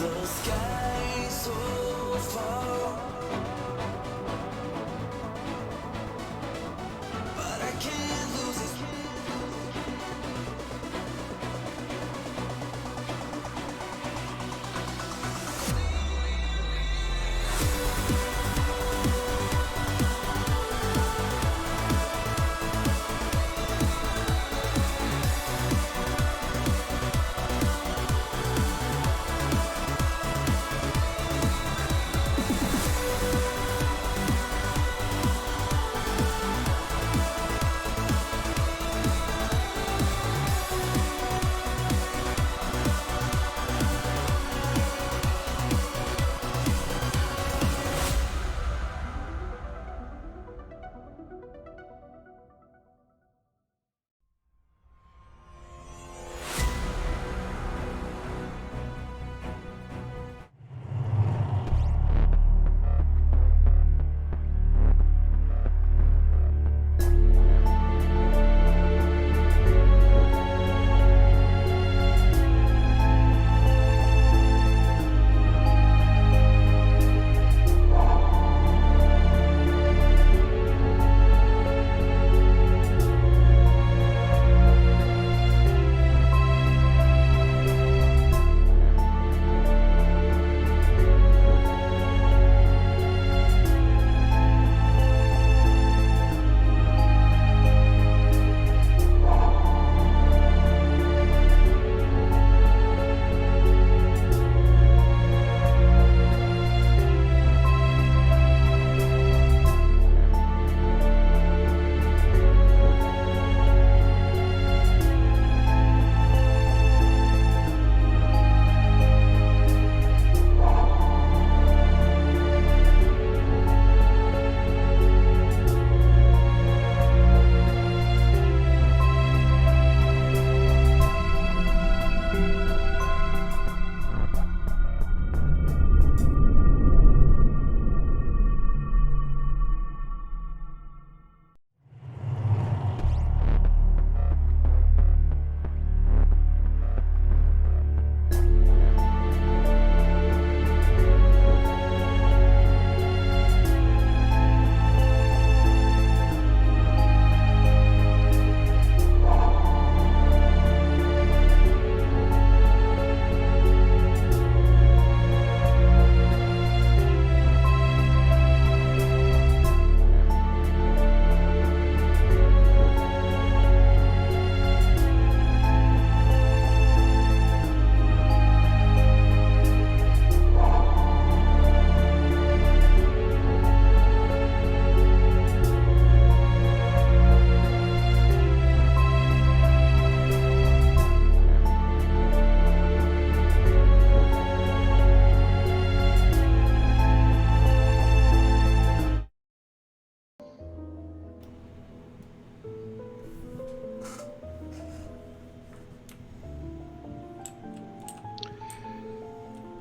The sky so far, but I can't lose it.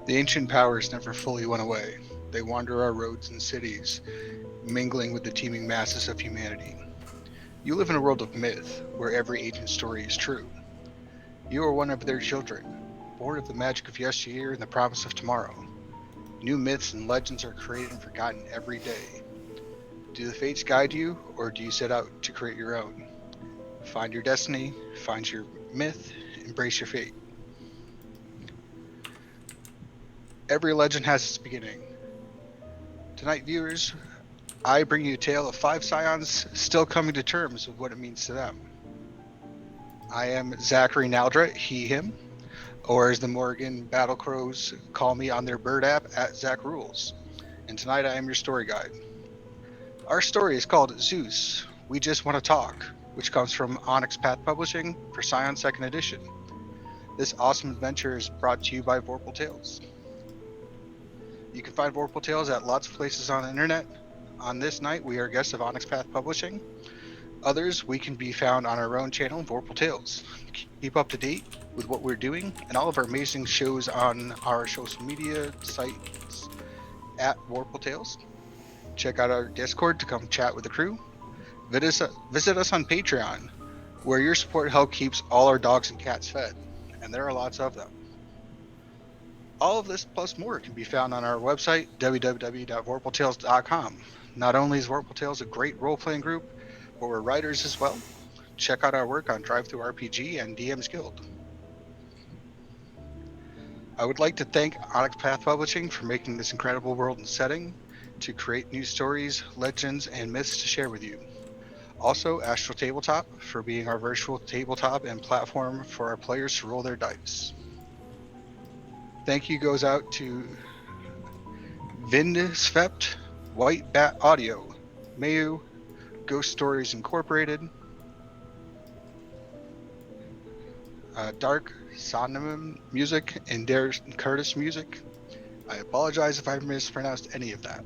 The ancient powers never fully went away. They wander our roads and cities, mingling with the teeming masses of humanity. You live in a world of myth, where every ancient story is true. You are one of their children, born of the magic of yesteryear and the promise of tomorrow. New myths and legends are created and forgotten every day. Do the fates guide you, or do you set out to create your own? Find your destiny, find your myth, embrace your fate. Every legend has its beginning. Tonight, viewers, I bring you a tale of 5 Scions still coming to terms with what it means to them. I am Zachary Naldra, he, him, or as the Morgan Battle Crows call me on their bird app, at Zach Rules. And tonight I am your story guide. Our story is called Zeus, We Just Want to Talk, which comes from Onyx Path Publishing for Scion 2nd edition. This awesome adventure is brought to you by Vorpal Tales. You can find Vorpal Tales at lots of places on the internet. On this night, we are guests of Onyx Path Publishing. Others, we can be found on our own channel, Vorpal Tales. Keep up to date with what we're doing and all of our amazing shows on our social media sites at Vorpal Tales. Check out our Discord to come chat with the crew. Visit us on Patreon, where your support help keeps all our dogs and cats fed, and there are lots of them. All of this plus more can be found on our website, www.vorpaltales.com. Not only is Vorpal Tales a great role-playing group, but we're writers as well. Check out our work on DriveThruRPG and DM's Guild. I would like to thank Onyx Path Publishing for making this incredible world and setting to create new stories, legends, and myths to share with you. Also, Astral Tabletop for being our virtual tabletop and platform for our players to roll their dice. Thank you goes out to Vindesvept, White Bat Audio, Mayu, Ghost Stories Incorporated, Dark Sononym Music, and Dare Curtis Music. I apologize if I mispronounced any of that.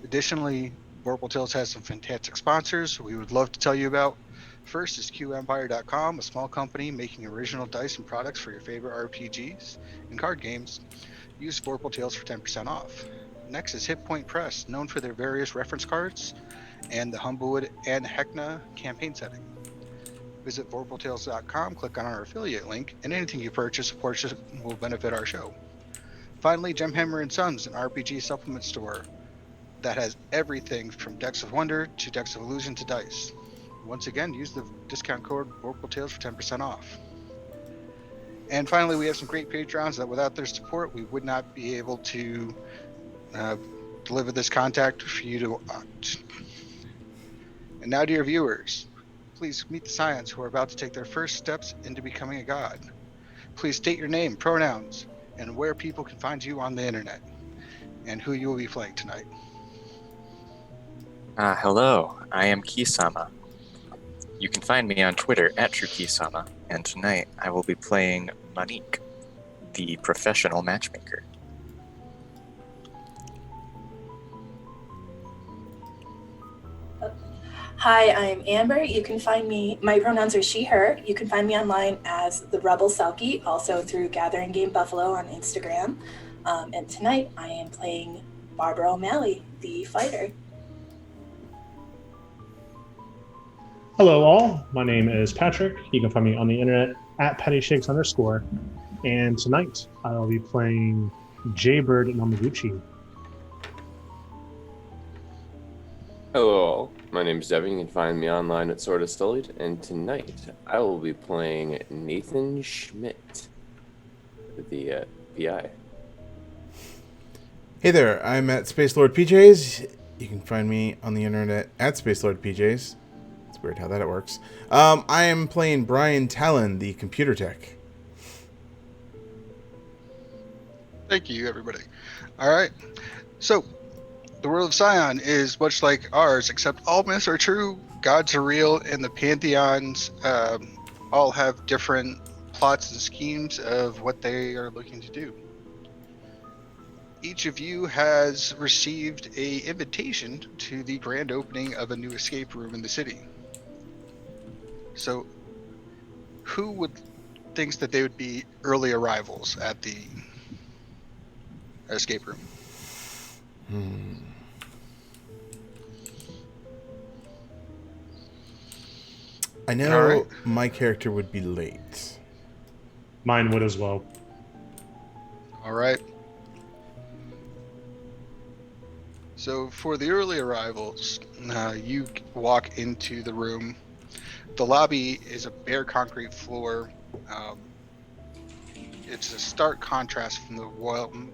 Additionally, Vorpal Tales has some fantastic sponsors we would love to tell you about. First is QEmpire.com, a small company making original dice and products for your favorite RPGs and card games. Use Vorpal Tales for 10% off. Next is Hit Point Press, known for their various reference cards and the Humblewood and Heckna campaign setting. Visit vorpaltales.com, click on our affiliate link, and anything you purchase will benefit our show. Finally, Gemhammer & Sons, an RPG supplement store that has everything from Decks of Wonder to Decks of Illusion to dice. Once again, use the discount code VorpalTales for 10% off. And finally, we have some great Patreons that without their support, we would not be able to deliver this contact for you to watch. And now, dear viewers, please meet the Scions who are about to take their first steps into becoming a god. Please state your name, pronouns, and where people can find you on the internet, and who you will be playing tonight. Hello, I am Kisama. You can find me on Twitter at TrueKisama, and tonight I will be playing Monique, the professional matchmaker. Hi, I'm Amber. You can find me, my pronouns are she, her. You can find me online as the Rebel Selkie, also through Gathering Game Buffalo on Instagram. And tonight I am playing Barbara O'Malley, the fighter. Hello all, my name is Patrick. You can find me on the internet at pattyshakes_. And tonight I will be playing Jaybird Namaguchi. Hello, my name is Devin. You can find me online at Sorta Sullied, and tonight I will be playing Nathan Schmidt, the PI. Hey there, I'm at Space Lord PJs. You can find me on the internet at Space Lord PJs. It's weird how that works. I am playing Brian Talon, the computer tech. Thank you, everybody. All right. So, the world of Scion is much like ours, except all myths are true, gods are real, and the pantheons all have different plots and schemes of what they are looking to do. Each of you has received an invitation to the grand opening of a new escape room in the city. So, who thinks that they would be early arrivals at the escape room? I know my character would be late. Mine would as well. All right. So for the early arrivals, you walk into the room. The lobby is a bare concrete floor. It's a stark contrast from the warm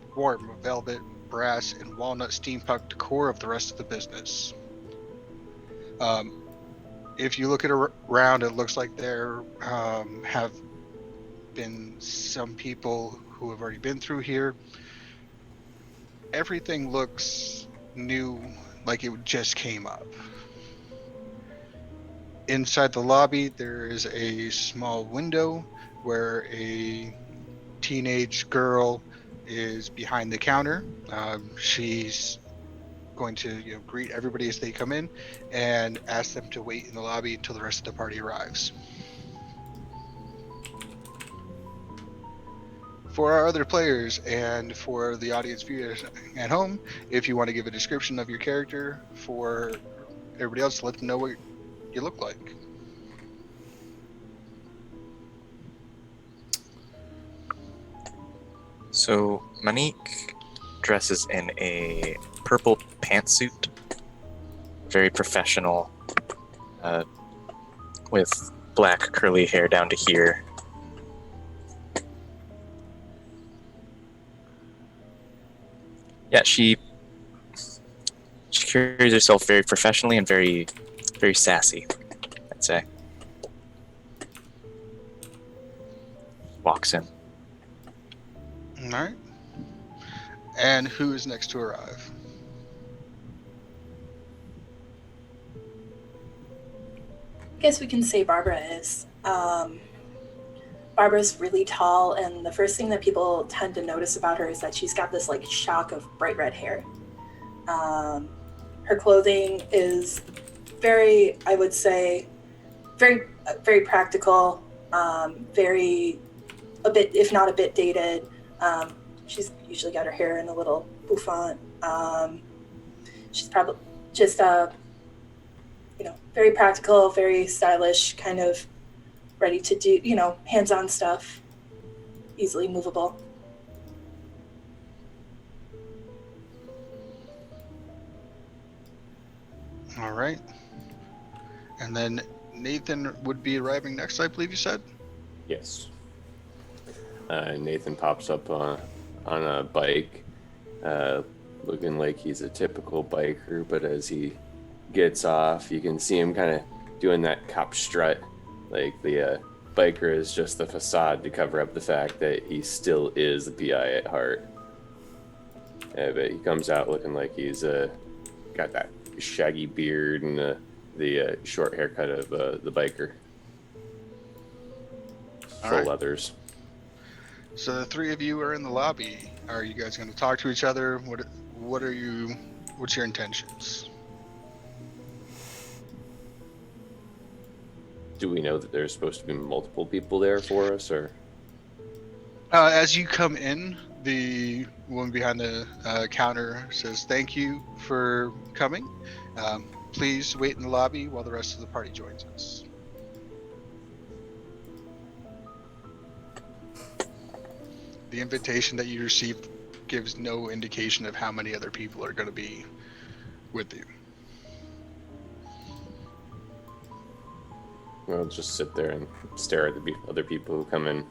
velvet, brass, and walnut steampunk decor of the rest of the business. If you look at around, it looks like there have been some people who have already been through here. Everything looks new, like it just came up. Inside the lobby, there is a small window where a teenage girl is behind the counter. She's going to greet everybody as they come in and ask them to wait in the lobby until the rest of the party arrives. For our other players and for the audience viewers at home, if you want to give a description of your character for everybody else, let them know what you look like. So Monique dresses in a purple pantsuit, very professional, with black curly hair down to here. Yeah, she carries herself very professionally and very, very sassy, I'd say. Walks in. All right. And who is next to arrive? I guess we can say Barbara is. Barbara's really tall, and the first thing that people tend to notice about her is that she's got this like shock of bright red hair. Her clothing is very, I would say, very, very practical, very, a bit, if not a bit dated. She's usually got her hair in a little bouffant. She's probably just, very practical, very stylish, kind of ready to do, hands-on stuff, easily movable. All right. And then Nathan would be arriving next, I believe you said? Yes. Nathan pops up on a bike, looking like he's a typical biker, but as he gets off, you can see him kind of doing that cop strut, like the biker is just the facade to cover up the fact that he still is a PI at heart. But he comes out looking like he's got that shaggy beard and the short haircut of the biker. All Full right. leathers. So the three of you are in the lobby. Are you guys going to talk to each other? What's your intentions? Do we know that there's supposed to be multiple people there for us, or? As you come in, the woman behind the counter says, "Thank you for coming. Please wait in the lobby while the rest of the party joins us." The invitation that you received gives no indication of how many other people are going to be with you. We'll just sit there and stare at the other people who come in.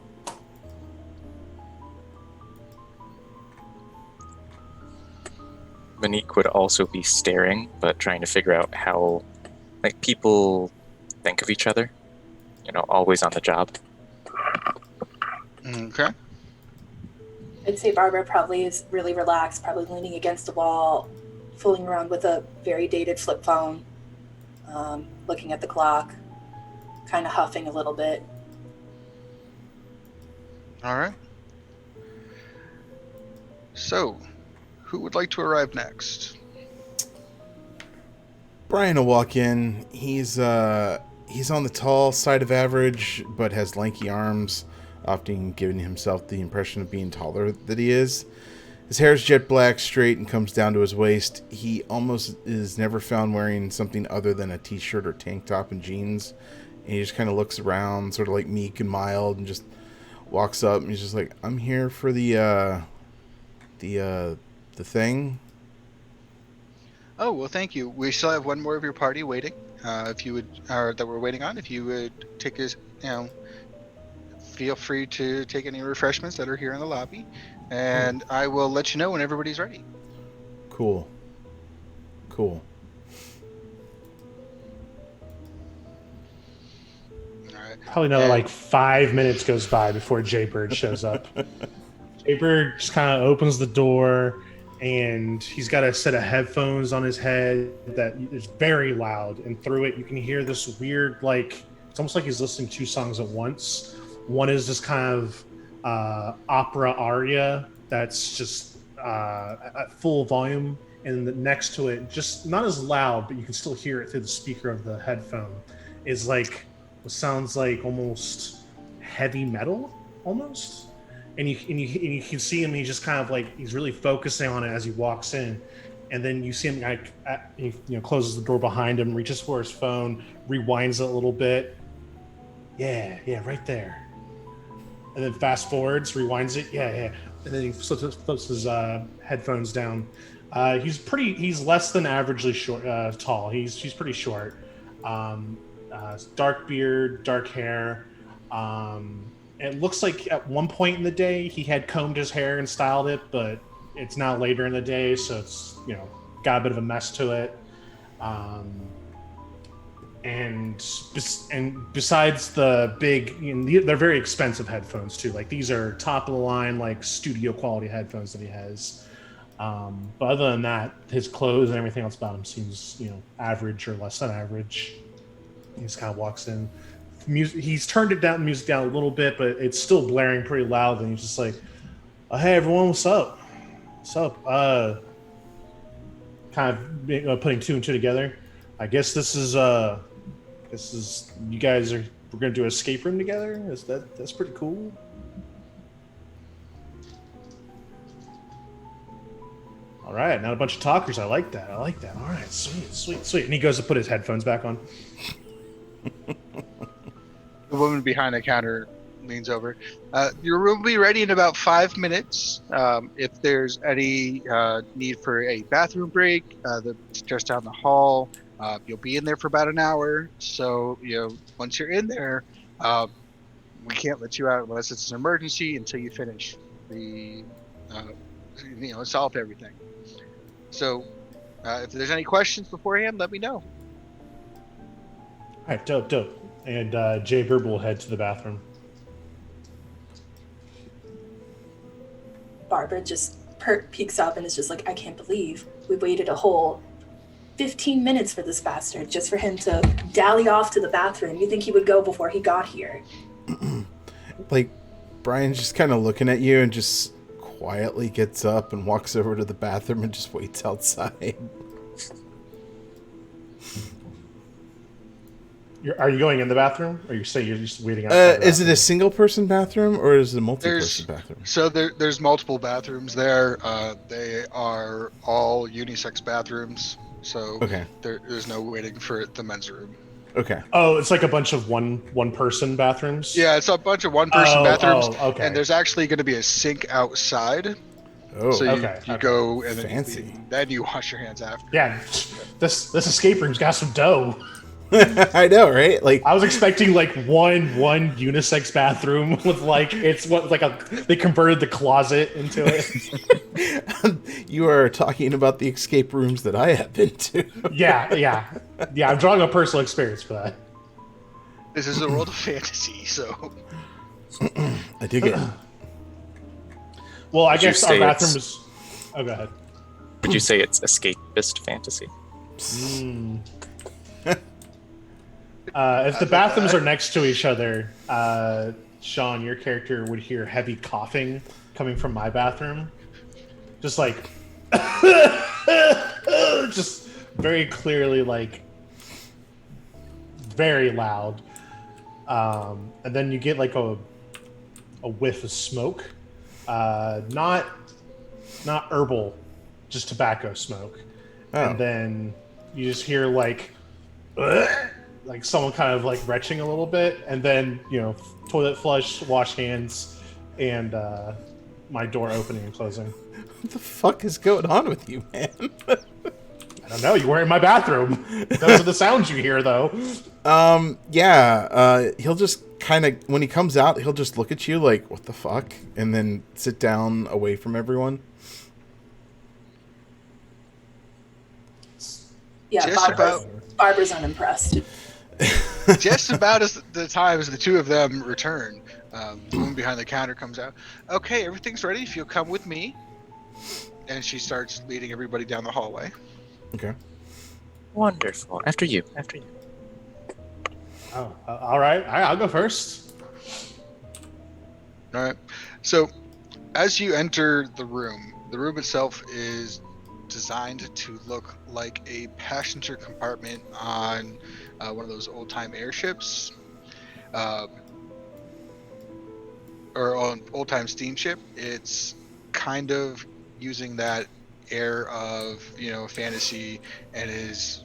Monique would also be staring, but trying to figure out how, people think of each other. Always on the job. Okay. I'd say Barbara probably is really relaxed, probably leaning against a wall, fooling around with a very dated flip phone, looking at the clock, kind of huffing a little bit. All right. So, who would like to arrive next? Brian will walk in. He's on the tall side of average, but has lanky arms, often giving himself the impression of being taller than he is. His hair is jet black, straight, and comes down to his waist. He almost is never found wearing something other than a t-shirt or tank top and jeans. And he just kind of looks around, sort of like meek and mild, and just walks up and he's just like, "I'm here for the thing." Oh, well, thank you. We still have one more of your party waiting. If you would, or that we're waiting on, if you would take us, feel free to take any refreshments that are here in the lobby, and I will let you know when everybody's ready. Cool. All right. Probably another 5 minutes goes by before Jaybird shows up. Jaybird just kind of opens the door, and he's got a set of headphones on his head that is very loud, and through it you can hear this weird, it's almost like he's listening to two songs at once. One is this kind of opera aria that's just at full volume, and next to it, just not as loud, but you can still hear it through the speaker of the headphone, is what sounds like almost heavy metal, almost. And you can see him. He's just kind of he's really focusing on it as he walks in, and then you see him he closes the door behind him, reaches for his phone, rewinds it a little bit. Yeah, right there. And then fast forwards, rewinds it. Yeah. and then he flips his headphones down. He's less than averagely short, tall. He's pretty short. Dark beard, dark hair. It looks like at one point in the day he had combed his hair and styled it, but it's now later in the day, so it's got a bit of a mess to it. And besides the big, they're very expensive headphones too. Like these are top of the line, like studio quality headphones that he has. But other than that, his clothes and everything else about him seems, average or less than average. He just kind of walks in. He's turned the music down a little bit, but it's still blaring pretty loud. And he's just like, "Hey everyone, what's up? What's up?" Kind of putting two and two together. I guess this is you guys we're gonna do an escape room together. That's pretty cool. All right, not a bunch of talkers. I like that. All right, sweet. And he goes to put his headphones back on. The woman behind the counter leans over. Your room will be ready in about 5 minutes. If there's any need for a bathroom break, that's just down the hall. You'll be in there for about an hour. So, once you're in there, we can't let you out unless it's an emergency until you finish solve everything. So, if there's any questions beforehand, let me know. All right, dope. And Jaybird will head to the bathroom. Barbara just peeks up and is just like, I can't believe we waited a whole 15 minutes for this bastard just for him to dally off to the bathroom. You think he would go before he got here? Like, Brian's just kind of looking at you and just quietly gets up and walks over to the bathroom and just waits outside. Are you going in the bathroom, or you say you're just waiting outside? Is it a single-person bathroom, or is it a multi-person bathroom? So there's multiple bathrooms there. They are all unisex bathrooms. So there's no waiting for the men's room. Okay. Oh, it's like a bunch of one-person bathrooms? Yeah, it's a bunch of one-person bathrooms. Okay. And there's actually going to be a sink outside. Oh, so you go and fancy. Then you wash your hands after. Yeah, this escape room's got some dough. I know, right? Like, I was expecting like one unisex bathroom with they converted the closet into it. You are talking about the escape rooms that I have been to. Yeah. I'm drawing a personal experience for that. This is a world of fantasy, so I do get it. Well, I guess our bathroom is. Oh, go ahead. Would you say it's escapist fantasy? If the bathrooms are next to each other, Sean, your character would hear heavy coughing coming from my bathroom. Just like, just very clearly, like, very loud. And then you get like a whiff of smoke. Not herbal, just tobacco smoke. Oh. And then you just hear like someone kind of like retching a little bit, and then toilet flush, wash hands, and my door opening and closing. What the fuck is going on with you, man? I don't know. You were in my bathroom. Those are the sounds you hear, though. Yeah. He'll just kind of, when he comes out, he'll just look at you like, what the fuck? And then sit down away from everyone. Yeah, Barbara's unimpressed. just about as the time as the two of them return, the woman behind the counter comes out. Okay, everything's ready. If you'll come with me. And she starts leading everybody down the hallway. Okay. Wonderful. After you. Oh, all right. I'll go first. All right. So, as you enter the room itself is designed to look like a passenger compartment on one of those old-time airships, or on old-time steamship. It's kind of using that air of fantasy, and is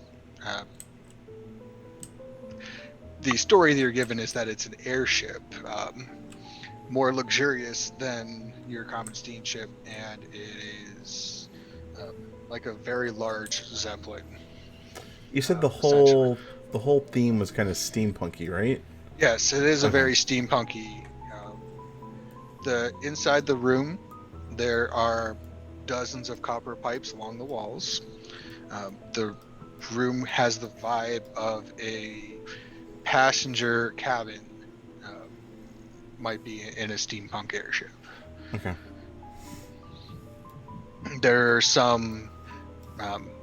the story that you're given is that it's an airship. more luxurious than your common steamship, and it is like a very large zeppelin. You said the Essentially. whole theme was kind of steampunky, right? Yes, it is a Okay. very steampunky. The inside the room, there are dozens of copper pipes along the walls. The room has the vibe of a passenger cabin. Might be in a steampunk airship. Okay. There are some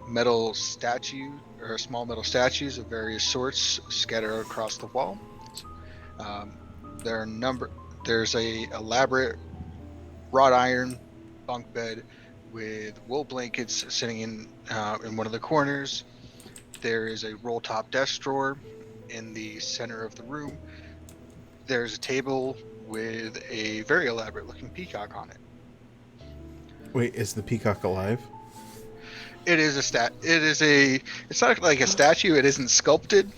metal statue or small metal statues of various sorts scattered across the wall. There's a elaborate wrought iron bunk bed with wool blankets sitting in one of the corners. There is a roll top desk drawer in the center of the room. There's a table with a very elaborate looking peacock on it. Wait, is the peacock alive? It is it's not like a statue. It isn't sculpted.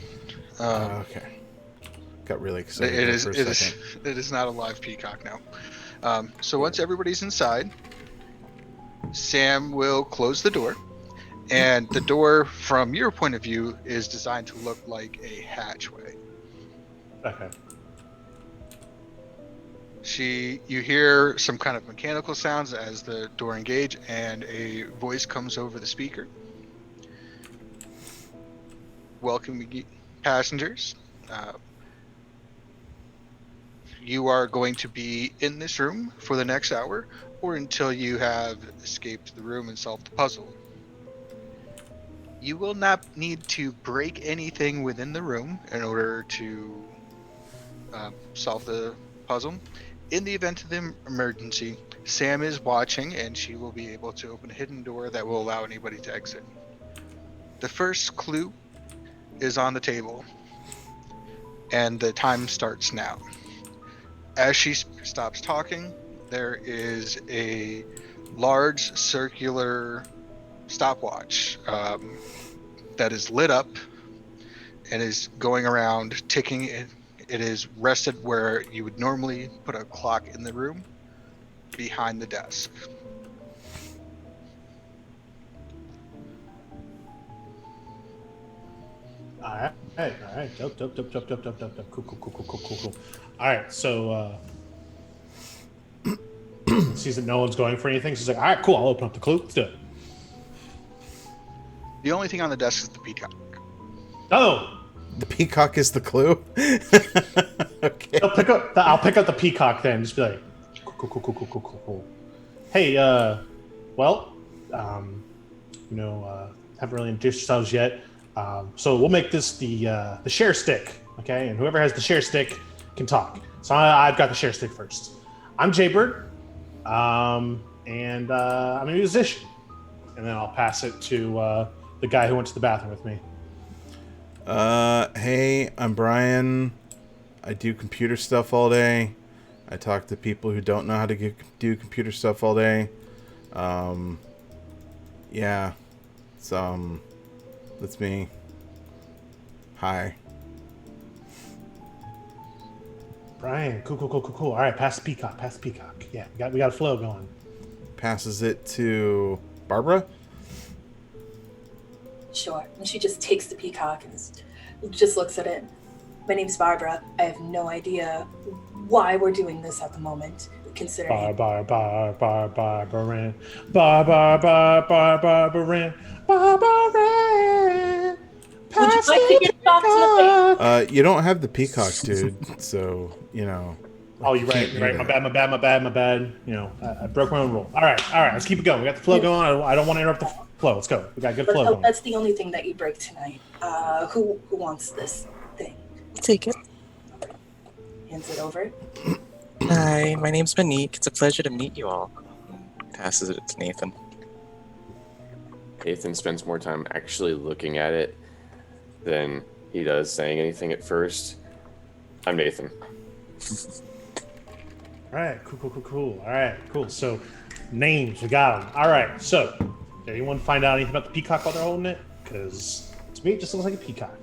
Okay. Got really excited It there is for a it is second. it is not a live peacock now. So once everybody's inside, Sam will close the door, and the door from your point of view is designed to look like a hatchway. Okay. You hear some kind of mechanical sounds as the door engage, and a voice comes over the speaker. Welcome, passengers. You are going to be in this room for the next hour, or until you have escaped the room and solved the puzzle. You will not need to break anything within the room in order to solve the puzzle. In the event of the emergency, Sam is watching, and she will be able to open a hidden door that will allow anybody to exit. The first clue is on the table, and the time starts now. As she stops talking, there is a large circular stopwatch that is lit up and is going around ticking. It is rested where you would normally put a clock in the room, behind the desk. All right. Dope. Cool. All right, so sees that no one's going for anything. She's like, all right, cool. I'll open up the clue. Let's do it. The only thing on the desk is the peacock. Oh, The peacock is the clue? Okay. I'll pick up the peacock then. Just be like, cool. Hey, haven't really introduced yourselves yet. So we'll make this the share stick, okay? And whoever has the share stick can talk. So I've got the share stick first. I'm Jaybird, and I'm a musician. And then I'll pass it to the guy who went to the bathroom with me. Hey, I'm Brian. I do computer stuff all day. I talk to people who don't know how to do computer stuff all day. Yeah. So, that's me. Hi. Brian, cool. All right, pass the peacock. Yeah, we got a flow going. Passes it to Barbara. Sure. And she just takes the peacock and just looks at it. My name's Barbara. I have no idea why we're doing this at the moment, considering. Barbaran. Would you like to get box in the face? You don't have the peacock, dude. So, you know. Oh, you're right. My bad. You know, I broke my own rule. All right. Let's keep it going. We got the flow going. I don't want to interrupt the flow. Let's go. We got good flow going. That's the only thing that you break tonight. Who wants this thing? Take it. Hands it over. Hi, my name's Monique. It's a pleasure to meet you all. Passes it to Nathan. Nathan spends more time actually looking at it than he does saying anything at first. I'm Nathan. All right, cool. All right, cool. So, names, we got them. All right, so, did anyone find out anything about the peacock while they're holding it? Because to me, it just looks like a peacock.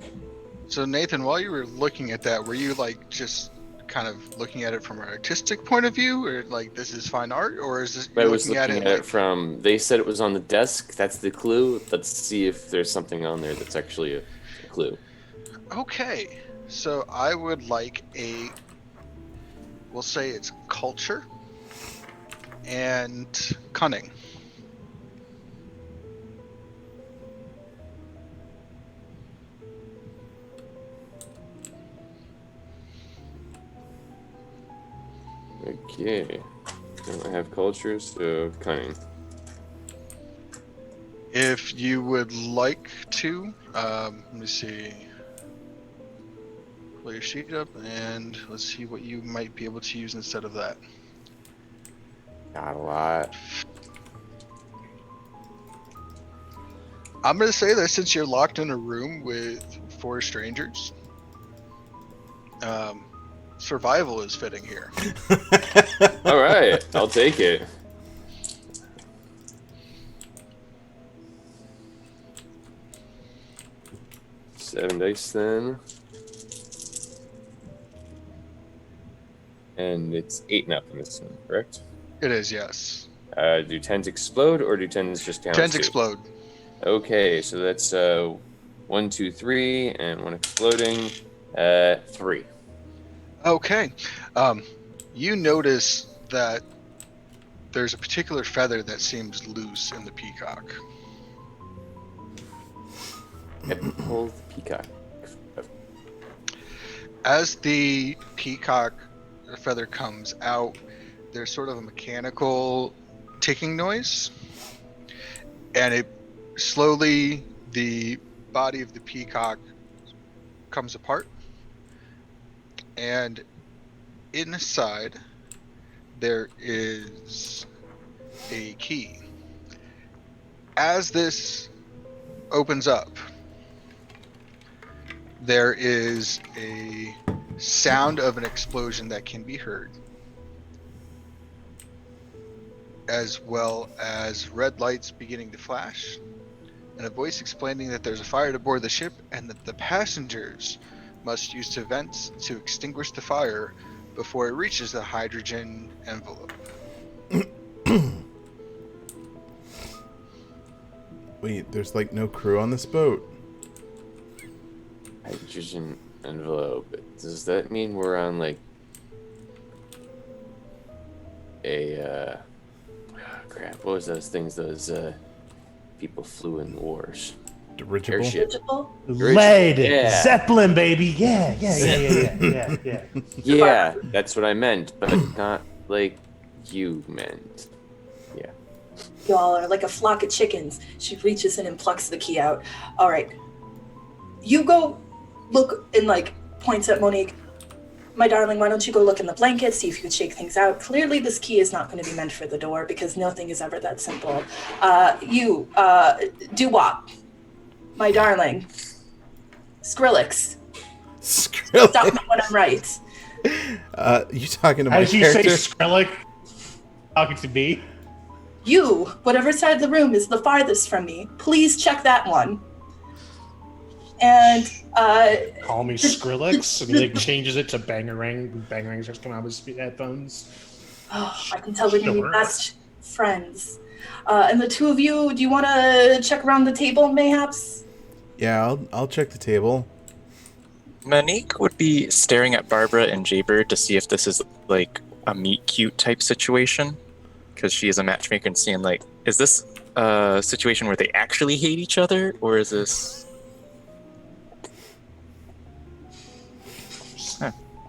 So Nathan, while you were looking at that, were you like just kind of looking at it from an artistic point of view, or like this is fine art, or is this I you're was looking at it like, from. They said it was on the desk. That's the clue. Let's see if there's something on there that's actually a clue. okay, so I would like we'll say it's culture and cunning. Okay. Don't have culture, so cunning. If you would like to, let me see. Pull your sheet up, and let's see what you might be able to use instead of that. Got a lot. I'm gonna say that since you're locked in a room with 4 strangers, survival is fitting here. All right, I'll take it. Seven dice then. And it's 8-0 this one, correct? It is, yes. Do 10s explode or do 10s just count? 10s explode. Okay, so that's 1, 2, 3, and 1 exploding. 3. Okay. You notice that there's a particular feather that seems loose in the peacock. I pull the peacock. As the peacock feather comes out, there's sort of a mechanical ticking noise, and it slowly, the body of the peacock comes apart, and inside there is a key. As this opens up, there is a sound of an explosion that can be heard, as well as red lights beginning to flash, and a voice explaining that there's a fire aboard the ship and that the passengers must use the vents to extinguish the fire before it reaches the hydrogen envelope. Wait, there's like no crew on this boat. Hydrogen envelope. Does that mean we're on like a crap? What was those things? Those people flew in wars. Dirigible? Airship. Lead, Yeah. Zeppelin, baby. Yeah. Yeah, that's what I meant, but not like you meant. Yeah. Y'all are like a flock of chickens. She reaches in and plucks the key out. All right. You go look and like points at Monique. My darling, why don't you go look in the blanket, see if you can shake things out. Clearly this key is not going to be meant for the door because nothing is ever that simple. Doo-wop. My darling. Skrillex. Stop me when I'm right. You talking to my As you character? say, Skrillex, talking to me. You, whatever side of the room is the farthest from me, please check that one. And Call me Skrillex, and he like changes it to Bangarang. Bangarang starts coming out of his headphones. I can tell we're gonna be Sure. best friends. And the two of you, do you want to check around the table, mayhaps? Yeah, I'll check the table. Monique would be staring at Barbara and Jaybird to see if this is like a meet cute type situation, because she is a matchmaker, and seeing like, is this a situation where they actually hate each other, or is this?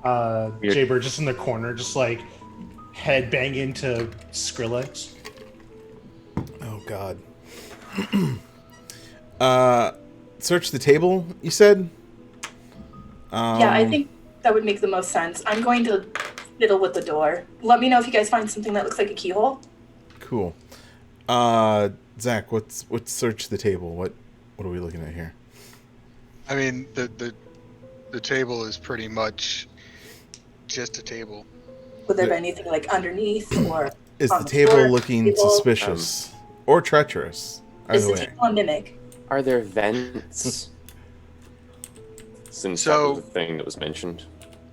Weird. Jaybird just in the corner, just like head bang into Skrillex. Oh God. Search the table, you said? Yeah, I think that would make the most sense. I'm going to fiddle with the door. Let me know if you guys find something that looks like a keyhole. Cool. Zach, what's search the table? What are we looking at here? I mean, the table is pretty much just a table. Would there be anything like underneath or Is on the table floor? looking Table? suspicious or treacherous? Is Either the way. table a mimic? Are there vents? Since that So- was the thing that was mentioned.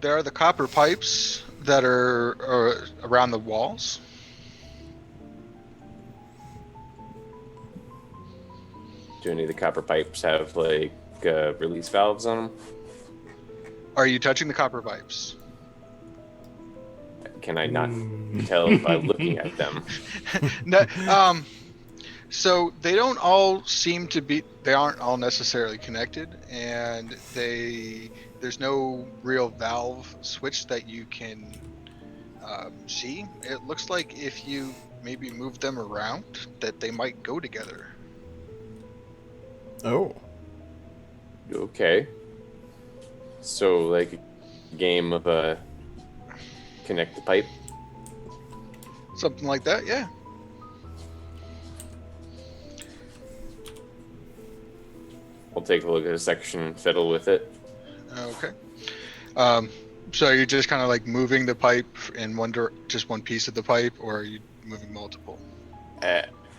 there are the copper pipes that are around the walls. Do any of the copper pipes have like release valves on them? Are you touching the copper pipes? Can I not tell by looking at them? No, so they don't all seem to be. They aren't all necessarily connected, and there's no real valve switch that you can see. It looks like if you maybe move them around, that they might go together. Oh. Okay. So like a game of connect the pipe. Something like that, yeah. I'll take a look at a section and fiddle with it. Okay. So you're just kind of like moving the pipe in just one piece of the pipe, or are you moving multiple?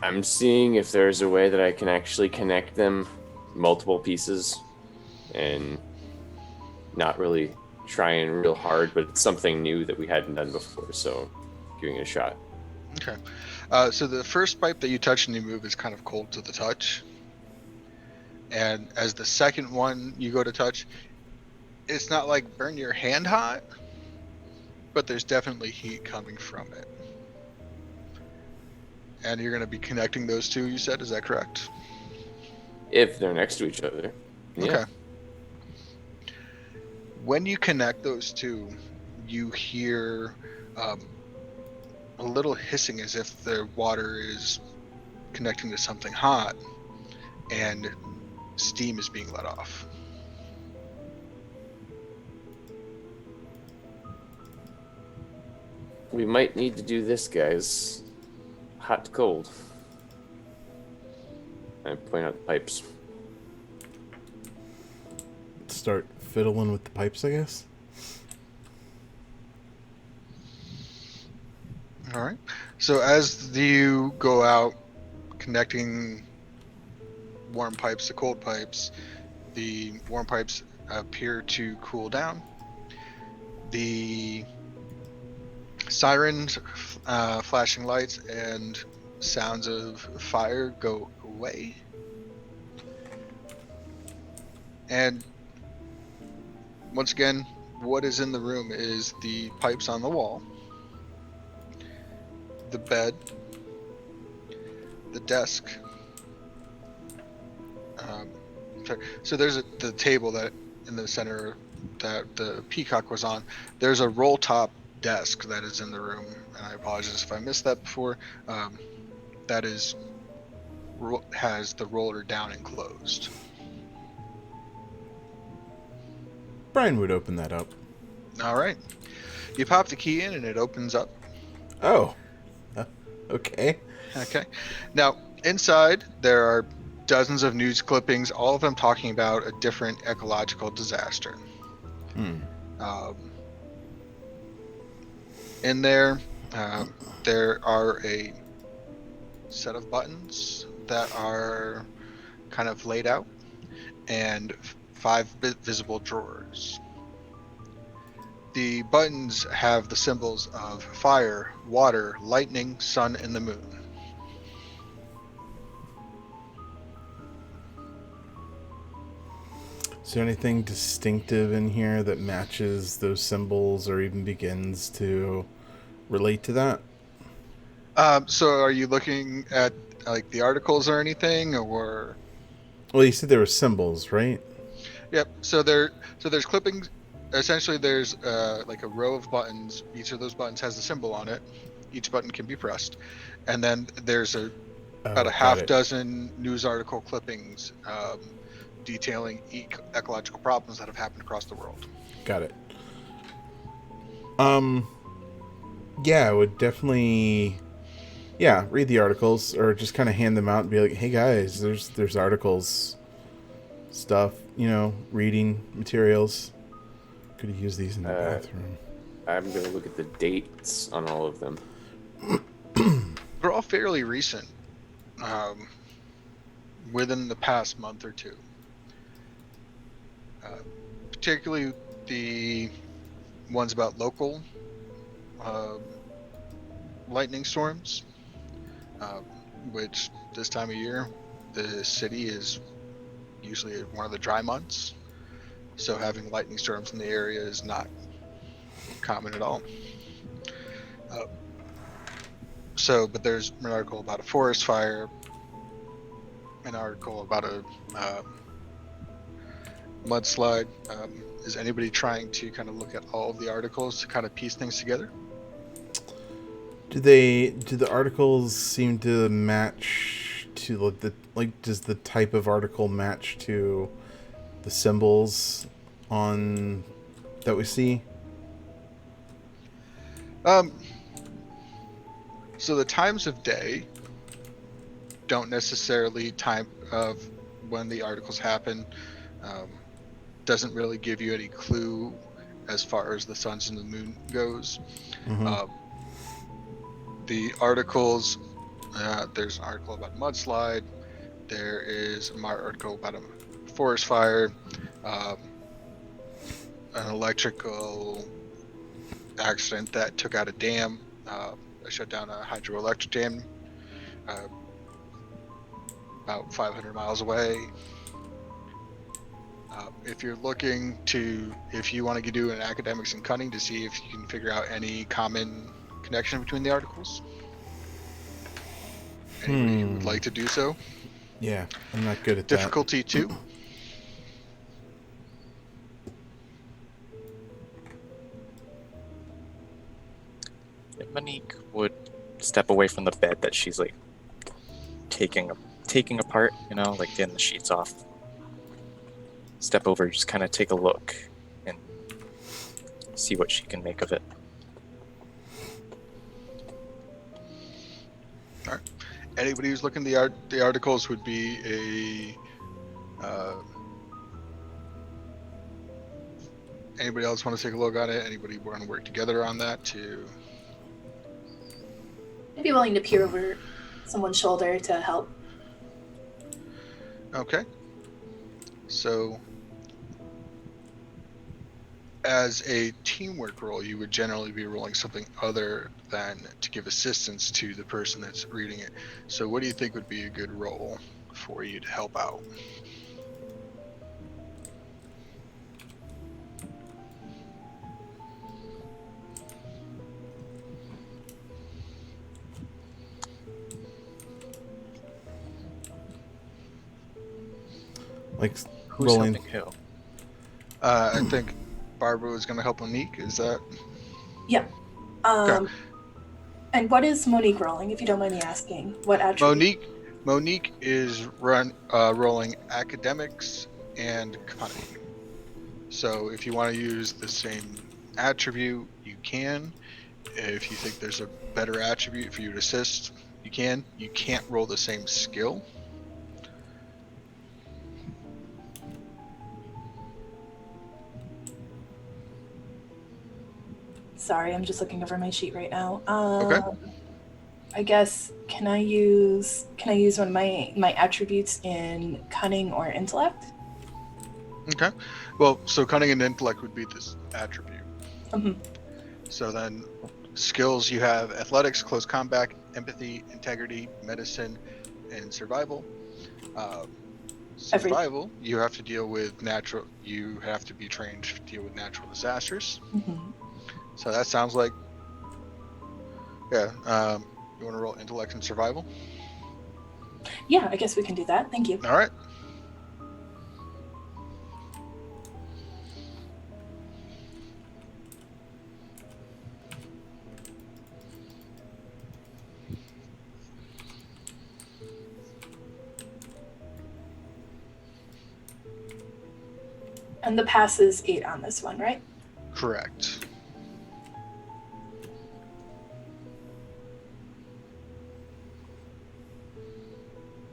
I'm seeing if there's a way that I can actually connect them multiple pieces and not really trying real hard, but it's something new that we hadn't done before, so giving it a shot. Okay. So the first pipe that you touch and you move is kind of cold to the touch. And as the second one you go to touch, it's not like burn your hand hot, but there's definitely heat coming from it. And you're going to be connecting those two, you said? Is that correct? If they're next to each other. Yeah. Okay. When you connect those two, you hear a little hissing as if the water is connecting to something hot and steam is being let off. We might need to do this, guys. Hot to cold. I point out the pipes. Start fiddling with the pipes, I guess. All right. So as you go out connecting warm pipes to cold pipes, the warm pipes appear to cool down. The sirens, flashing lights, and sounds of fire go away. And once again, what is in the room is the pipes on the wall, the bed, the desk. So there's the table that in the center that the peacock was on. There's a roll top desk that is in the room, and I apologize if I missed that before. That has the roller down and closed. Brian would open that up. All right. You pop the key in and it opens up. Oh. Okay. Okay. Now, inside there are dozens of news clippings, all of them talking about a different ecological disaster. In there, there are a set of buttons that are kind of laid out, and 5 visible drawers. The buttons have the symbols of fire, water, lightning, sun, and the moon. Is there anything distinctive in here that matches those symbols or even begins to relate to that? So are you looking at like the articles or anything, or? Well, you said there were symbols, right? Yep. So there's clippings. Essentially, there's like a row of buttons. Each of those buttons has a symbol on it. Each button can be pressed, and then there's about a half dozen news article clippings detailing ecological problems that have happened across the world. Got it. Yeah, I would definitely, read the articles or just kind of hand them out and be like, hey guys, there's articles, stuff, reading materials. Could have used these in the bathroom. I'm going to look at the dates on all of them. They're all fairly recent, within the past month or two. Particularly the one's about local um, lightning storms, uh, which this time of year, the city is usually one of the dry months. So having lightning storms in the area is not common at all. Uh, but there's an article about a forest fire, an article about a mudslide. Is anybody trying to kind of look at all of the articles to kind of piece things together? Do the articles seem to match to does the type of article match to the symbols on that we see? So the times of day don't necessarily time of when the articles happen. Doesn't really give you any clue as far as the suns and the moon goes. Mm-hmm. The articles, there's an article about a mudslide. There is an article about a forest fire, an electrical accident that took out a dam, shut down a hydroelectric dam about 500 miles away. If you're looking if you want to do an academics and cunning to see if you can figure out any common connection between the articles, anybody would like to do so? Yeah, I'm not good at Difficulty 2. Monique would step away from the bed that she's like taking apart, like getting the sheets off. Step over, just kind of take a look and see what she can make of it. All right. Anybody who's looking at the articles would be anybody else want to take a look at it? Anybody want to work together on that to? I'd be willing to peer over someone's shoulder to help. Okay. So, as a teamwork role, you would generally be rolling something other than to give assistance to the person that's reading it. So, what do you think would be a good role for you to help out? Like Who's rolling. helping who? I think Barbara was going to help Monique. Is that? Yep. Okay. And what is Monique rolling, if you don't mind me asking? What attribute? Monique is rolling academics and cunning. So if you want to use the same attribute, you can. If you think there's a better attribute for you to assist, you can. You can't roll the same skill. Sorry, I'm just looking over my sheet right now. Okay. I guess can I use one of my attributes in cunning or intellect? Okay. Well, so cunning and intellect would be this attribute. Mm-hmm. So then skills you have athletics, close combat, empathy, integrity, medicine, and survival. Survival, you have to deal with you have to be trained to deal with natural disasters. Mm-hmm. So that sounds like, yeah, you want to roll intellect and survival? Yeah, I guess we can do that. Thank you. All right. And the pass is 8 on this one, right? Correct.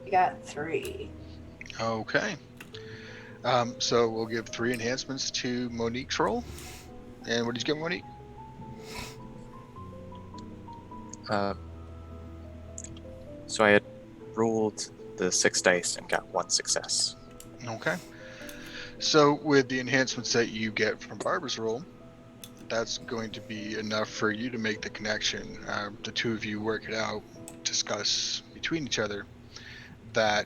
We got 3. Okay. So we'll give 3 enhancements to Monique's roll. And what did you get, Monique? So I had rolled the 6 dice and got 1 success. Okay. So with the enhancements that you get from Barbara's roll, that's going to be enough for you to make the connection. The two of you work it out, discuss between each other that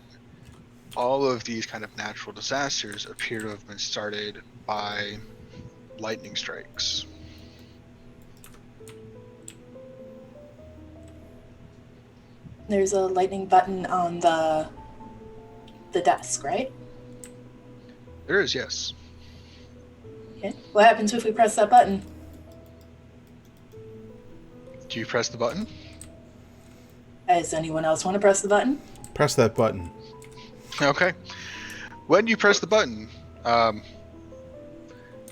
all of these kind of natural disasters appear to have been started by lightning strikes. There's a lightning button on the desk, right? There is, yes. Okay. What happens if we press that button? Do you press the button? Does anyone else want to press the button? Press that button. Okay. When you press the button,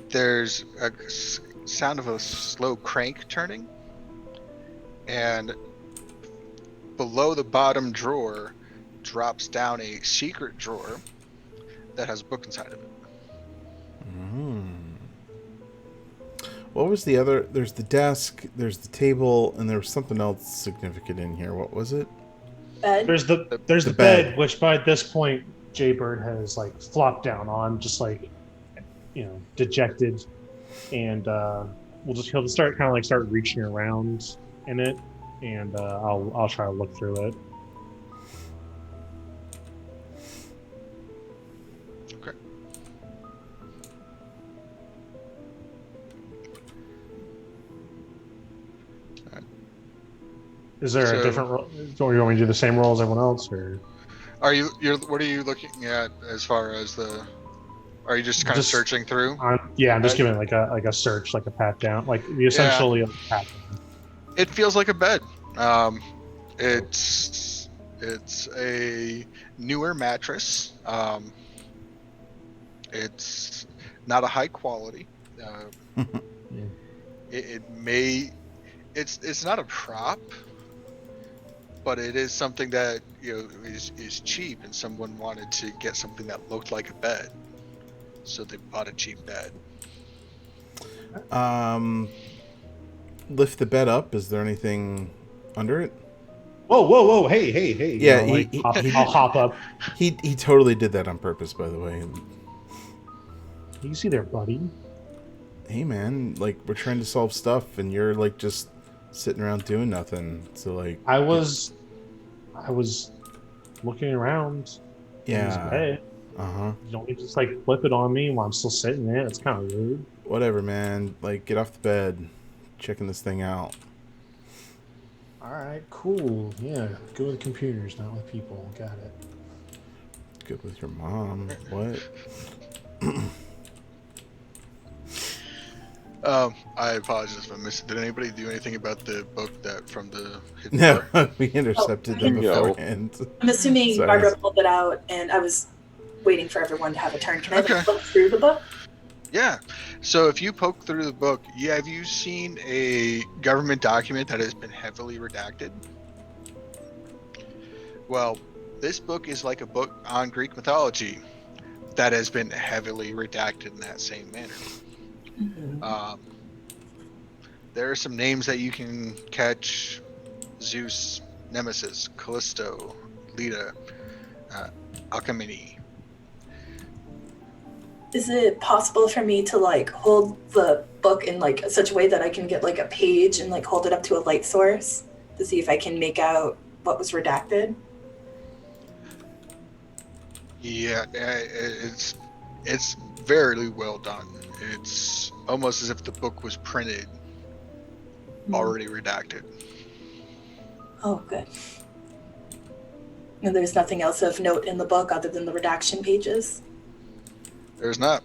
there's a sound of a slow crank turning, and below the bottom drawer drops down a secret drawer that has a book inside of it. What was the other? There's the desk, there's the table, and there was something else significant in here. What was it? Bed? There's the The bed, bed. which by this point Jaybird has like flopped down on, just like, dejected, and he'll just start reaching around in it, and I'll try to look through it. Okay. Is there a So- different role? Or you want me to do the same role as everyone else, or What are you looking at as far as the? Are you just kind Just- of searching through? I'm just giving it like a search, like a pat down, like the essentially a pat down. It feels like a bed. It's a newer mattress. It's not a high quality. It's not a prop, but it is something that is cheap, and someone wanted to get something that looked like a bed, so they bought a cheap bed. Lift the bed up. Is there anything under it? Whoa! Hey! Yeah, I'll hop up. He totally did that on purpose, by the way. Easy there, buddy. Hey man, like we're trying to solve stuff, and you're like just sitting around doing nothing. So like, I was looking around. yeah, Hey, you don't need to just like flip it on me while I'm still sitting there. It's kind of rude. whatever, man. Like, get off the bed, checking this thing out. All right, cool. Yeah, good with computers, not with people. Got it. Good with your mom. What? I apologize if I missed it. Did anybody do anything about the book that from the hidden No, door? we intercepted them No. beforehand. I'm assuming Sorry. Barbara pulled it out, and I was waiting for everyone to have a turn. Can I Okay. look through the book? Yeah. So if you poke through the book, have you seen a government document that has been heavily redacted? Well, this book is like a book on Greek mythology that has been heavily redacted in that same manner. There are some names that you can catch: Zeus, Nemesis, Callisto, Leda, Alcmene. Is it possible for me to like hold the book in like such a way that I can get like a page and like hold it up to a light source to see if I can make out what was redacted? Yeah, it's very well done. It's almost as if the book was printed already redacted. Oh, good. And there's nothing else of note in the book other than the redaction pages? There's not.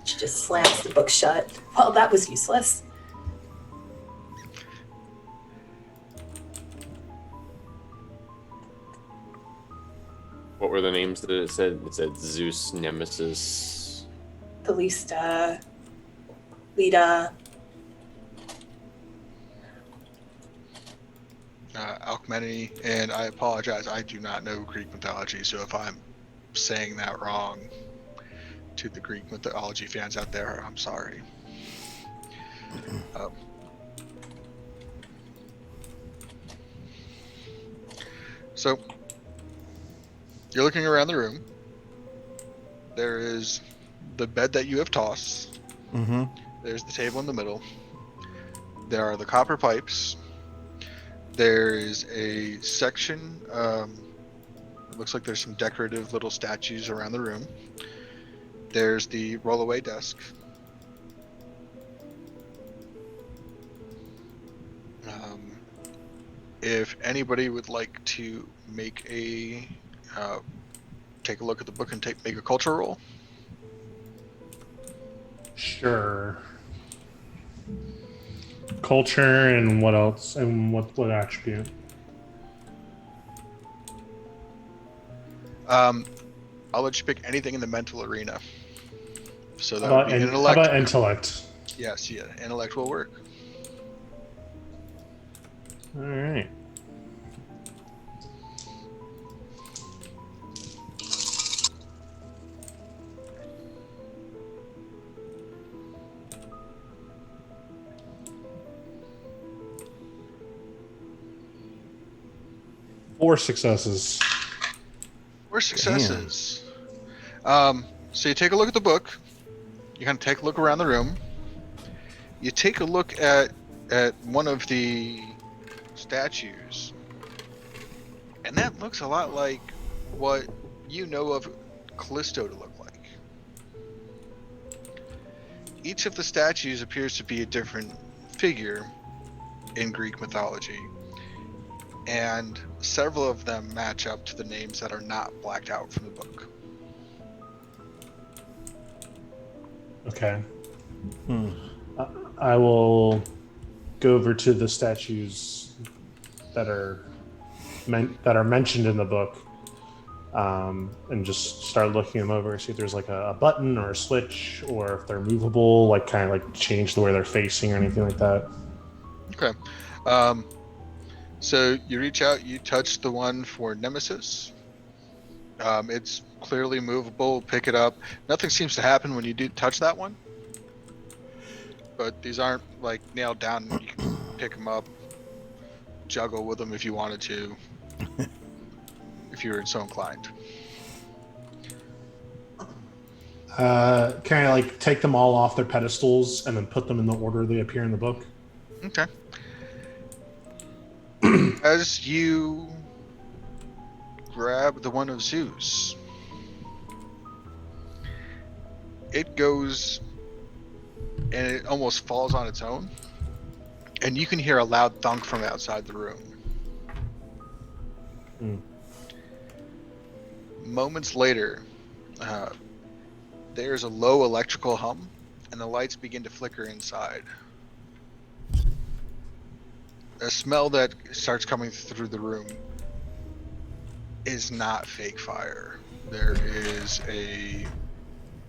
She just slams the book shut. Well, that was useless. What were the names that it said? It said Zeus, Nemesis. Callista, Leda. Alcmene, and I apologize, I do not know Greek mythology, so if I'm saying that wrong to the Greek mythology fans out there, I'm sorry. So, you're looking around the room. There is the bed that you have tossed. Mm-hmm. There's the table in the middle. There are the copper pipes. There's a section. It looks like there's some decorative little statues around the room. There's the rollaway desk. If anybody would like to make a take a look at the book and make a culture roll. Sure. Culture and what else? And what attribute? I'll let you pick anything in the mental arena. So that How would about, be how intellect. about intellect? Yes, yeah, intellect will work. All right. Four successes. 4 successes. So you take a look at the book. You kind of take a look around the room. You take a look at one of the statues, and that looks a lot like what you know of Callisto to look like. Each of the statues appears to be a different figure in Greek mythology, and several of them match up to the names that are not blacked out from the book. Okay. I will go over to the statues that are mentioned in the book, and just start looking them over. See if there's like a button or a switch, or if they're movable, like kind of like change the way they're facing or anything like that. Okay. So you reach out, you touch the one for Nemesis. It's clearly movable. Pick it up. Nothing seems to happen when you do touch that one. But these aren't like nailed down. You can pick them up, juggle with them if you wanted to, if you were so inclined. Kind of like take them all off their pedestals and then put them in the order they appear in the book. Okay. As you grab the one of Zeus, it goes and it almost falls on its own, and you can hear a loud thunk from outside the room. Moments later, there's a low electrical hum, and the lights begin to flicker inside. A smell that starts coming through the room is not fake fire. There is a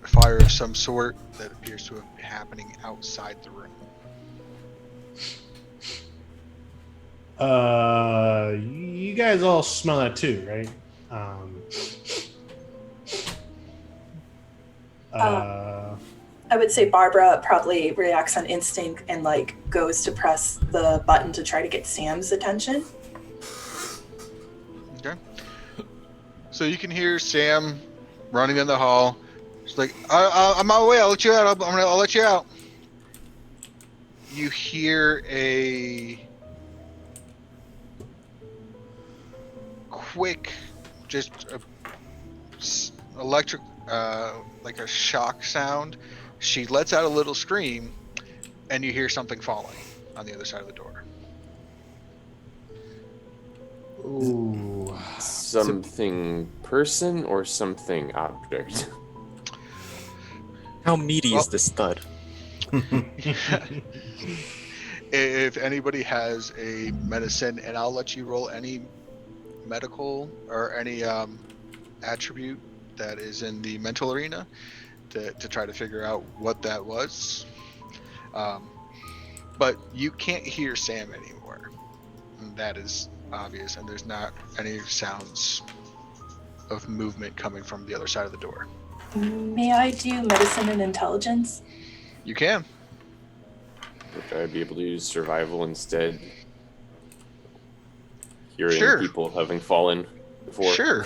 fire of some sort that appears to be happening outside the room. You guys all smell that too, right? I would say Barbara probably reacts on instinct and like goes to press the button to try to get Sam's attention. Okay. So you can hear Sam running in the hall. She's like, I'm on my way. I'll let you out. I'll let you out. You hear a quick, just electric, like a shock sound. She lets out a little scream, and you hear something falling on the other side of the door. Ooh. Something person or something object? How meaty is this thud? If anybody has a medicine, and I'll let you roll any medical or any attribute that is in the mental arena to try to figure out what that was. But you can't hear Sam anymore. And that is obvious, and there's not any sounds of movement coming from the other side of the door. May I do medicine and intelligence? You can. Would I be able to use survival instead? Hearing Sure. people having fallen before. Sure.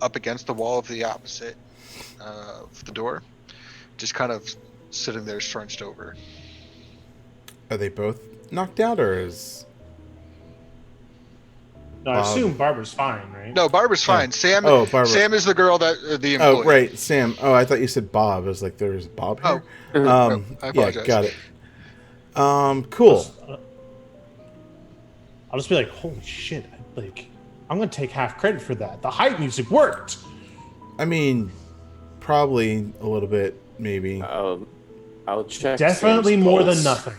up against the wall of the opposite of the door, just kind of sitting there scrunched over. Are they both knocked out, or is No, I assume Barbara's fine, right? No, Barbara's fine. Sam. Oh, Barbara. Sam is the girl that the employee. Oh, right, Sam. Oh, I thought you said Bob. I was like, there's Bob here. No, I Yeah, apologize. got it. Cool. I'll just be like, holy shit! I'm gonna take half credit for that. The hype music worked. I mean, probably a little bit, maybe. I'll check. Definitely Sam's more pulse. than nothing.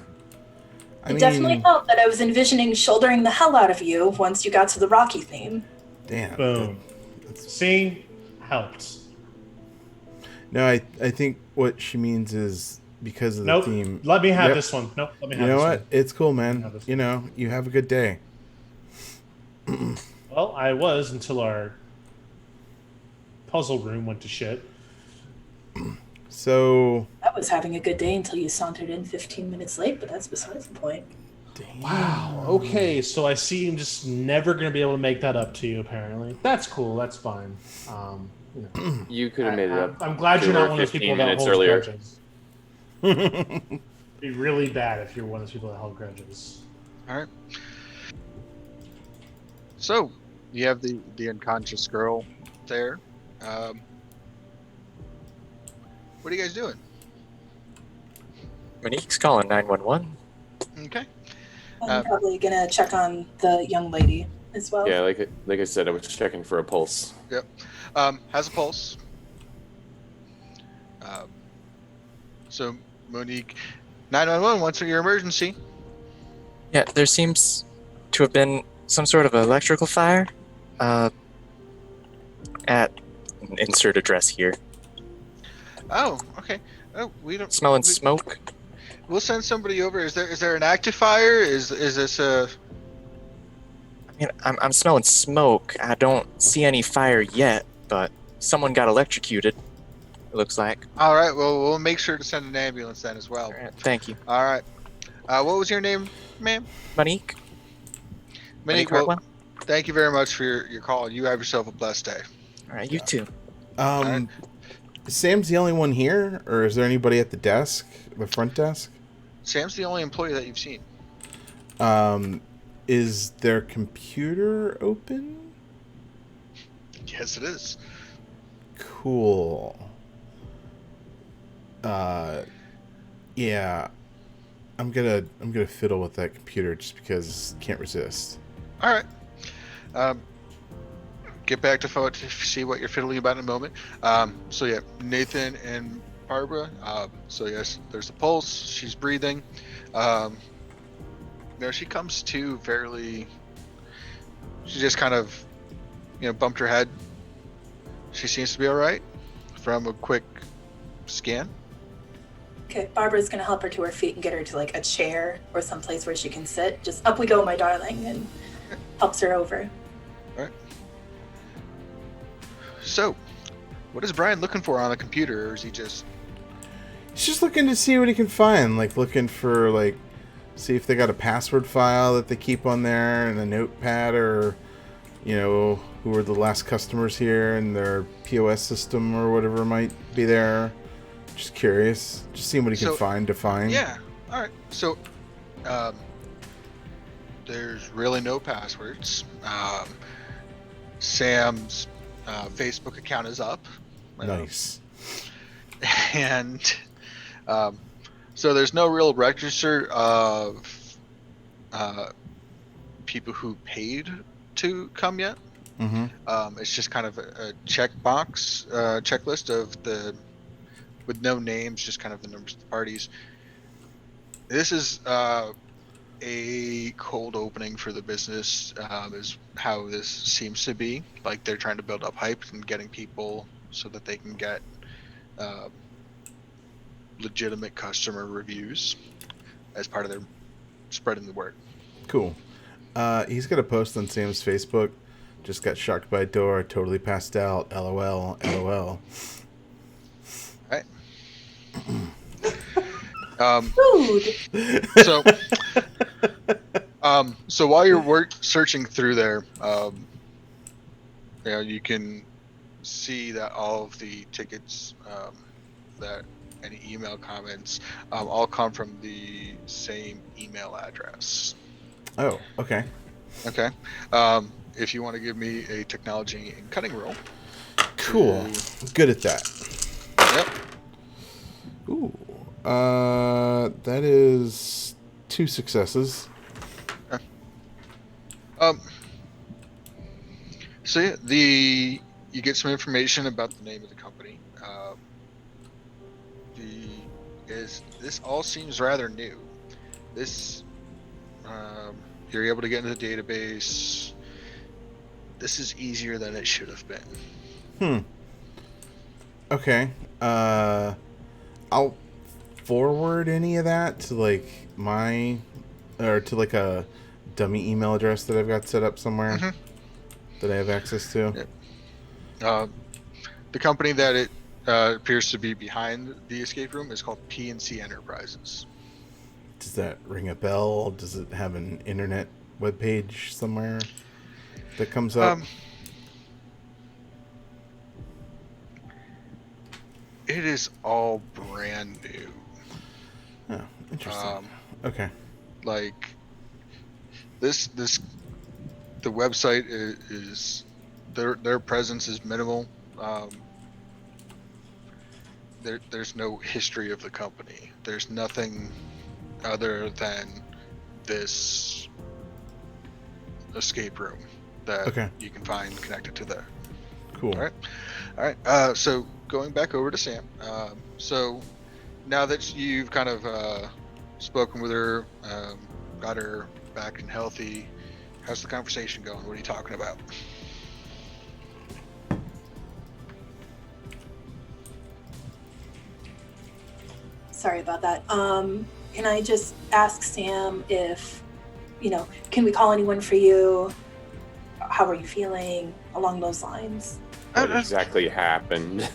I It definitely helped that I was envisioning shouldering the hell out of you once you got to the Rocky theme. Damn. Boom. See, helped. No, I think what she means is because of the Nope. theme. Let me have Yep. this one. Nope. Let me You have know this what? one. It's cool, man. Have this You know, you have a good day. Well, I was until our puzzle room went to shit. So, I was having a good day until you sauntered in 15 minutes late, but that's besides the point. Wow. Okay, so I see I'm just never gonna be able to make that up to you. Apparently, that's cool. That's fine. You know, You could have made it up. I'm glad to you're her not one of those 15 people that minutes holds earlier. grudges. It'd be really bad if you're one of those people that hold grudges. All right. So you have the unconscious girl there. What are you guys doing? Monique's calling 911. Okay. I'm probably gonna check on the young lady as well. Yeah, like I said, I was checking for a pulse. Yep. Has a pulse. So Monique, 911. What's your emergency? Yeah, there seems to have been some sort of electrical fire at insert address here. Oh, okay. Oh, we don't. Smelling we- smoke. We'll send somebody over. Is there an active fire? Is this a? I mean, I'm smelling smoke. I don't see any fire yet, but someone got electrocuted. It looks like. All right. Well, we'll make sure to send an ambulance then as well. All right, thank you, All right. What was your name, ma'am? Monique. Monique. Well, Hartwell. thank you very much for your call. You have yourself a blessed day. All right, you too. right. Sam's the only one here, or is there anybody at the desk, the front desk? Sam's the only employee that you've seen. Is their computer open? Yes, it is. Cool. Yeah. I'm gonna fiddle with that computer just because can't resist. All right. Get back to phone to see what you're fiddling about in a moment. So yeah, Nathan and Barbara. So yes, there's a pulse. She's breathing. She comes to fairly. She just kind of, bumped her head. She seems to be all right from a quick scan. Okay, Barbara's gonna help her to her feet and get her to like a chair or someplace where she can sit. Just up we go, my darling, and helps her over. All right. So, what is Brian looking for on the computer, or is he just? He's just looking to see what he can find, looking for see if they got a password file that they keep on there and a notepad, or who were the last customers here and their POS system or whatever might be there. Just curious, just seeing what he can find to find. Yeah. All right. So, there's really no passwords. Sam's Facebook account is up. Nice. And so there's no real register of people who paid to come yet. Mm-hmm. It's just kind of a checklist of with no names, just kind of the numbers of the parties. This is a cold opening for the business, is how this seems to be. Like they're trying to build up hype and getting people so that they can get legitimate customer reviews as part of their spreading the word. Cool. He's got a post on Sam's Facebook. Just got shocked by a door. Totally passed out. LOL. LOL. Right. Food. So while you're searching through there, you can see that all of the tickets, that any email comments, all come from the same email address. Oh, okay. Okay. If you want to give me a technology and cunning roll. Cool. Good at that. Yep. Ooh. That is 2 successes. So yeah, you get some information about the name of the company. This all seems rather new. This you're able to get into the database. This is easier than it should have been. Okay. I'll forward any of that to like to like a dummy email address that I've got set up somewhere that I have access to. Yep. The company that it appears to be behind the escape room is called PNC Enterprises. Does that ring a bell? Does it have an internet webpage somewhere that comes up? It is all brand new. Oh, interesting. Okay. Like this the website is their presence is minimal. There's no history of the company. There's nothing other than this escape room that you can find connected to there. Cool. All right. So going back over to Sam. So now that you've kind of spoken with her, got her back and healthy, how's the conversation going? What are you talking about? Sorry about that. Can I just ask Sam if, can we call anyone for you? How are you feeling along those lines? What exactly happened?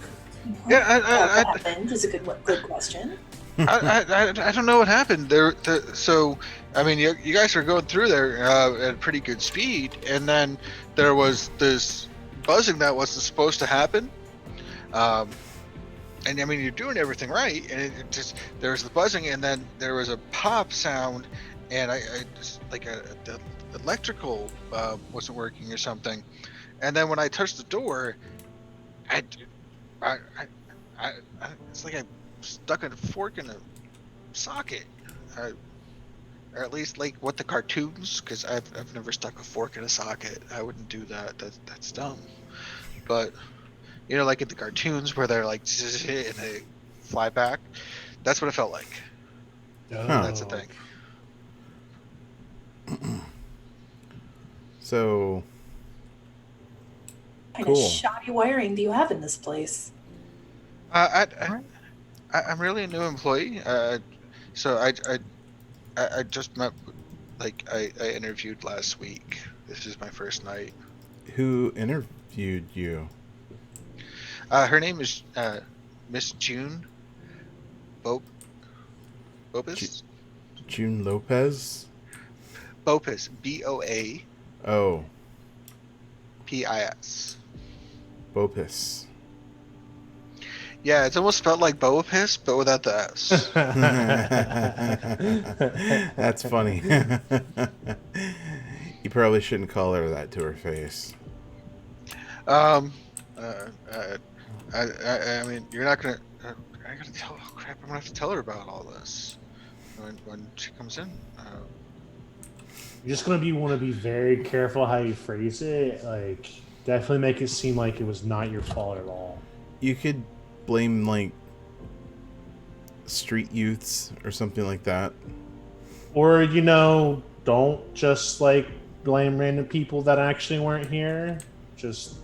Yeah, what happened is a good question. I don't know what happened there. So, I mean, you guys are going through there at a pretty good speed, and then there was this buzzing that wasn't supposed to happen. And I mean, you're doing everything right, and it just there was the buzzing, and then there was a pop sound, and I just like the electrical wasn't working or something, and then when I touched the door, it's like I stuck a fork in a socket, or at least like what the cartoons, because I've never stuck a fork in a socket. I wouldn't do that. That's dumb. But like in the cartoons where they're like and they fly back. That's what it felt like. Oh. That's the thing. So What kind cool. of shoddy wiring do you have in this place? I'm really a new employee. So I just met, like I interviewed last week. This is my first night. Who interviewed you? Her name is Miss June Bopis. June Lopez? Bopis. BOAPIS. Oh. Bopis. Yeah, it's almost felt like Boa Piss, but without the S. That's funny. You probably shouldn't call her that to her face. I mean, you're not gonna. I gotta tell. Oh crap! I'm gonna have to tell her about all this when she comes in. You're just gonna want to be very careful how you phrase it. Like, definitely make it seem like it was not your fault at all. You could blame like street youths or something like that. Or don't just like blame random people that actually weren't here. Just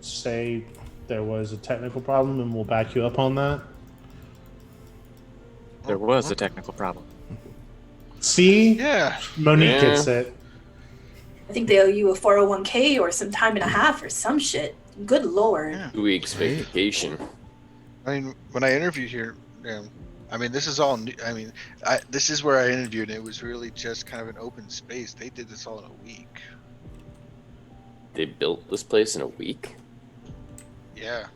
say there was a technical problem, and we'll back you up on that. There was a technical problem. See? Yeah. Monique gets it. I think they owe you a 401k or some time and a half or some shit. Good lord. Yeah. 2 weeks vacation. I mean, when I interviewed here, I mean, this is all new. I mean, this is where I interviewed, and it was really just kind of an open space. They did this all in a week. They built this place in a week? Yeah.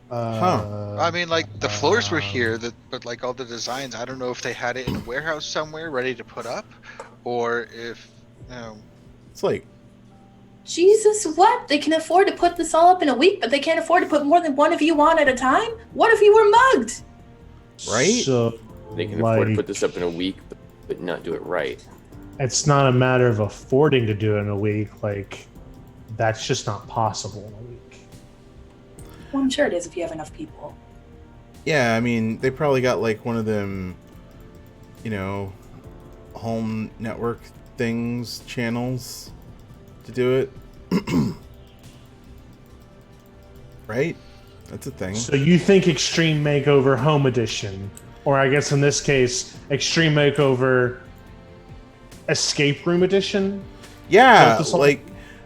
Uh, I mean, like the floors were here, but like all the designs, I don't know if they had it in a warehouse somewhere ready to put up, or if It's like, Jesus, what? They can afford to put this all up in a week, but they can't afford to put more than one of you on at a time? What if you were mugged? Right? So, They can afford to like, put this up in a week, but not do it right. it's not a matter of affording to do it in a week. Like, that's just not possible in a week. Well, I'm sure it is if you have enough people. yeah, I mean, they probably got like one of them, home network things, channels to do it. Right? That's a thing. So you think Extreme Makeover Home Edition, or I guess in this case, Extreme Makeover Escape Room Edition? Yeah, Is that the like,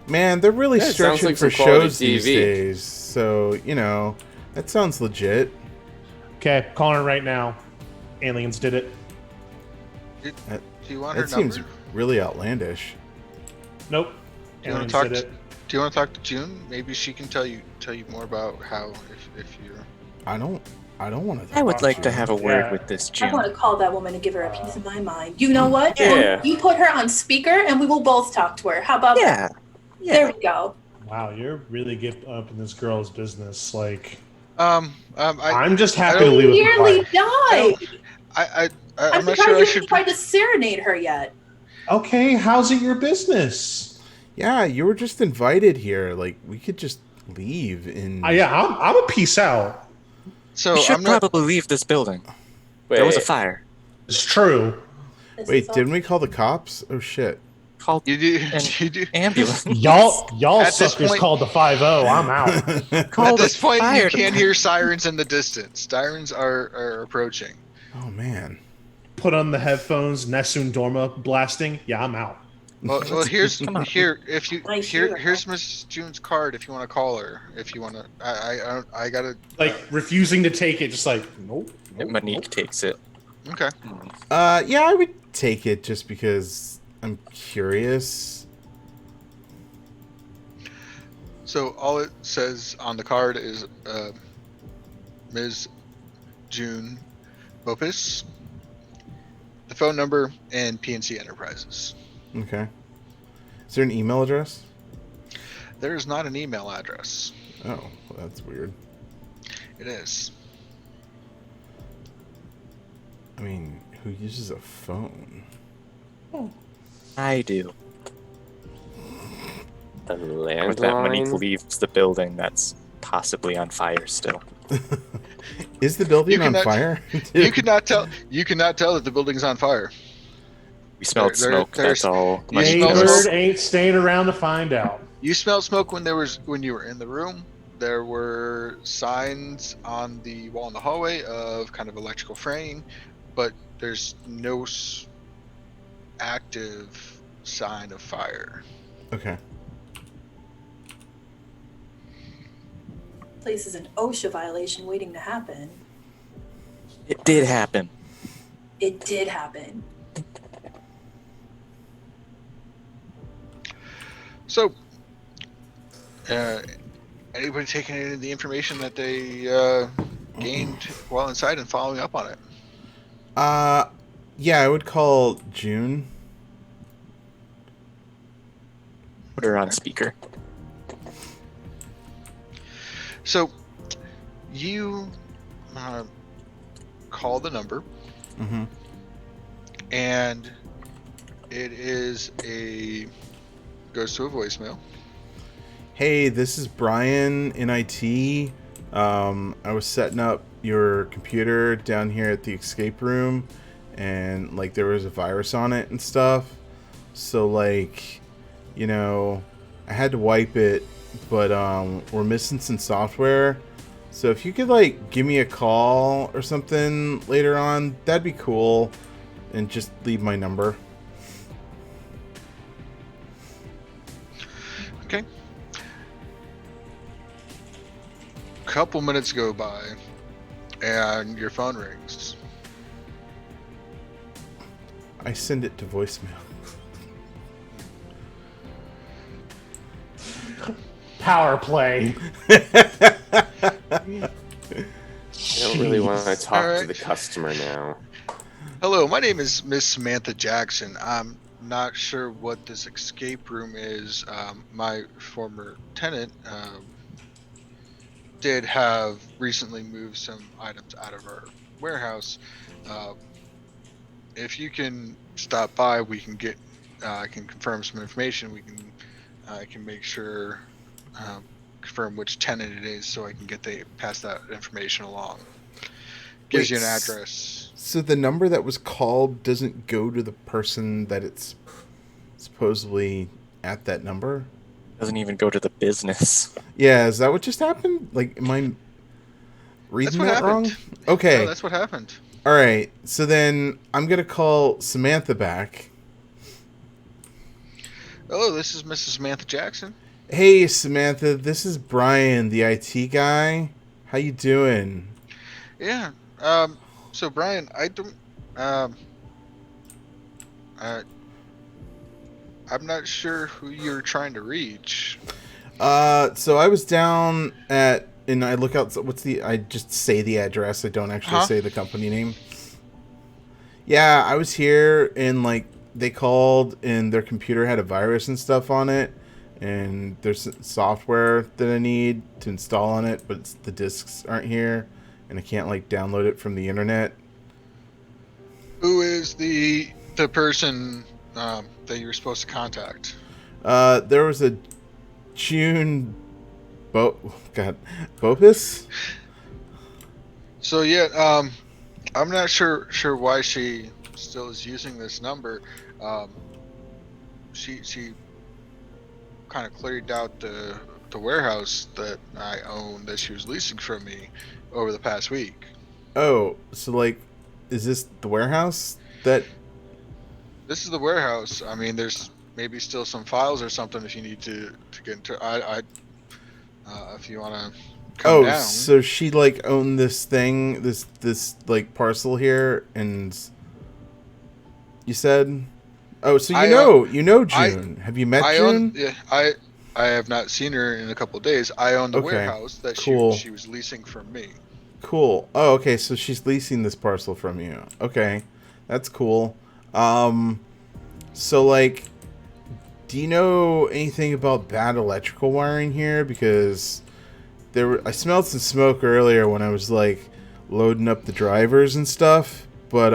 man, they're really Yeah, it sounds stretching like for some quality shows these TV. days. So, that sounds legit. Okay, calling it right now. Aliens did it. do you want her That seems number? really outlandish. Nope. Do you want Aliens to talk? did it. Do you want to talk to June? Maybe she can tell you more about how if you're. I don't want to. I would like to have a word Yeah. with this I want June. to call that woman and give her a piece of my mind. You know what? Yeah. You put her on speaker and we will both talk to her. How about that? Yeah. There we go. Wow, you're really getting up in this girl's business. Like, I'm I'm just happy don't- to leave with Nearly quiet. died. I'm I'm not surprised sure I you should. haven't tried to serenade her yet. Okay, how's it your business? Yeah, you were just invited here. Like, we could just leave in. Yeah, I'm a peace out. So We should I'm not. probably leave this building. Wait, There was a fire. It's true. This Wait, is all- didn't we call the cops? Oh shit. Called You do. an You do. ambulance. Y'all At this suckers point- called the 5-0. I'm out. At Called this a point, you fire can't hear sirens in the distance. Sirens are approaching. Oh man. Put on the headphones, Nessun Dorma blasting. Yeah, I'm out. Well, here's Come on. here. If you Nice here, hero. here's Miss June's card. If you want to call her, if you want to, I gotta. Like refusing to take it, just like nope. Monique takes it. Okay. Yeah, I would take it just because I'm curious. So all it says on the card is Ms. June Bopis, the phone number, and PNC Enterprises. Okay. Is there an email address? There is not an email address. Oh, well, that's weird. It is. I mean, who uses a phone? I do. A With that, Monique landline? leaves the building that's possibly on fire still. Is the building You on cannot- fire? You cannot tell. You cannot tell that the building's on fire. We smelled There- smoke, there's- that's all. you Monique smell knows. smoke? Jaybird ain't staying around to find out. You smelled smoke when you were in the room. There were signs on the wall in the hallway of kind of electrical fraying, but there's no active sign of fire. Okay. Place is an OSHA violation waiting to happen. It did happen. It did happen. So, anybody taking any of the information that they gained while inside and following up on it? Yeah, I would call June. Put her on speaker. So, you call the number, Mm-hmm. and it goes to a voicemail. Hey, this is Brian in IT. I was setting up your computer down here at the escape room, and like there was a virus on it and stuff. So like, I had to wipe it, but we're missing some software. So if you could like give me a call or something later on, that'd be cool. And just leave my number. Okay. Couple minutes go by, and your phone rings. I send it to voicemail. Power play. I don't really want to Jeez. talk to Alright. the customer now. Hello, my name is Miss Samantha Jackson. I'm not sure what this escape room is. My former tenant did have recently moved some items out of our warehouse. Uh, if you can stop by, we can get. I can confirm some information. I can make sure, confirm which tenant it is, so I can pass that information along. Gives Wait, you an address. So the number that was called doesn't go to the person that it's supposedly at that number? Doesn't even go to the business. Yeah, is that what just happened? Like, am I reading what that wrong? happened. Okay. No, that's what happened. All right. So then I'm going to call Samantha back. Oh, this is Mrs. Samantha Jackson. Hey, Samantha, this is Brian, the IT guy. How you doing? Yeah. So Brian, I don't. Uh, I'm not sure who you're trying to reach. So I was down at, and I look out. I just say the address. I don't actually say the company name. Yeah, I was here, and like they called, and their computer had a virus and stuff on it, and there's software that I need to install on it, but the disks aren't here, and I can't like download it from the internet. Who is the person that you were supposed to contact? There was a June Bopus? So yeah, I'm not sure why she still is using this number. She kind of cleared out the warehouse that I own that she was leasing from me over the past week. Oh, so like, is this the warehouse that? This is the warehouse. I mean, there's maybe still some files or something if you need to get into. If you want to come down. So she like owned this thing, this like parcel here, and you said, oh, so you know June. Have you met June? I have not seen her in a couple of days. I own the warehouse that she was leasing from me. Cool. Oh, okay. So she's leasing this parcel from you. Okay, that's cool. So like, do you know anything about bad electrical wiring here? Because I smelled some smoke earlier when I was like loading up the drivers and stuff. But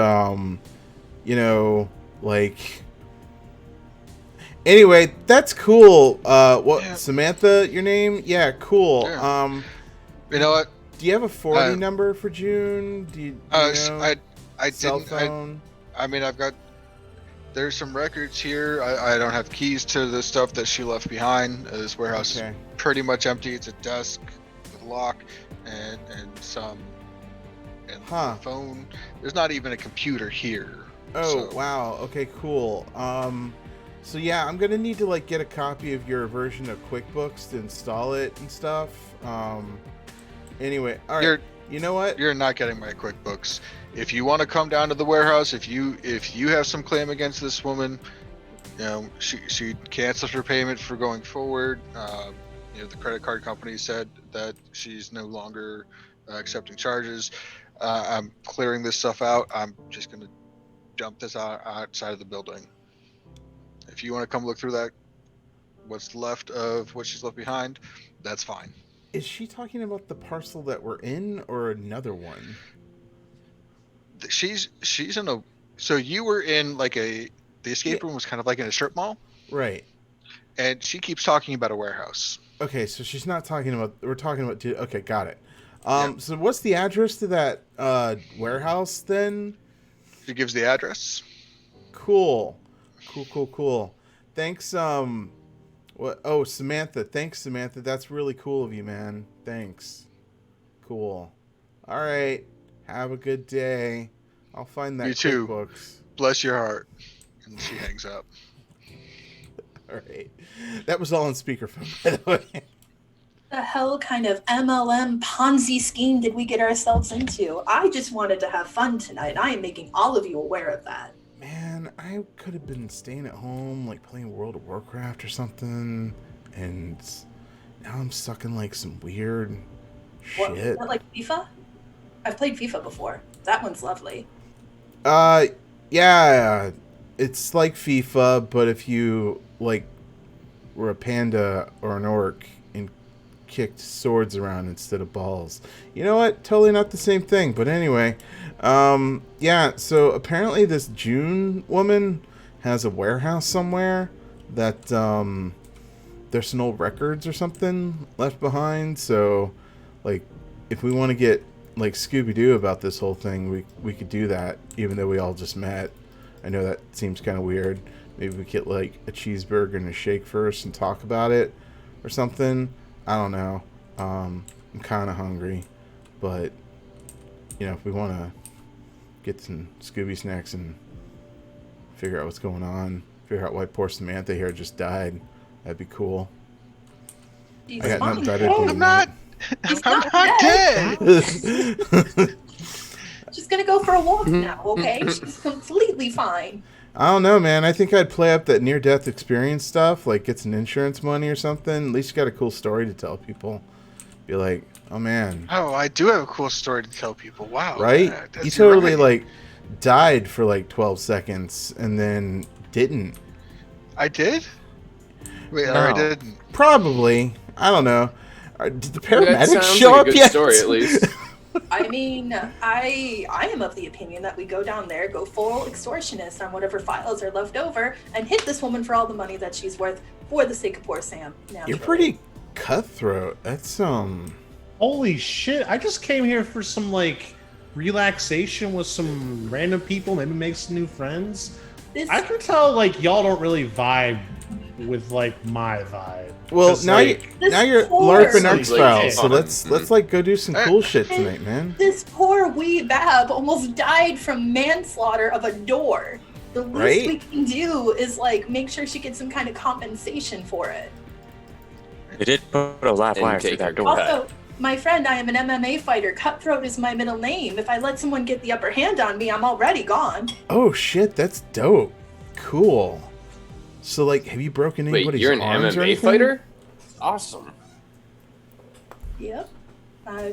you know, like. Anyway, that's cool. Samantha, your name? Yeah, cool. Yeah. You know what? Do you have a 40 number for June? Do you know? I cell didn't. Phone? I mean, there's some records here. I don't have keys to the stuff that she left behind. This warehouse is pretty much empty. It's a desk with a lock and a phone. There's not even a computer here. Oh, wow. Okay, cool. So yeah, I'm gonna need to like get a copy of your version of QuickBooks to install it and stuff. Anyway, all right. You know what? You're not getting my QuickBooks. If you want to come down to the warehouse, if you have some claim against this woman, you know, she canceled her payment for going forward. You know, the credit card company said that she's no longer accepting charges. I'm clearing this stuff out. I'm just gonna dump this outside of the building. If you want to come look through that, what's left of what she's left behind, that's fine. Is she talking about the parcel that we're in or another one? She's in a. So you were in like the escape room was kind of like in a strip mall, right? And she keeps talking about a warehouse. Okay, so she's not talking about. We're talking about. Okay, got it. So what's the address to that warehouse then? She gives the address. Cool. Thanks. What? Oh, Samantha. Thanks, Samantha. That's really cool of you, man. Thanks. Cool. All right. Have a good day. I'll find that. You too. QuickBooks. Bless your heart. And she hangs up. All right. That was all on speakerphone, by the way. The hell kind of MLM Ponzi scheme did we get ourselves into? I just wanted to have fun tonight. I am making all of you aware of that. Man, I could have been staying at home, like playing World of Warcraft or something, and now I'm stuck in like some weird What, is Shit. that like FIFA? I've played FIFA before. That one's lovely. Yeah, it's like FIFA, but if you like were a panda or an orc and kicked swords around instead of balls. You know what? Totally not the same thing. But anyway, yeah. So apparently, this June woman has a warehouse somewhere that there's some old records or something left behind. So, like, if we want to get like Scooby Doo about this whole thing, we could do that, even though we all just met. I know that seems kind of weird. Maybe we get like a cheeseburger and a shake first and talk about it or something. I don't know. I'm kind of hungry, but you know, if we want to get some Scooby snacks and figure out what's going on, figure out why poor Samantha here just died, that'd be cool. She's I got nothing fine. better to do. I'm not. She's I'm not not dead. dead. She's gonna go for a walk now, okay? She's completely fine. I don't know, man. I think I'd play up that near-death experience stuff, like get some insurance money or something. At least you got a cool story to tell people. Be like, oh man, Oh, I do have a cool story to tell people. Wow. right? That's- You you're totally right. like died for like 12 seconds and then didn't. I did. Wait, or No. I didn't. Probably. I don't know. Did the That paramedics sounds show like a up good yet? story, at least. I mean, I am of the opinion that we go down there, go full extortionist on whatever files are left over, and hit this woman for all the money that she's worth for the sake of poor Sam. You're naturally. pretty cutthroat. That's Holy shit! I just came here for some like relaxation with some random people, maybe make some new friends. This, I can tell like y'all don't really vibe with like my vibe. well. 'Cause, Now like, you're poor- LARPing Sounds X like Files, so fun. let's like go do some cool shit tonight, man. this poor wee bab almost died from manslaughter of a door. The least Right? we can do is like make sure she gets some kind of compensation for it. They did put a live And wire through take that her door. cut. Also, my friend, I am an MMA fighter. Cutthroat is my middle name. If I let someone get the upper hand on me, I'm already gone. Oh shit, that's dope. Cool. So like, have you broken Wait, anybody's you're an arms or MMA anything? fighter? Awesome. Yep.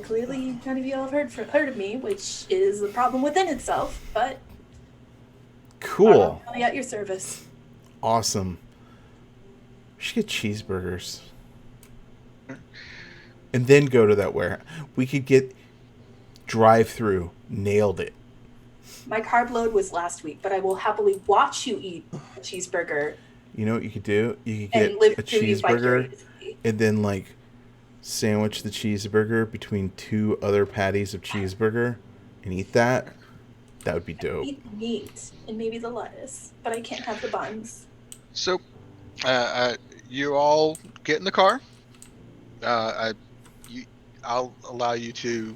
Clearly, none of you all have heard of me, which is a problem within itself, but Cool. I'm at your service. Awesome. We should get cheeseburgers. And then go to that warehouse. We could get drive-through. Nailed it. My carb load was last week, but I will happily watch you eat a cheeseburger You know what you could do? You could and get live a through you cheeseburger vicariously. and then like sandwich the cheeseburger between two other patties of cheeseburger and eat that. That would be dope. Eat the meat and maybe the lettuce, but I can't have the buns. So, you all get in the car. I'll allow you to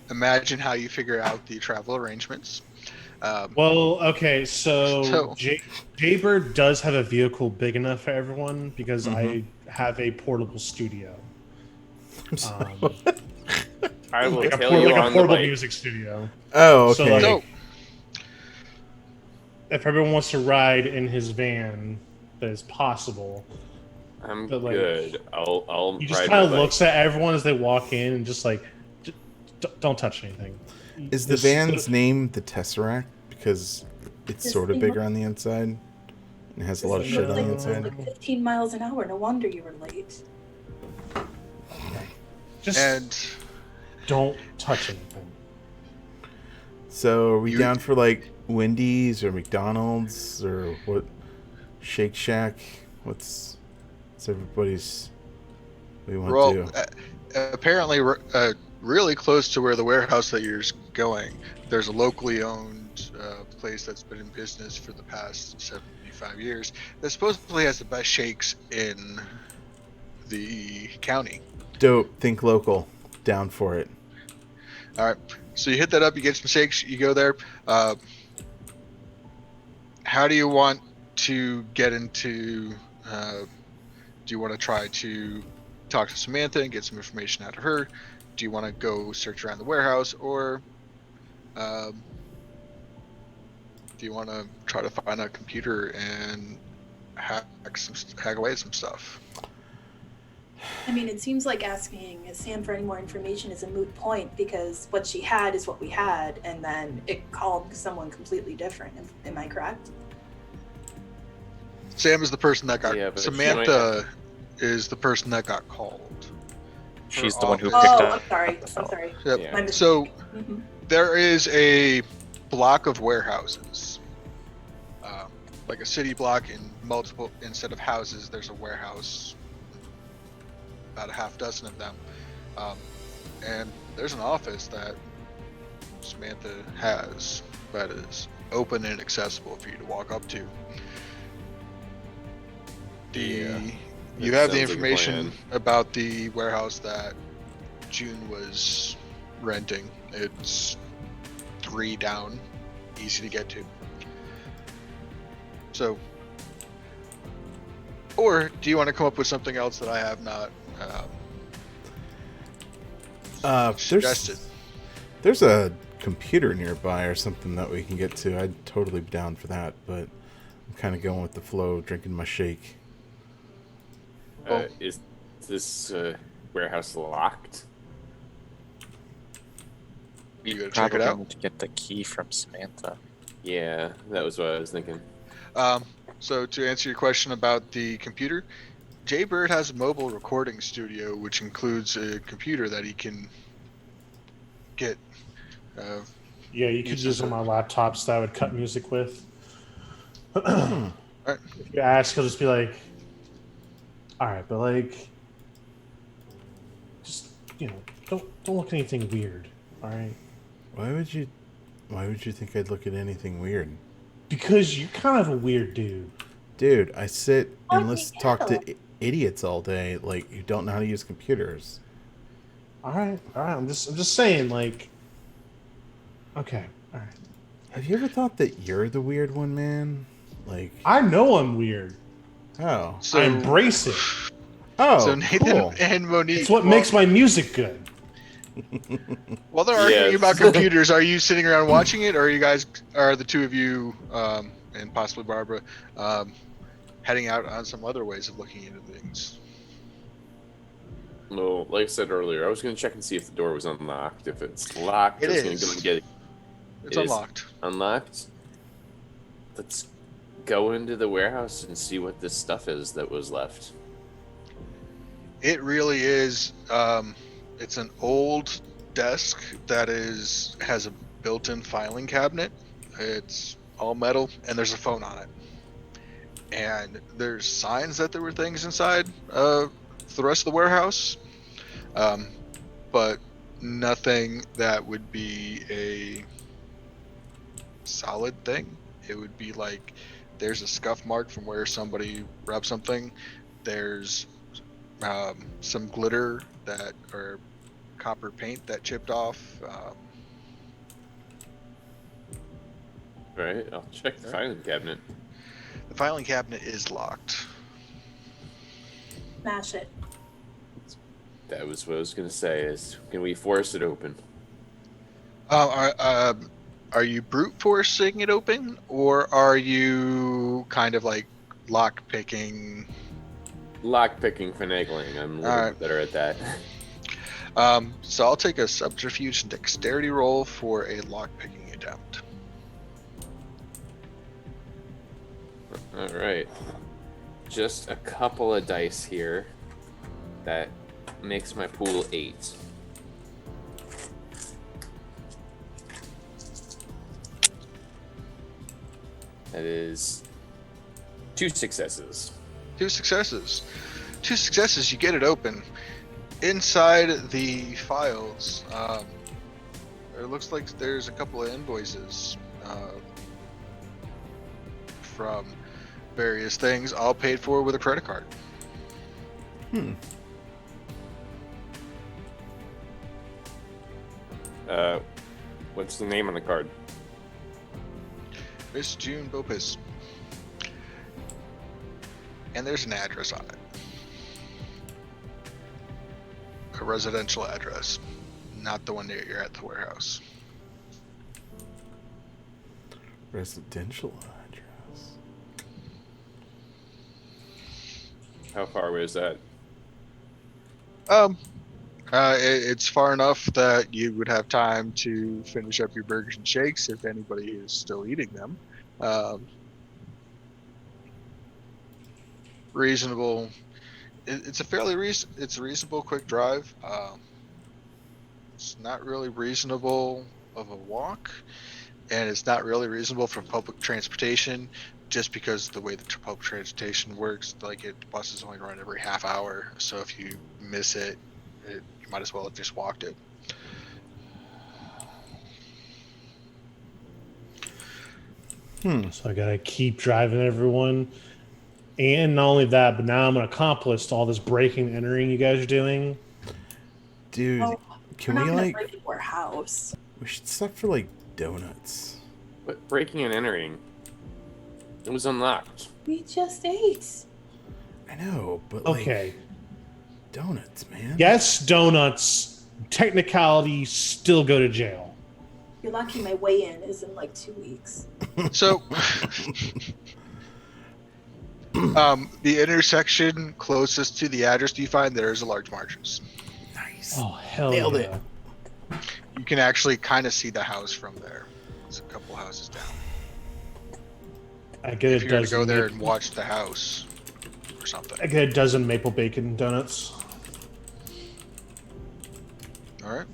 imagine how you figure out the travel arrangements. Well, okay, So- so Jaybird does have a vehicle big enough for everyone because I have a portable studio. I will Like a, tell por- you like a on the portable bike. music studio. Oh, So, okay. like, So, if everyone wants to ride in his van, that is possible. I'm but, like, good. I'll He just ride kind my of bike. looks at everyone as they walk in and just like, don't touch anything. Is the Just- van's name the Tesseract? Because it's This sort of thing bigger on the inside. And it has a This lot of thing shit looks on the like- inside. like 15 miles an hour. No wonder you were late. Just and don't touch anything. So are we You- down for like Wendy's or McDonald's or what? Shake Shack? What's everybody's? What do you want well, to do? apparently, really close to where the warehouse that you're going, there's a locally owned place that's been in business for the past 75 years that supposedly has the best shakes in the county. Dope. Think local. Down for it. All right, so you hit that up, you get some shakes, you go there. How do you want to get into? Do you want to try to talk to Samantha and get some information out of her? Do you want to go search around the warehouse, or do you want to try to find a computer and hack away some stuff? I mean, it seems like asking Sam for any more information is a moot point because what she had is what we had, and then it called someone completely different. Am I correct? Sam is the person that got. Yeah, but she Samantha is the person that got called. She's Her the one who office. picked Oh, up. I'm sorry. I'm sorry. Yep. Yeah. My mistake. So Mhm. there is a block of warehouses, like a city block in multiple. Instead of houses, there's a warehouse. About a half dozen of them, and there's an office that Samantha has that is open and accessible for you to walk up to. Yeah, You that have the sounds like a information plan. about the warehouse that June was renting. It's 3 down, easy to get to. So, or do you want to come up with something else that I have not suggested? There's a computer nearby or something that we can get to. I'd totally be down for that, but I'm kind of going with the flow, drinking my shake. Is this warehouse locked? You We gonna check it probably out? need to get the key from Samantha. Yeah, that was what I was thinking. So to answer your question about the computer, Jaybird has a mobile recording studio, which includes a computer that he can get. Yeah, you could Uses use one it. of my laptops that I would cut music with. Alright. If you ask, he'll just be like, "All right, but like, just don't look at anything weird, all right? Why would you think I'd look at anything weird? Because you're kind of a weird dude." Dude, I sit Oh, and you talk know. to idiots all day, like who don't know how to use computers. All right. I'm just saying, like, okay, all right. Have you ever thought that you're the weird one, man? Like, I know I'm weird. oh, So I embrace it. oh, So Nathan cool. and Monique. It's what makes my music good. While they're arguing Yes. about computers, are you sitting around watching it, or are the two of you, and possibly Barbara, heading out on some other ways of looking into things? Well, like I said earlier, I was going to check and see if the door was unlocked. If it's locked, It I was going to is. go and get it. It's It is unlocked. Unlocked? Let's go into the warehouse and see what this stuff is that was left. It really is. It's an old desk that has a built-in filing cabinet. It's all metal, and there's a phone on it. And there's signs that there were things inside the rest of the warehouse, but nothing that would be a solid thing. It would be like there's a scuff mark from where somebody rubbed something. There's some glitter or copper paint that chipped off. Right? I'll check the filing cabinet. The filing cabinet is locked. Smash it. That was what I was going to say. Is can we force it open? Are you brute forcing it open, or are you kind of like lock picking? Lock picking, finagling. I'm a little Alright. bit better at that. So I'll take a subterfuge and dexterity roll for a lock picking attempt. All right. Just a couple of dice here. That makes my pool 8. That is 2 successes. 2 successes. 2 successes. You get it open. Inside the files, it looks like there's a couple of invoices from various things, all paid for with a credit card. What's the name on the card? Miss June Bopis. And there's an address on it. A residential address, not the one that you're at the warehouse. Residential address. How far away is that? It's far enough that you would have time to finish up your burgers and shakes if anybody is still eating them. Um, reasonable. It's a it's a reasonable quick drive. It's not really reasonable of a walk, and it's not really reasonable from public transportation, just because the way the public transportation works, like buses only run every half hour. So if you miss it, you might as well have just walked it. So I gotta keep driving everyone. And not only that, but now I'm an accomplice to all this breaking and entering you guys are doing. Dude, Oh, can we're we not gonna like? break into our house. We should stop for like donuts. But breaking and entering. It was unlocked. We just ate. I know, but like, Okay. donuts, man. Yes, donuts. Technicality, still go to jail. You're lucky my weigh-in is in like 2 weeks. So, the intersection closest to the address you find, there is a large Marshall's. Nice. Oh, hell Nailed yeah. it. You can actually kind of see the house from there. It's a couple houses down. I get If a you're gonna dozen. go there and watch the house or something. I get a dozen maple bacon donuts. All right.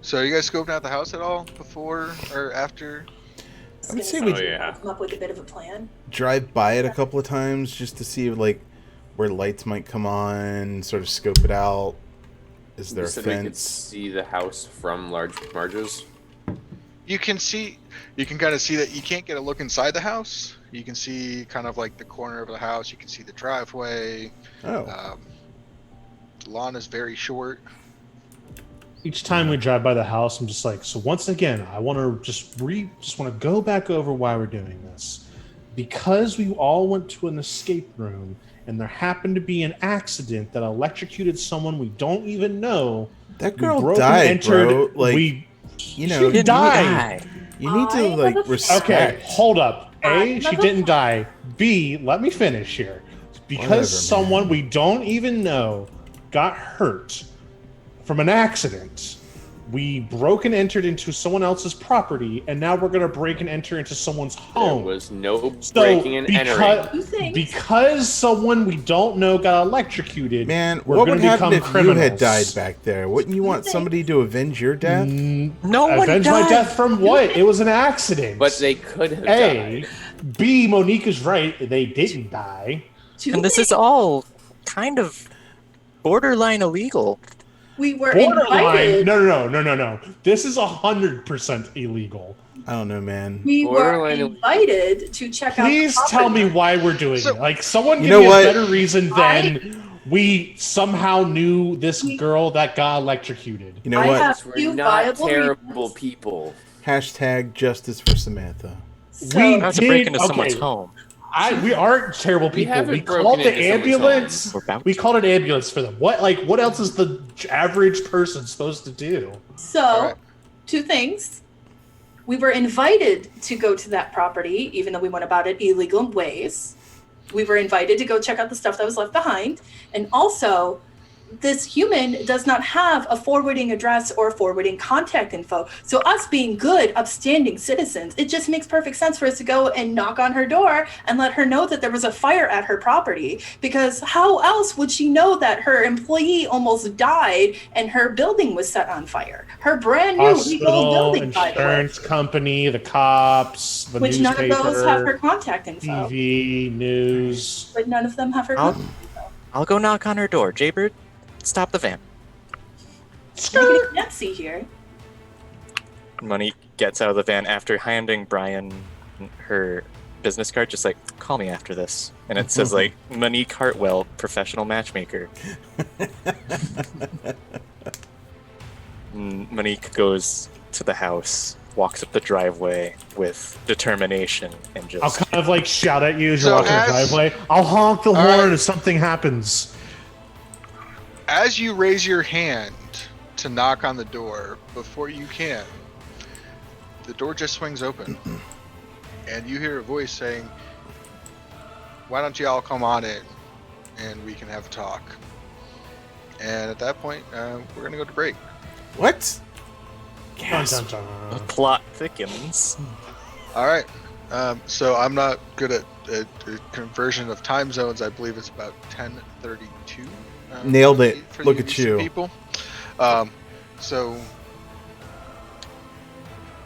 So you guys scoped out the house at all before or after? I would say we Come up with a bit of a plan. drive by it a couple of times just to see like where lights might come on, sort of scope it out. Is there You a said we could fence? see the house from large Marge's. You can kind of see that you can't get a look inside the house. You can see kind of like the corner of the house. You can see the driveway. Oh, The lawn is very short. Each time we drive by the house, I'm just like, so once again, I want to just want to go back over why we're doing this. Because we all went to an escape room and there happened to be an accident that electrocuted someone we don't even know. that We girl broke and died, entered- bro. Like, we you know, she died. you need to I like have a- respect. Okay, hold up. A, I she have a- didn't die. B, let me finish here. Because Whatever, someone man. we don't even know got hurt from an accident, we broke and entered into someone else's property, and now we're going to break and enter into someone's There home. was no So, breaking and entering. Two things. because someone we don't know got electrocuted, Man, we're what going would to happen become if criminals. you had died back there? Wouldn't you want somebody to avenge your death? No one Avenge my died. death from what? It was an accident. But they could have A, died. B, Monique is right. They didn't die. Two And this is things. all kind of borderline illegal. We were Borderline. invited. No. This is 100% illegal. I don't know, man. We were Borderline- invited to check out. Please the tell me property. why we're doing So- it. Like, someone You give know me what? a better reason than we somehow knew this girl that got electrocuted. You know I what? have- We're few not viable terrible reasons. people. Hashtag justice for Samantha. So, We Not to break into okay. someone's home. We aren't terrible We people. haven't We broken called the into someone's ambulance. We're about We to. called an ambulance for them. What else is the average person supposed to do? So, Alright. two things. We were invited to go to that property, even though we went about it illegal ways. We were invited to go check out the stuff that was left behind. And also, this human does not have a forwarding address or forwarding contact info. So us being good, upstanding citizens, it just makes perfect sense for us to go and knock on her door and let her know that there was a fire at her property. Because how else would she know that her employee almost died and her building was set on fire? Her brand new legal Hospital, building, by the way. insurance company, the cops, the Which none newspaper, of those have her contact info. TV, news. But none of them have her I'll- contact info. I'll go knock on her door. Jaybird, stop the van. Getting fancy here. Monique gets out of the van after handing Brian her business card, just like, call me after this. And it says, like, Monique Hartwell, professional matchmaker. Monique goes to the house, walks up the driveway with determination, and just... I'll kind of like shout at you as you're So walking the as- driveway. I'll honk the All horn right. if something happens. As you raise your hand to knock on the door, before you can, the door just swings open, and you hear a voice saying, why don't you all come on in and we can have a talk? And at that point, we're gonna go to break. What? Dun, dun, The dun. plot thickens. All right. So I'm not good at conversion of time zones. I believe it's about 10:32. Nailed it. For Look you at Eastern you. people. So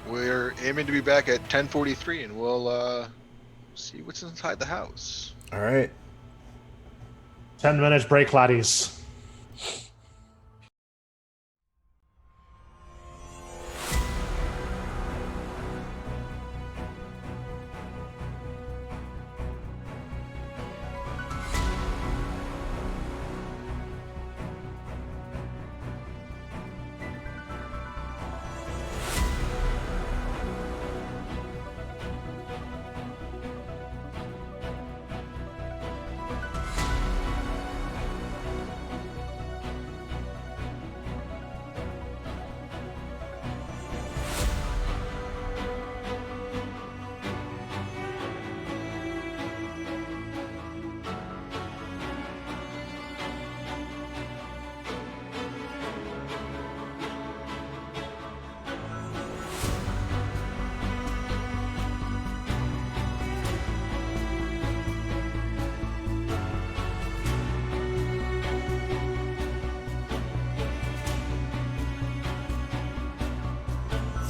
we're aiming to be back at 10:43, and we'll see what's inside the house. All right. 10 minutes break, laddies.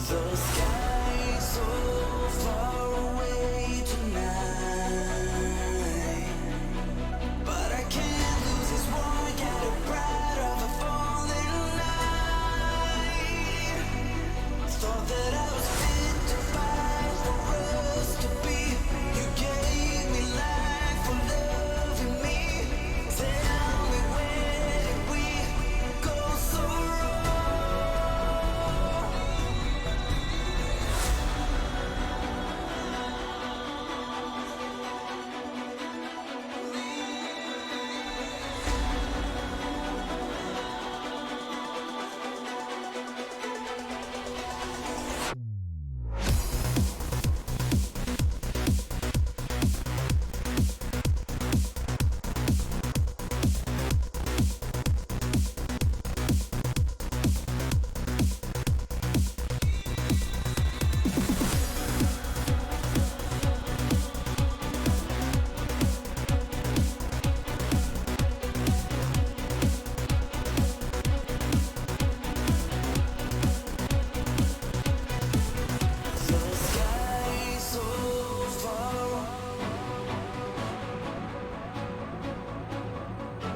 The sky so far away tonight, but I can't lose this one. Got a pride of a falling night. Thought that I was fit to fight for us to be. You gave me life for loving me. Tell me where did we go so wrong? The sky so far,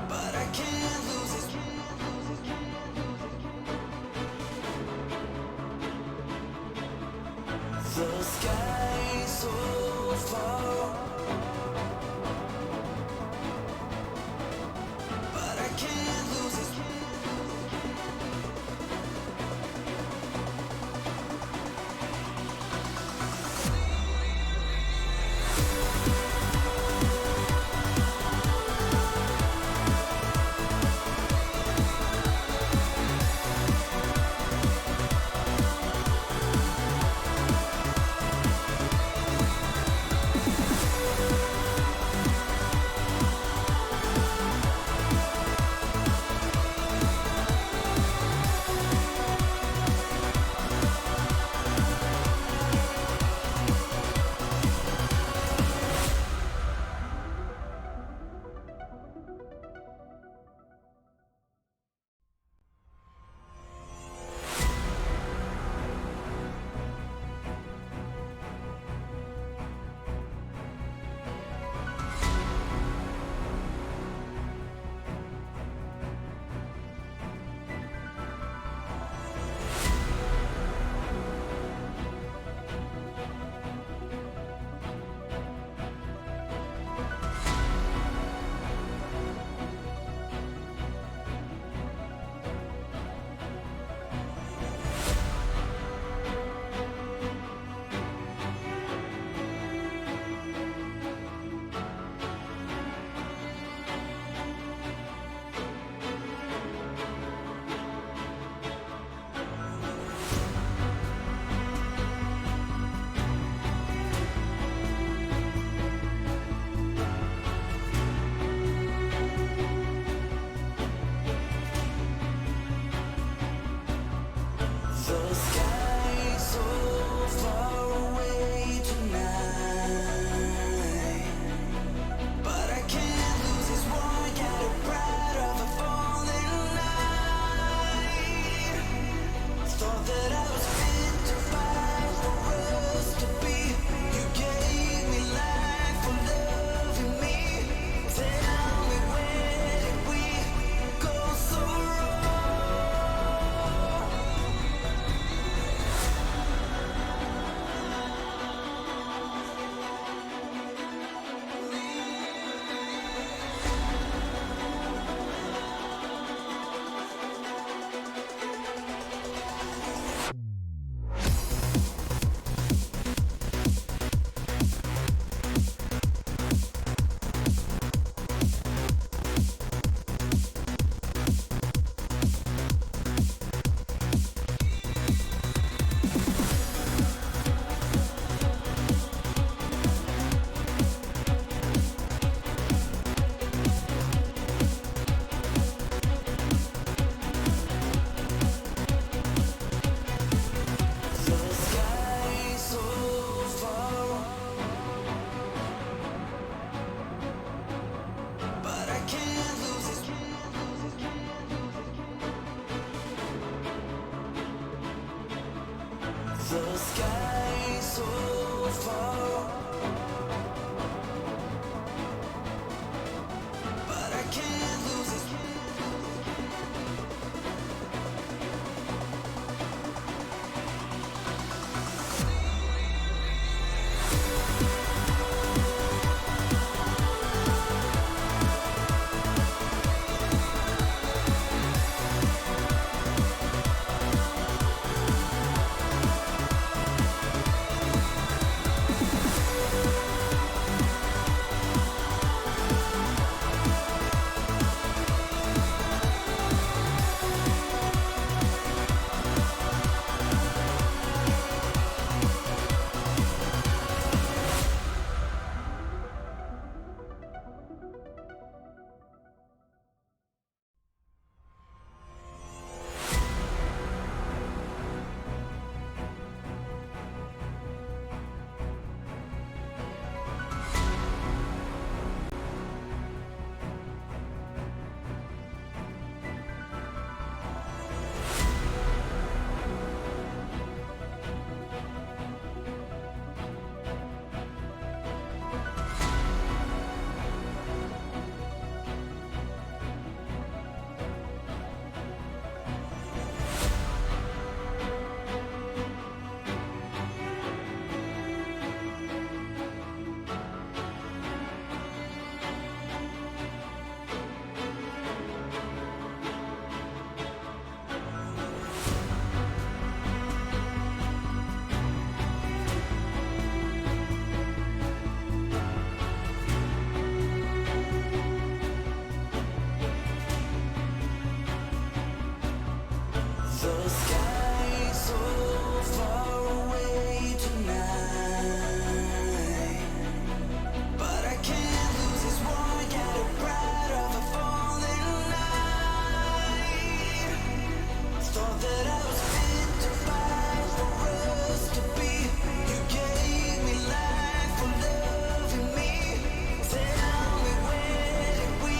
but I can't lose it. The sky so far, but I can't lose it. The sky so far, but I can't lose it. The sky so far away tonight, but I can't lose this war. Got a pride of a falling night. Thought that I was fit to fight for us to be. You gave me life for loving me. Tell me where did we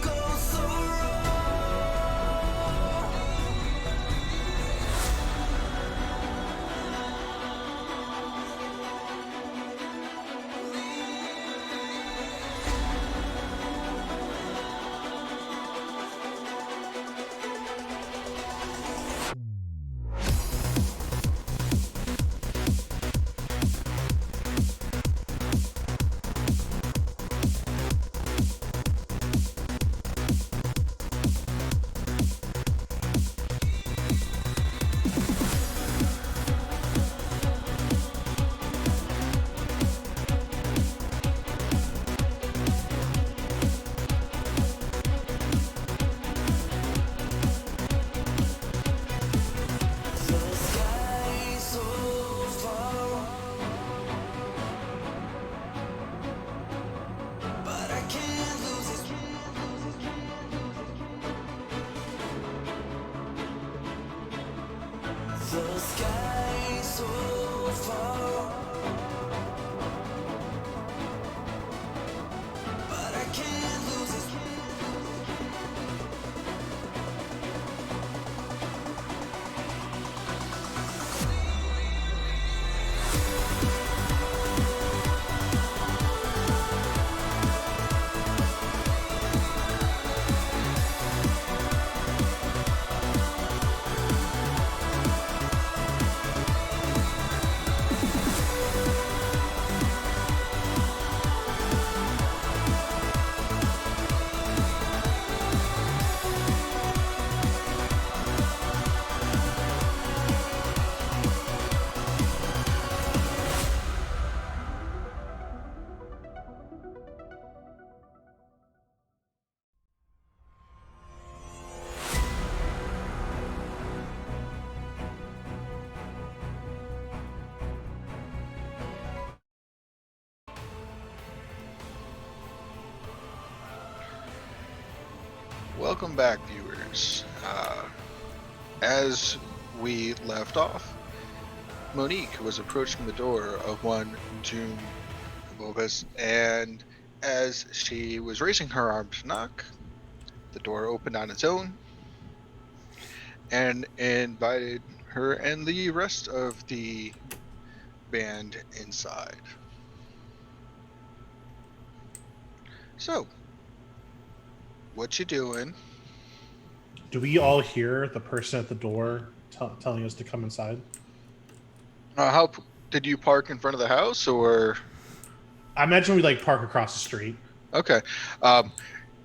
go so wrong? The sky so far, but I can't lose it. The sky so far, but I can't lose it. Welcome back, viewers. As we left off, Monique was approaching the door of one June above us, and as she was raising her arm to knock, the door opened on its own and invited her and the rest of the band inside. So, what you doing? Do we all hear the person at the door telling us to come inside? How did you park in front of the house, or? I imagine we like park across the street. Okay.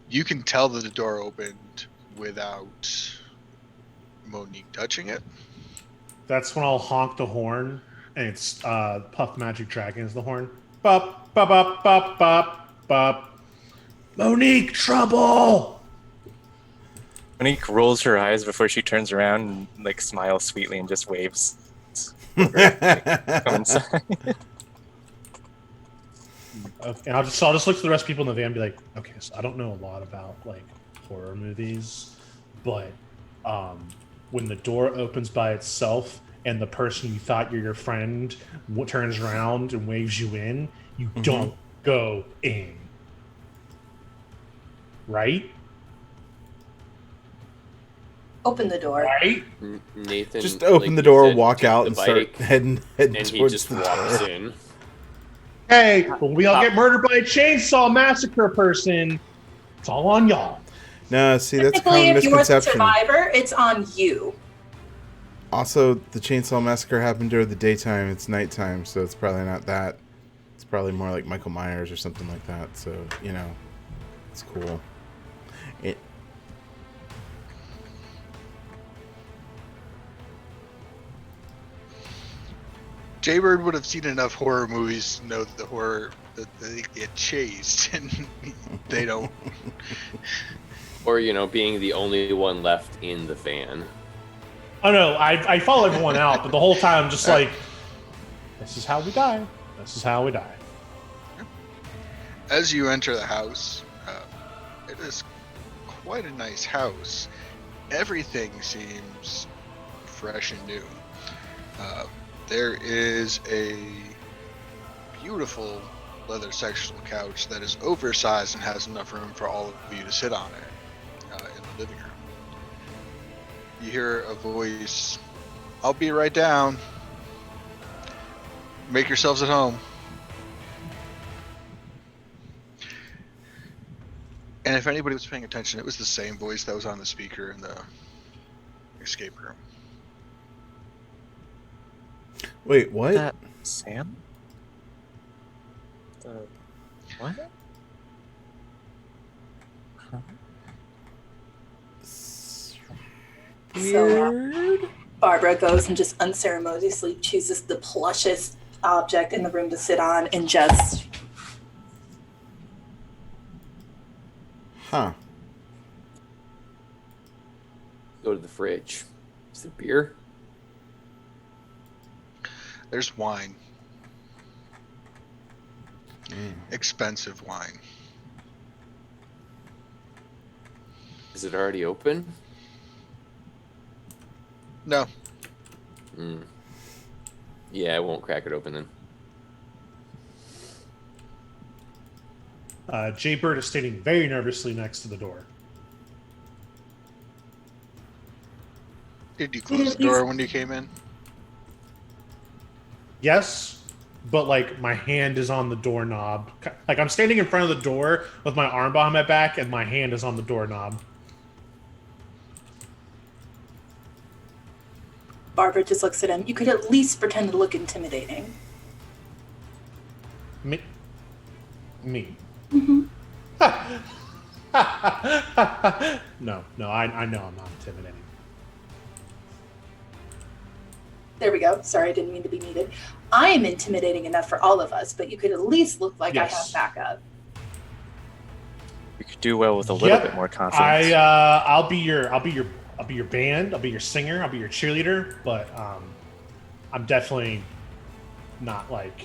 You can tell that the door opened without Monique touching it. That's when I'll honk the horn, and it's Puff Magic Dragon is the horn. Bop, bop, bop, bop, bop, bop. Monique, trouble! Monique rolls her eyes before she turns around and like smiles sweetly and just waves. Come inside. And I'll just look to the rest of the people in the van and be like, okay, so I don't know a lot about like horror movies, but when the door opens by itself and the person you thought you're your friend turns around and waves you in, you don't go in. Right? Open the door. Right? Nathan Just open like the you door, said, walk took out, the and start bike, heading and he towards just the walks door. in. Hey, when we all get murdered by a chainsaw massacre person, it's all on y'all. No, see, that's a Technically, common if you're the misconception. survivor, it's on you. Also, the Chainsaw Massacre happened during the daytime. It's nighttime, so it's probably not that. It's probably more like Michael Myers or something like that. So, you know, it's cool. Jaybird would have seen enough horror movies to know that that they get chased and they don't. Or, being the only one left in the van. Oh no, I follow everyone out, but the whole time I'm just like, this is how we die. This is how we die. As you enter the house, it is quite a nice house. Everything seems fresh and new. There is a beautiful leather sectional couch that is oversized and has enough room for all of you to sit on it in the living room. You hear a voice, "I'll be right down. Make yourselves at home." And if anybody was paying attention, it was the same voice that was on the speaker in the escape room. Wait, what? That Sam? What? Huh? So Barbara goes and just unceremoniously chooses the plushest object in the room to sit on and just Huh. Go to the fridge. Is there beer? There's wine. Expensive wine. Is it already open? No. Yeah, I won't crack it open then. Jaybird is standing very nervously next to the door. Did you close the door when you came in? Yes, but like my hand is on the doorknob. Like I'm standing in front of the door with my arm behind my back and my hand is on the doorknob. Barbara just looks at him. You could at least pretend to look intimidating. Me. Mm-hmm. No, I know I'm not intimidating. There we go. Sorry, I didn't mean to be needed. I am intimidating enough for all of us, but you could at least look like Yes. I have backup. You could do well with a little bit more confidence. I'll be your band. I'll be your singer. I'll be your cheerleader. But I'm definitely not like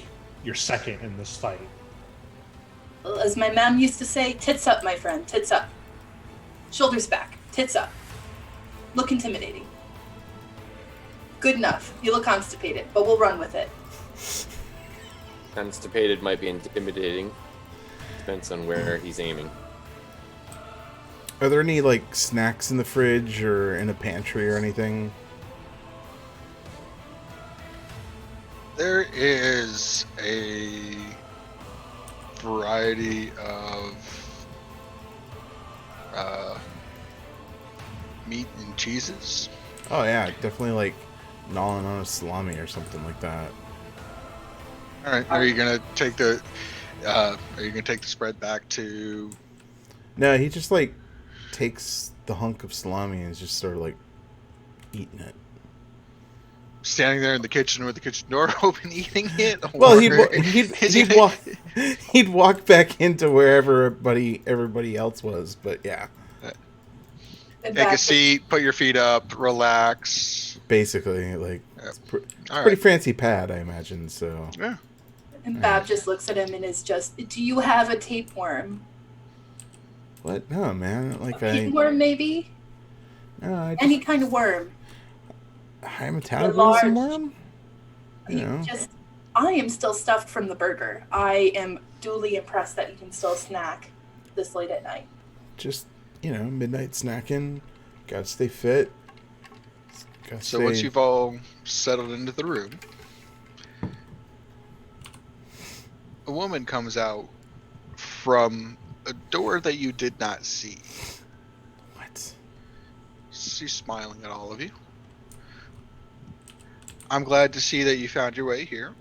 your second in this fight. As my mom used to say, tits up, my friend, tits up. Shoulders back, tits up. Look intimidating. Good enough. You look constipated, but we'll run with it. Constipated might be intimidating. Depends on where he's aiming. Are there any like snacks in the fridge or in a pantry or anything? There is a variety of meat and cheeses. Oh yeah, definitely like gnawing on a salami or something like that. All right, are you gonna take the spread back to? No, he just like takes the hunk of salami and is just sort of like eating it. Standing there in the kitchen with the kitchen door open, eating it. Well, Or he'd he'd walk back into wherever everybody else was, but yeah, And take a back- seat, put your feet up, relax. basically like Yep. it's All pretty right. fancy pad, I imagine. So Yeah. And Bab just looks at him and is just, do you have a tapeworm? what? No, man. Like A pinworm, maybe? I Any kind of worm. high large- metabolism worm. You know, I am still stuffed from the burger. I am duly impressed that you can still snack this late at night. just midnight snacking. Gotta stay fit. So once you've all settled into the room, a woman comes out from a door that you did not see. What? She's smiling at all of you. I'm glad to see that you found your way here.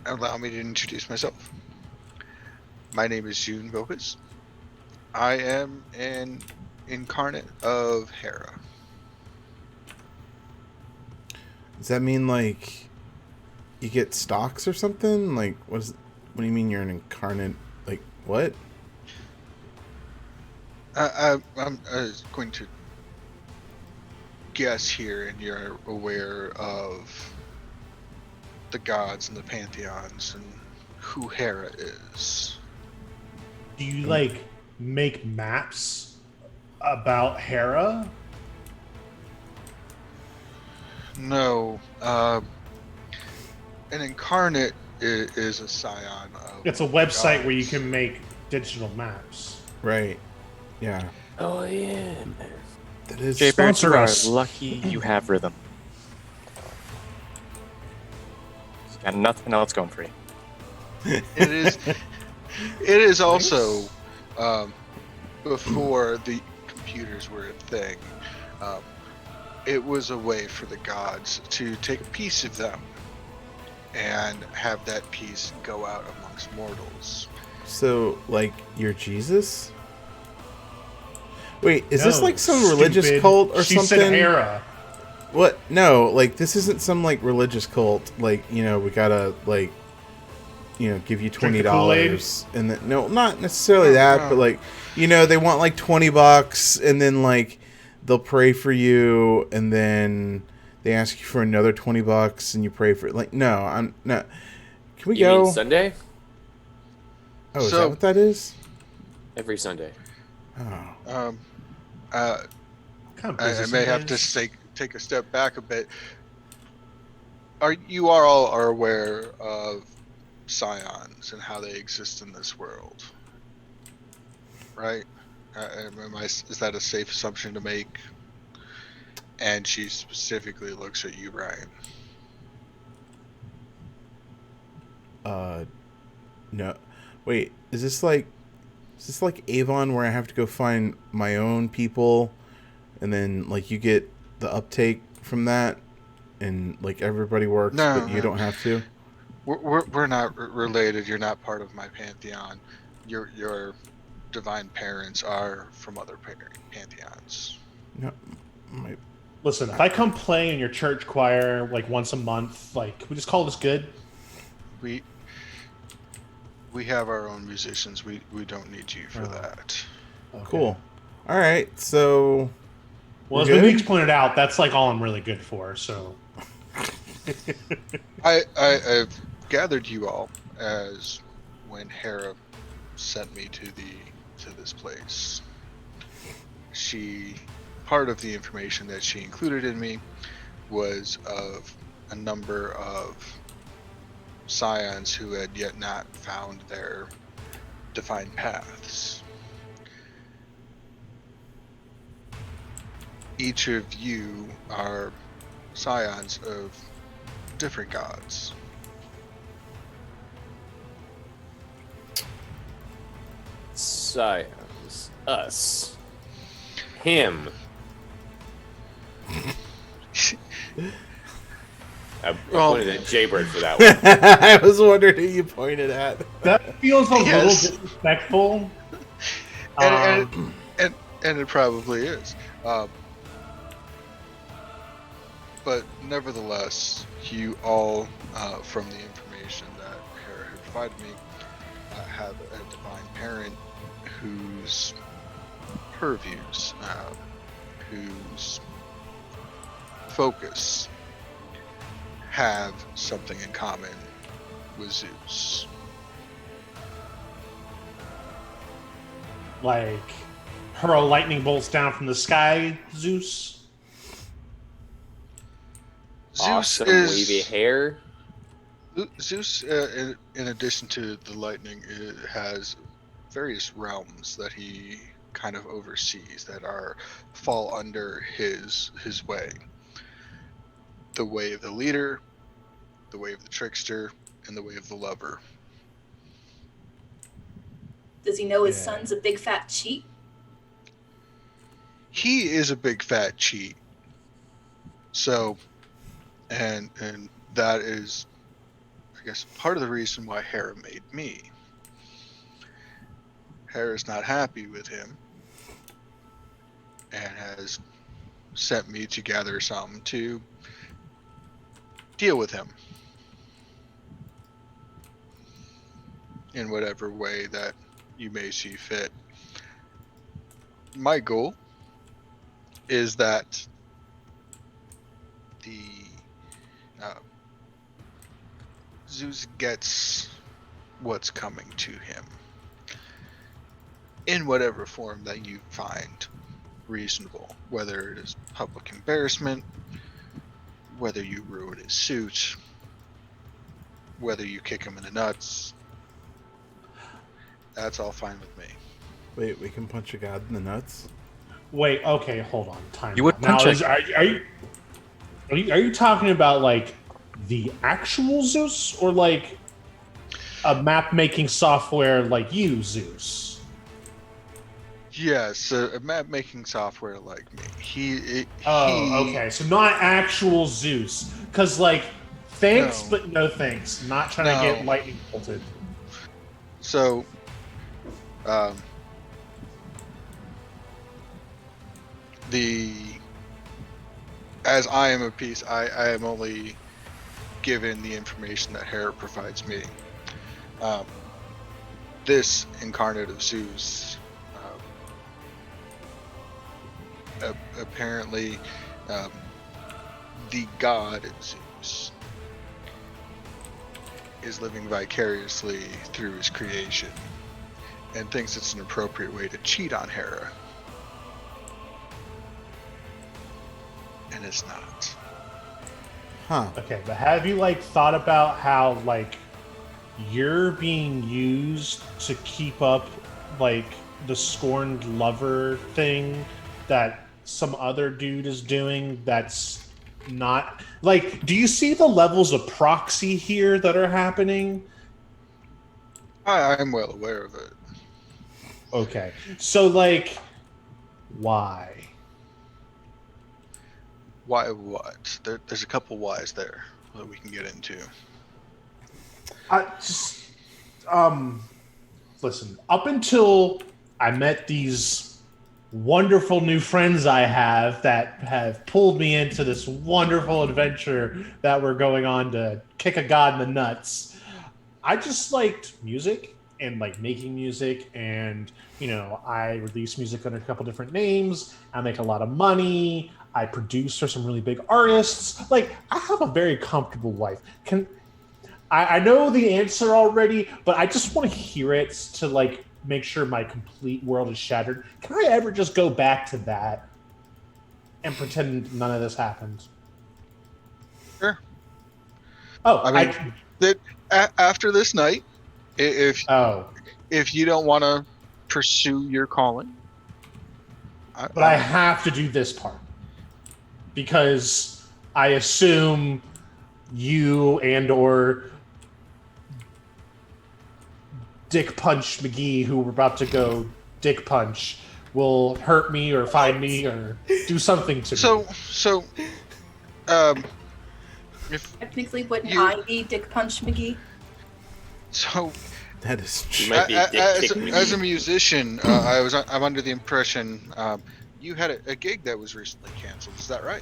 Allow me to introduce myself. My name is June Vocus. I am an incarnate of Hera. Does that mean like you get stocks or something? Like what do you mean you're an incarnate? Like what? I'm going to guess here, and you're aware of the gods and the pantheons and who Hera is. Do you like make maps about Hera? No, an incarnate is a scion of. It's a website where you gods. can make digital maps. Right. Yeah. Oh yeah. That is Jaybird, Sponsor you are us. lucky you have rhythm. You got nothing else going for you. It is. It is also before the computers were a thing. It was a way for the gods to take a piece of them and have that piece go out amongst mortals. So like you're Jesus? Wait, is this No, like some religious stupid. cult or she something? said Hera. What? No, like this isn't some like religious cult. Like we gotta like give you Drink the $20 and then no, not necessarily that, but like they want like $20 and then like they'll pray for you and then they ask you for another $20 and you pray for it. Like no, I'm not. Can we You go? mean Sunday? Oh, is So- that what that is? Every Sunday. Oh, What kind of I business may it have to is? take a step back a bit. You are all are aware of scions and how they exist in this world, right? Is that a safe assumption to make? And she specifically looks at you, Brian. no. Wait, is this like Avon where I have to go find my own people and then like you get the uptake from that and like everybody works No, but you no. don't have to? We're not related. You're not part of my pantheon. Your divine parents are from other pantheons. No. My, Listen, if I come play in your church choir like once a month, like can we just call this good? We have our own musicians. We don't need you for Oh. that. Okay. cool. All right. So Well, as We're good? Monique's pointed out, that's like all I'm really good for. So I've gathered you all as when Hera sent me to this place. Part of the information that she included in me was of a number of scions who had yet not found their defined paths. Each of you are scions of different gods. Scions. Us. Him. I Well- pointed at Jaybird for that one. I was wondering who you pointed at. That feels a Yes. little disrespectful. And it probably is. But nevertheless, you all, from the information that Hera had provided me, have a divine parent whose purviews, whose focus have something in common with Zeus. Like, hurl lightning bolts down from the sky, Zeus. Awesome Zeus wavy is hair. Zeus. In addition to the lightning, has various realms that he kind of oversees that fall under his way. The way of the leader, the way of the trickster, and the way of the lover. Does he know his Yeah. son's a big fat cheat? He is a big fat cheat. So, and that is, I guess, part of the reason why Hera made me. Hera's not happy with him and has sent me to gather some to deal with him in whatever way that you may see fit. My goal is that the Zeus gets what's coming to him in whatever form that you find reasonable, whether it is public embarrassment, whether you ruin his suit, whether you kick him in the nuts. That's all fine with me. Wait, we can punch a god in the nuts? Wait, okay, hold on. Time. You would out. Now, punch are you talking about like the actual Zeus or like a map making software like you, Zeus? Yes, a map making software like me. Okay, so not actual Zeus, because like thanks No. but no thanks. Not trying to get No. lightning bolted. So, as I am a piece, I am only given the information that Hera provides me. This incarnate of Zeus, apparently, the god Zeus is living vicariously through his creation and thinks it's an appropriate way to cheat on Hera. And it's not. Huh. Okay, but have you like thought about how like you're being used to keep up like the scorned lover thing that some other dude is doing that's not like, do you see the levels of proxy here that are happening? I'm well aware of it. Okay, so like why? Why what? There's a couple whys there that we can get into. I just listen, up until I met these wonderful new friends I have that have pulled me into this wonderful adventure that we're going on to kick a god in the nuts, I just liked music and like making music, and you know, I release music under a couple different names. I make a lot of money. I produce for some really big artists. Like, I have a very comfortable life. I know the answer already, but I just want to hear it to like make sure my complete world is shattered. Can I ever just go back to that and pretend none of this happened? Sure. Oh, I mean, after this night, if you don't want to pursue your calling, but I have to do this part because I assume you and or Dick Punch McGee, who we're about to go Dick Punch, will hurt me or find me or do something to me. So, um, if Technically, wouldn't You- I be Dick Punch McGee? so, That is You true. might be a dick as, kick as a McGee. musician, I'm under the impression you had a gig that was recently canceled. Is that right?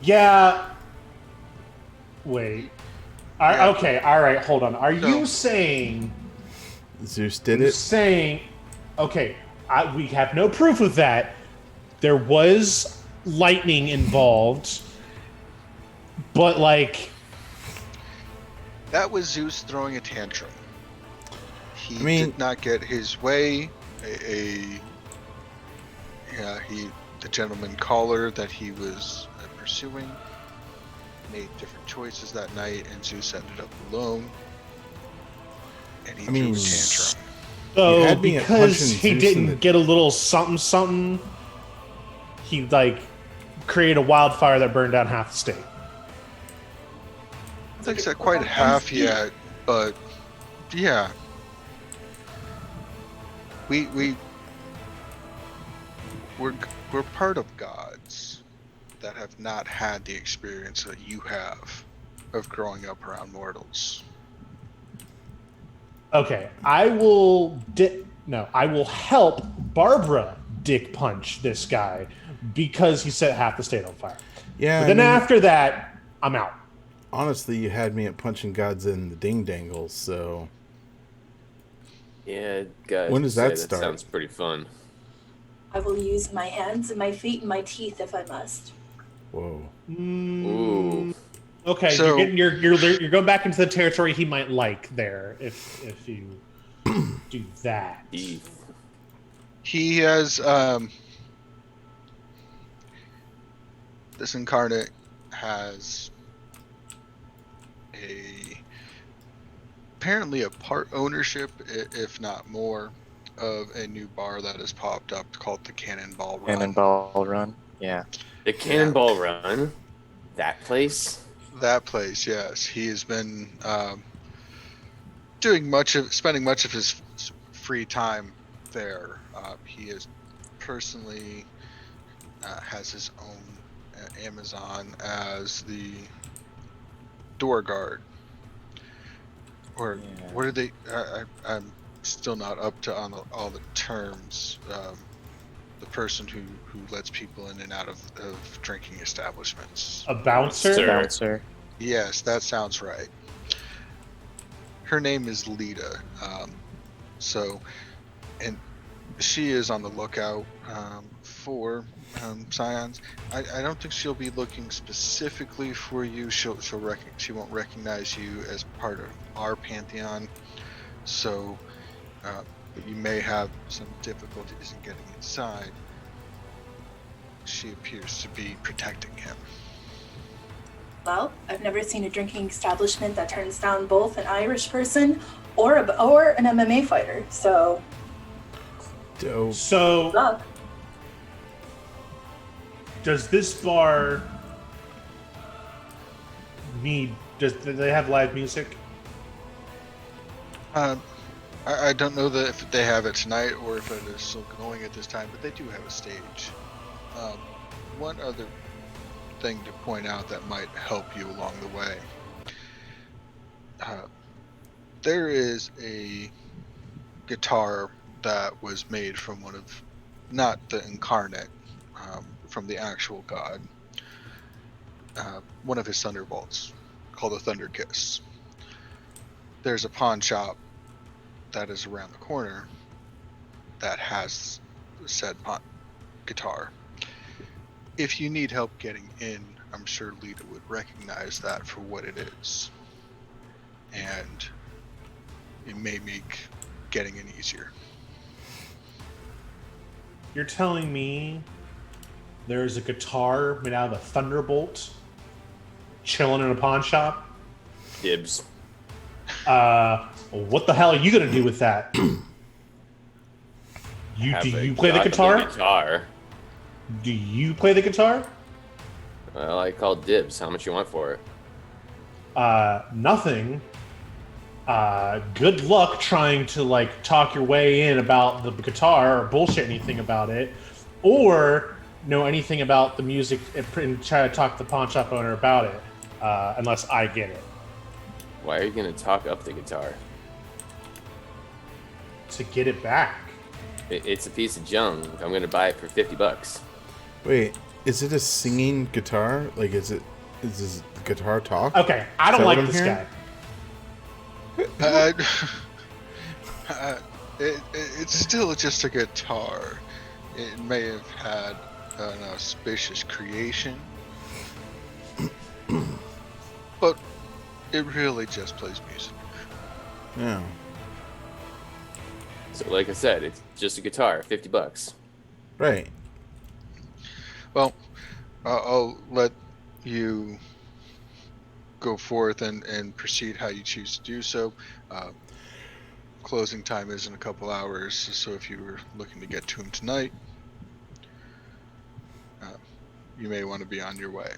Yeah. Wait. Yeah. Okay, all right, hold on. Are So- you saying... Zeus did You're it. saying... Okay, we have no proof of that. There was lightning involved, but, like... That was Zeus throwing a tantrum. He I mean- did not get his way. The gentleman caller that he was pursuing made different choices that night, and Zeus ended up alone. And he I mean, threw a tantrum. You So had me at because punching he Zeus in didn't the- get a little something something, he like created a wildfire that burned down half the state. I think it's not quite half yet, but yeah. We're part of gods that have not had the experience that you have of growing up around mortals. Okay, I will help Barbara Dick Punch this guy because he set half the state on fire. Yeah. But then after that, I'm out. honestly, you had me at punching gods in the ding dangles. So Yeah, guys. When does that start? Sounds pretty fun. I will use my hands and my feet and my teeth if I must. whoa. Ooh. Okay, So- you're going back into the territory he might like there if you do that. Eef. He has this incarnate has apparently a part ownership, if not more, of a new bar that has popped up called the Cannonball Run. Cannonball Run. Yeah. The Cannonball Run. That place. That place, yes. He has been spending much of his free time there. He is personally has his own Amazon as the door guard. Or Yeah. what are they? I'm still not up to all the terms. The person who lets people in and out of drinking establishments. A bouncer? Sir. Bouncer. Yes, that sounds right. Her name is Lita. And she is on the lookout for Scions. I don't think she'll be looking specifically for you. She won't recognize you as part of our pantheon. So, but you may have some difficulties in getting inside. She appears to be protecting him. Well, I've never seen a drinking establishment that turns down both an Irish person or an MMA fighter. So, Dope. So, luck. does this bar do they have live music? I don't know that if they have it tonight or if it is still going at this time, but they do have a stage. One other thing to point out that might help you along the way. There is a guitar that was made from not the incarnate, from the actual god, one of his thunderbolts, called the Thunder Kiss. There's a pawn shop that is around the corner that has said guitar. If you need help getting in, I'm sure Lita would recognize that for what it is. And it may make getting in easier. You're telling me there's a guitar made out of a thunderbolt chilling in a pawn shop? Dibs. What the hell are you gonna do with that? Do Have a you play the godly guitar? guitar. Do you play the guitar? Well, I called dibs. How much you want for it? Nothing. Good luck trying to like talk your way in about the guitar or bullshit anything about it, or know anything about the music and try to talk to the pawn shop owner about it, unless I get it. Why are you gonna talk up the guitar? To get it back. It's a piece of junk. I'm gonna buy it for $50. Wait, is it a singing guitar? Like, is this guitar talk? Okay, I don't Is that like what I'm this hearing? guy. It's still just a guitar. It may have had an auspicious creation, but it really just plays music. Yeah. So, like I said, it's just a guitar, $50. Right. Well, I'll let you go forth and proceed how you choose to do so. Closing time is in a couple hours, so if you were looking to get to him tonight, you may want to be on your way.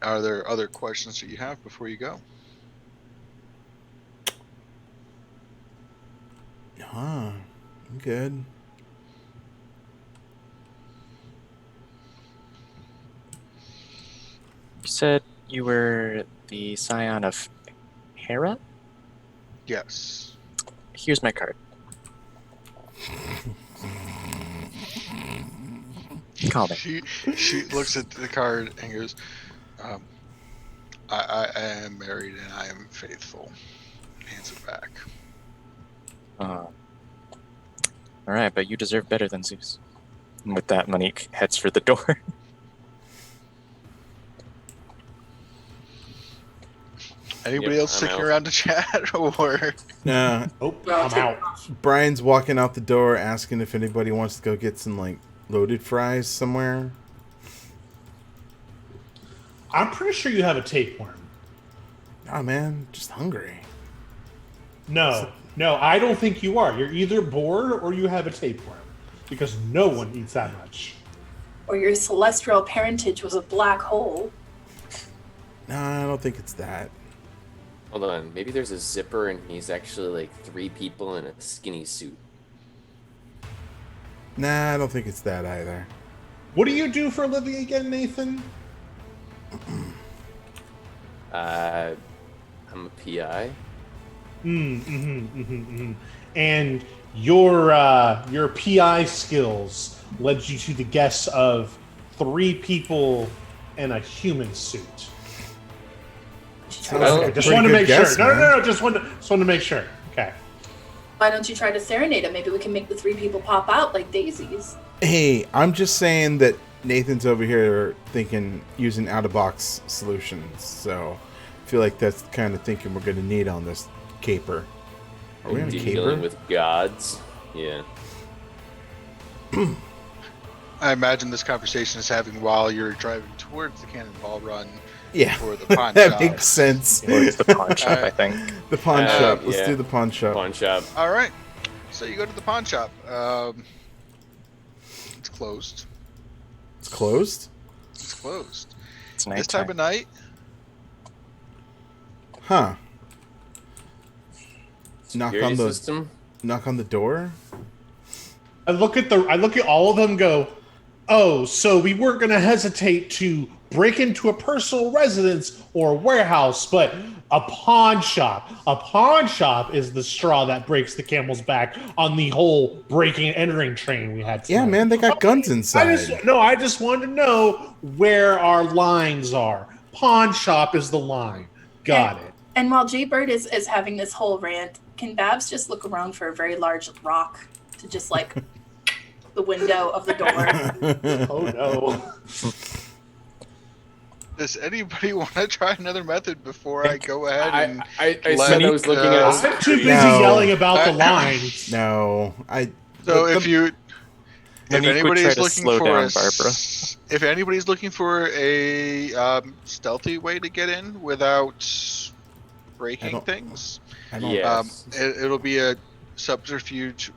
Are there other questions that you have before you go? I'm good. You said you were the Scion of Hera? Yes. Here's my card. Call me. She looks at the card and goes, I am married and I am faithful. Hands it back. All right, but you deserve better than Zeus. And with that, Monique heads for the door. Anybody Yep, else I'm sticking out. around to chat, or Oh, Well, I'm out. Brian's walking out the door asking if anybody wants to go get some, like, loaded fries somewhere. I'm pretty sure you have a tapeworm. Oh, man, just hungry. No, I don't think you are. You're either bored or you have a tapeworm, because no one eats that much. Or your celestial parentage was a black hole. No, I don't think it's that. Hold on, maybe there's a zipper and he's actually like 3 people in a skinny suit. Nah, I don't think it's that either. What do you do for a living again, Nathan? I'm a PI. And your PI skills led you to the guess of 3 people in a human suit. Sounds Well, like a Just pretty wanted to good make guess, sure. man. No. Just wanted to make sure. Okay. Why don't you try to serenade him? Maybe we can make the 3 people pop out like daisies. Hey, I'm just saying that Nathan's over here thinking using out-of-box solutions, so I feel like that's the kind of thinking we're going to need on this caper. Are we on a Dealing caper? with gods. Yeah. I imagine this conversation is having while you're driving towards the Cannonball Run Yeah, for the pawn that shop. makes sense. Or it's the pawn shop, I think. The pawn shop. Let's yeah. do the pawn shop. Pawn shop. All right, so you go to the pawn shop. It's closed. It's closed? It's closed. It's This time of nighttime. night, Huh. Knock Security on the system. knock on the door? I look at all of them and go, oh, so we weren't going to hesitate to break into a personal residence or a warehouse, but a pawn shop. A pawn shop is the straw that breaks the camel's back on the whole breaking and entering train we had tonight. Yeah, man, they got guns inside. I just wanted to know where our lines are. Pawn shop is the line. Got it. And while Jaybird is having this whole rant, can Babs just look around for a very large rock to just like the window of the door? Oh no. does anybody want to try another method before I go ahead and I let said I was looking at us. I'm too busy No. yelling about the lines. No, So the- if Monique would anybody's try to looking slow for down a, Barbara. if anybody's looking for a stealthy way to get in without breaking don't- things, I don't. Yeah. it'll be a subterfuge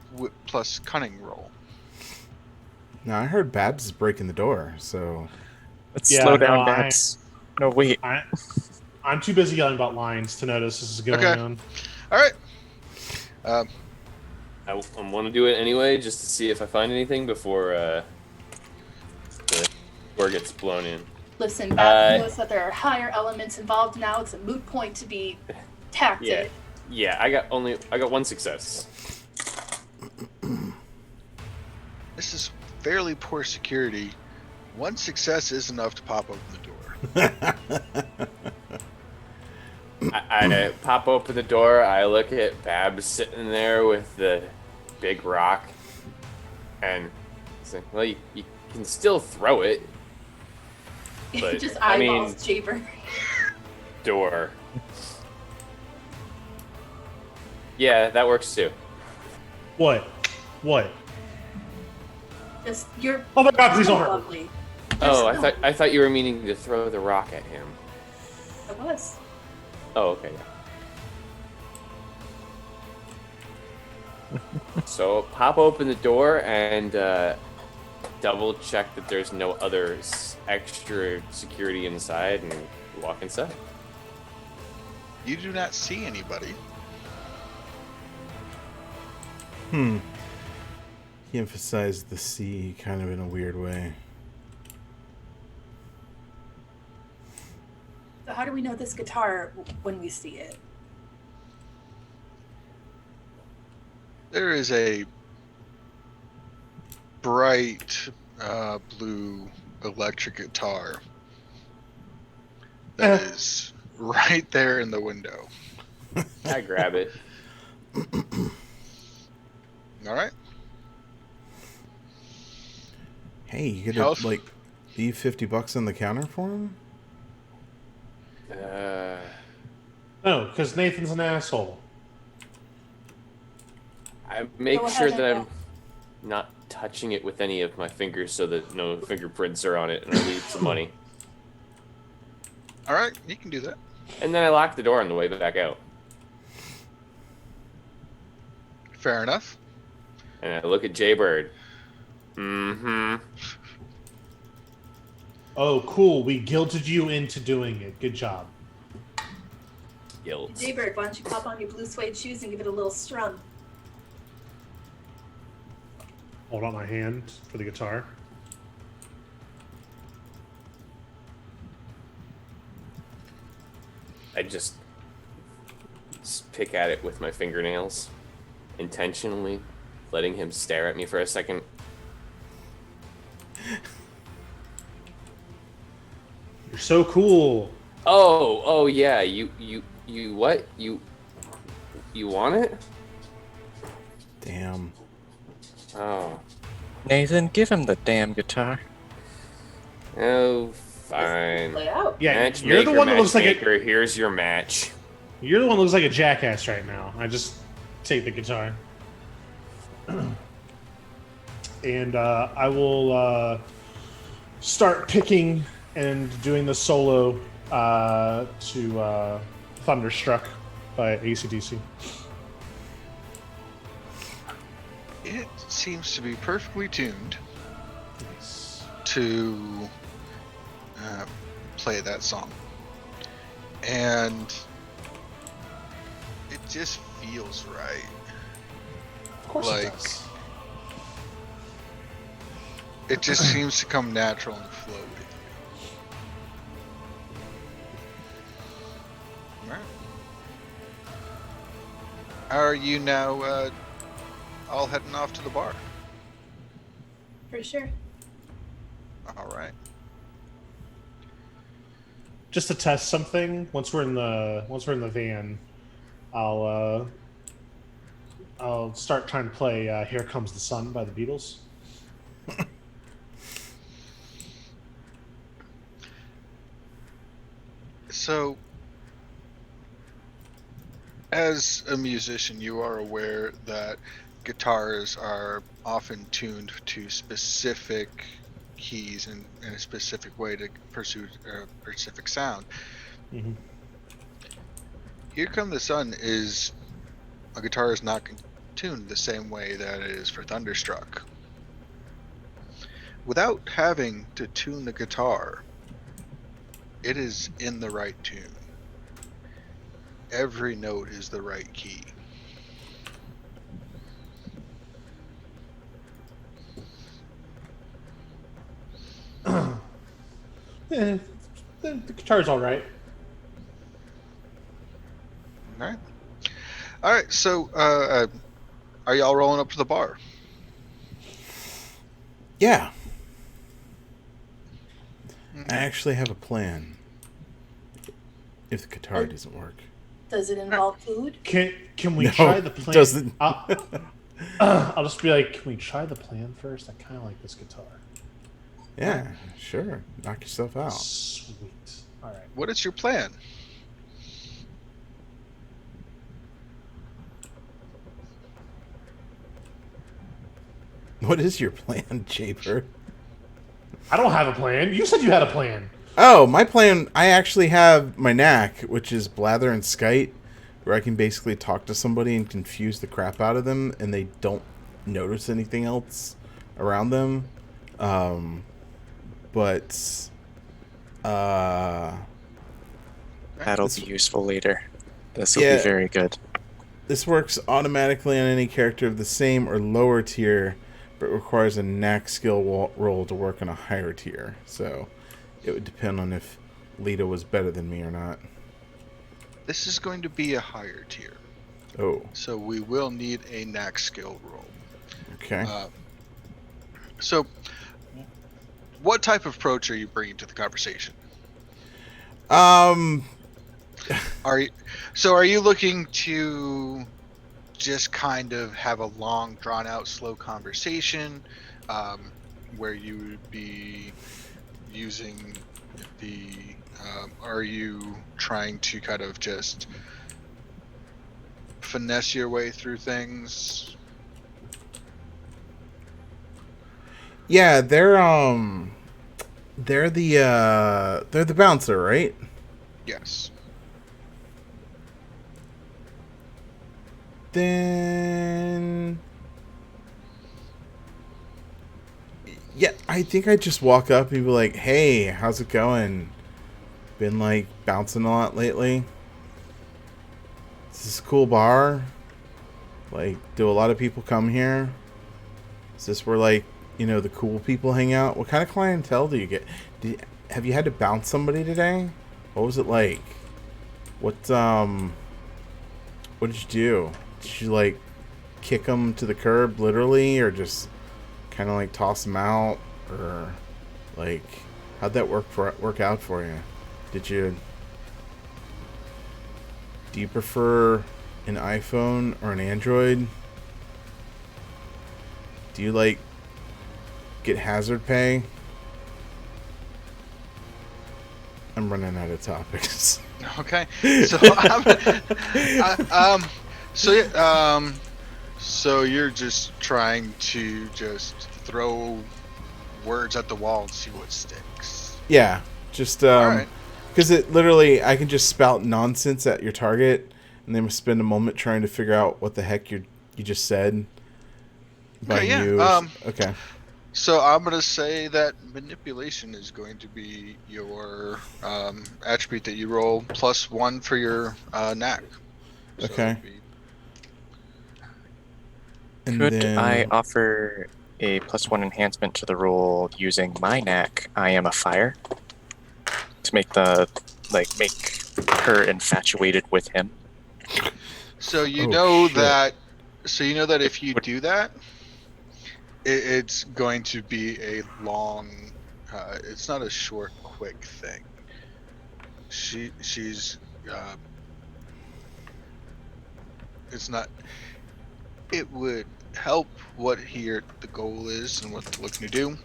plus cunning roll. No, I heard Babs is breaking the door, so Let's Yeah, slow no, down, Babs. No, wait. I'm too busy yelling about lines to notice this is going Okay. on. All right. Um, I want to do it anyway, just to see if I find anything before the door gets blown in. Listen, Babs knows that there are higher elements involved now. It's a moot point to be tactic. Yeah. I got one success. this is fairly poor security. One success is enough to pop open the door. I pop open the door. I look at Babs sitting there with the big rock, and it's like, well, you can still throw it. But, Just eyeballs Jaber. Door. Yeah, that works too. What? Just you're. Oh my God, please so don't hurt me. lovely. Oh, You're so- I thought you were meaning to throw the rock at him. I was. Oh, okay. So pop open the door and double check that there's no other extra security inside, and walk inside. You do not see anybody. He emphasized the C kind of in a weird way. So how do we know this guitar when we see it? There is a bright blue electric guitar that is right there in the window. I grab it. All right. Hey, you could Health? like leave $50 on the counter for him? No, because Nathan's an asshole. I make Go sure ahead that and I'm not touching it with any of my fingers so that no fingerprints are on it, and I leave some money. All right, you can do that. And then I lock the door on the way back out. Fair enough. And I look at Jaybird. Mm-hmm. Oh, cool. We guilted you into doing it. Good job. Guilt. Jaybird, why don't you pop on your blue suede shoes and give it a little strum? Hold out my hand for the guitar. I just pick at it with my fingernails, intentionally letting him stare at me for a second. You're so cool. Oh yeah, you what? You want it? Damn. Oh. Nathan, give him the damn guitar. Oh, fine. Play out. Yeah, you're the one that looks like matchmaker, here's your match. you're the one that looks like a jackass right now. I just take the guitar. And I will start picking and doing the solo to Thunderstruck by AC/DC. It seems to be perfectly tuned Nice. to play that song. And it just feels right. Of course Like- it does. It just seems to come natural and flow with you. Alright. Are you now all heading off to the bar? For sure. Alright. Just to test something, once we're in the van, I'll start trying to play "Here Comes the Sun" by the Beatles. So, as a musician, you are aware that guitars are often tuned to specific keys and in a specific way to pursue a specific sound. Mm-hmm. Here Come the Sun is a guitar is not tuned the same way that it is for Thunderstruck. Without having to tune the guitar, It is in the right tune. Every note is the right key. The guitar's all right. All right. All right. So, are y'all rolling up to the bar? Yeah, Mhm. I actually have a plan. If the guitar doesn't work. Does it involve food? Can we No, try the it plan? doesn't. I'll just be like, can we try the plan first? I kind of like this guitar. Yeah, sure. Knock yourself out. Sweet. All right. What is your plan? What is your plan, Jaber? I don't have a plan. You said you had a plan. Oh, my plan, I actually have my knack, which is blather and skite, where I can basically talk to somebody and confuse the crap out of them, and they don't notice anything else around them. But That'll be useful later. This will be very good. this works automatically on any character of the same or lower tier, but requires a knack skill roll to work on a higher tier. So it would depend on if Lita was better than me or not. This is going to be a higher tier, Oh, so we will need a knack skill roll. okay. So, what type of approach are you bringing to the conversation? Are you looking to just kind of have a long, drawn out, slow conversation, where you would be using the? Are you trying to kind of just finesse your way through things? Yeah, they're the bouncer, right? Yes. Then yeah, I think I just walk up and be like, "Hey, how's it going? Been like bouncing a lot lately. Is this a cool bar? Like, do a lot of people come here? Is this where like, the cool people hang out? What kind of clientele do you get? Have you had to bounce somebody today? What was it like? What did you do? Did you like kick them to the curb literally, or just kind of like toss them out, or like how'd that work out for you? Do you prefer an iPhone or an Android? Do you like get hazard pay? I'm running out of topics. Okay. So so you're just trying to just throw words at the wall and see what sticks. Yeah, just All right. because it literally, I can just spout nonsense at your target, and then spend a moment trying to figure out what the heck you just said. By Okay, yeah, you. Okay. So I'm gonna say that manipulation is going to be your attribute that you roll +1 for your knack. So Okay. it'd be- And Could then, I offer a +1 enhancement to the roll using my knack? I am a fire to make her infatuated with him. So you Oh, know shit. that. So you know that if you do that, it's going to be a long. It's not a short, quick thing. She's. It's not. It would help what the goal is and what they're looking to do,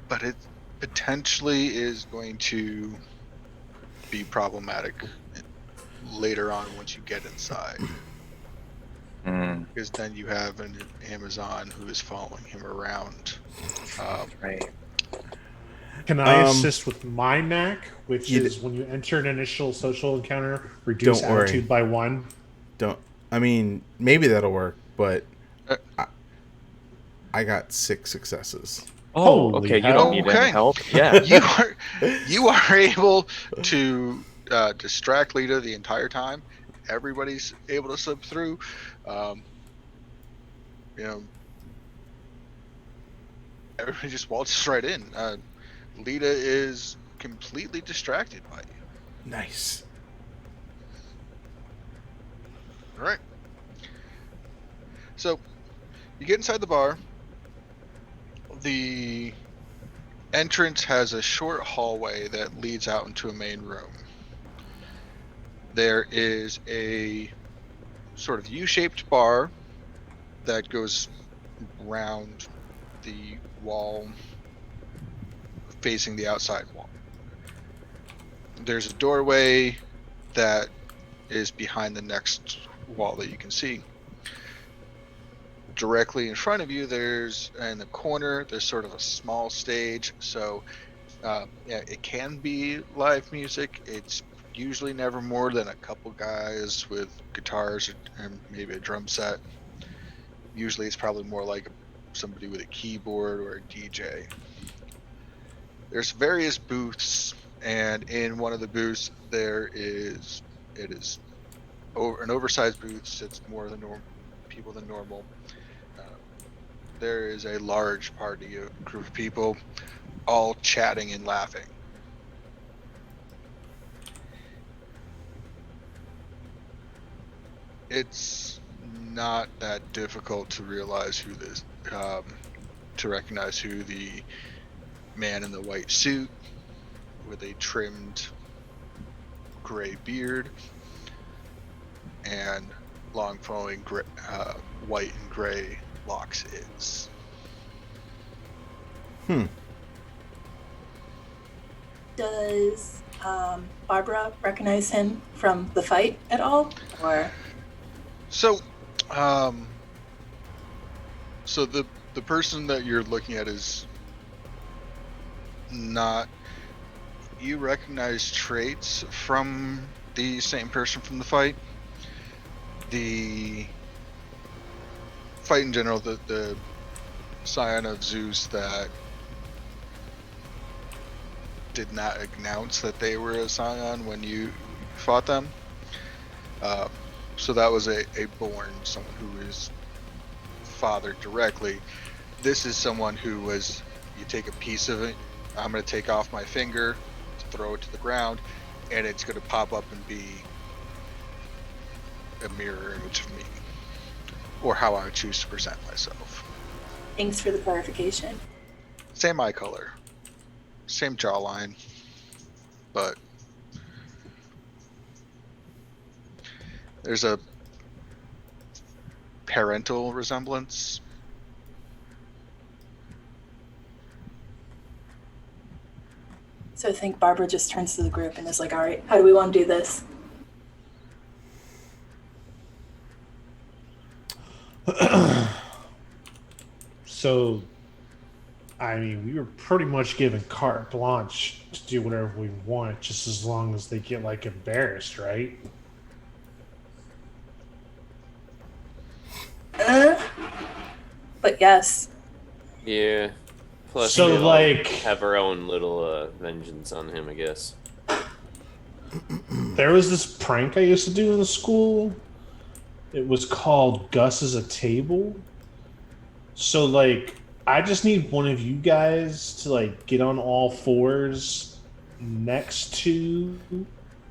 but it potentially is going to be problematic later on once you get inside. Because then you have an Amazon who is following him around. Right. Can I assist with my knack, which is when you enter an initial social encounter, reduce Don't worry. attitude by 1? I mean, maybe that'll work, but Uh, I got 6 successes. Oh, Holy okay. You don't hell. need any Okay. help. Yeah. You are able to distract Lita the entire time. Everybody's able to slip through. Um, you know, everybody just waltzes right in. Lita is completely distracted by you. Nice. All right. So you get inside the bar. The entrance has a short hallway that leads out into a main room. There is a sort of U-shaped bar that goes round the wall facing the outside wall. There's a doorway that is behind the next wall that you can see. Directly in front of you, in the corner, there's sort of a small stage. So, yeah, it can be live music. It's usually never more than a couple guys with guitars and maybe a drum set. Usually, it's probably more like somebody with a keyboard or a DJ. There's various booths, and in one of the booths, it is an oversized booth, sits more than people than normal. Uh, there is a large group of people, all chatting and laughing. It's not that difficult to realize to recognize who the man in the white suit with a trimmed gray beard and long flowing white and gray locks is. Does Barbara recognize him from the fight at all? Or So, so the person that you're looking at is not. You recognize traits from the same person from the fight. The fight in general, the Scion of Zeus that did not announce that they were a Scion when you fought them. So that was a someone who is fathered directly. This is someone who was, you take a piece of it, I'm going to take off my finger, throw it to the ground, and it's going to pop up and be a mirror image of me, or how I would choose to present myself. thanks for the clarification. Same eye color, same jawline, but there's a parental resemblance. So I think Barbara just turns to the group and is like, all right, how do we want to do this? So, I mean, we were pretty much given carte blanche to do whatever we want, just as long as they get like embarrassed, right? But yes, Yeah. Plus, So, we all like- have our own little vengeance on him, I guess. There was this prank I used to do in the school. It was called Gus is a Table. So, like, I just need one of you guys to, like, get on all fours next to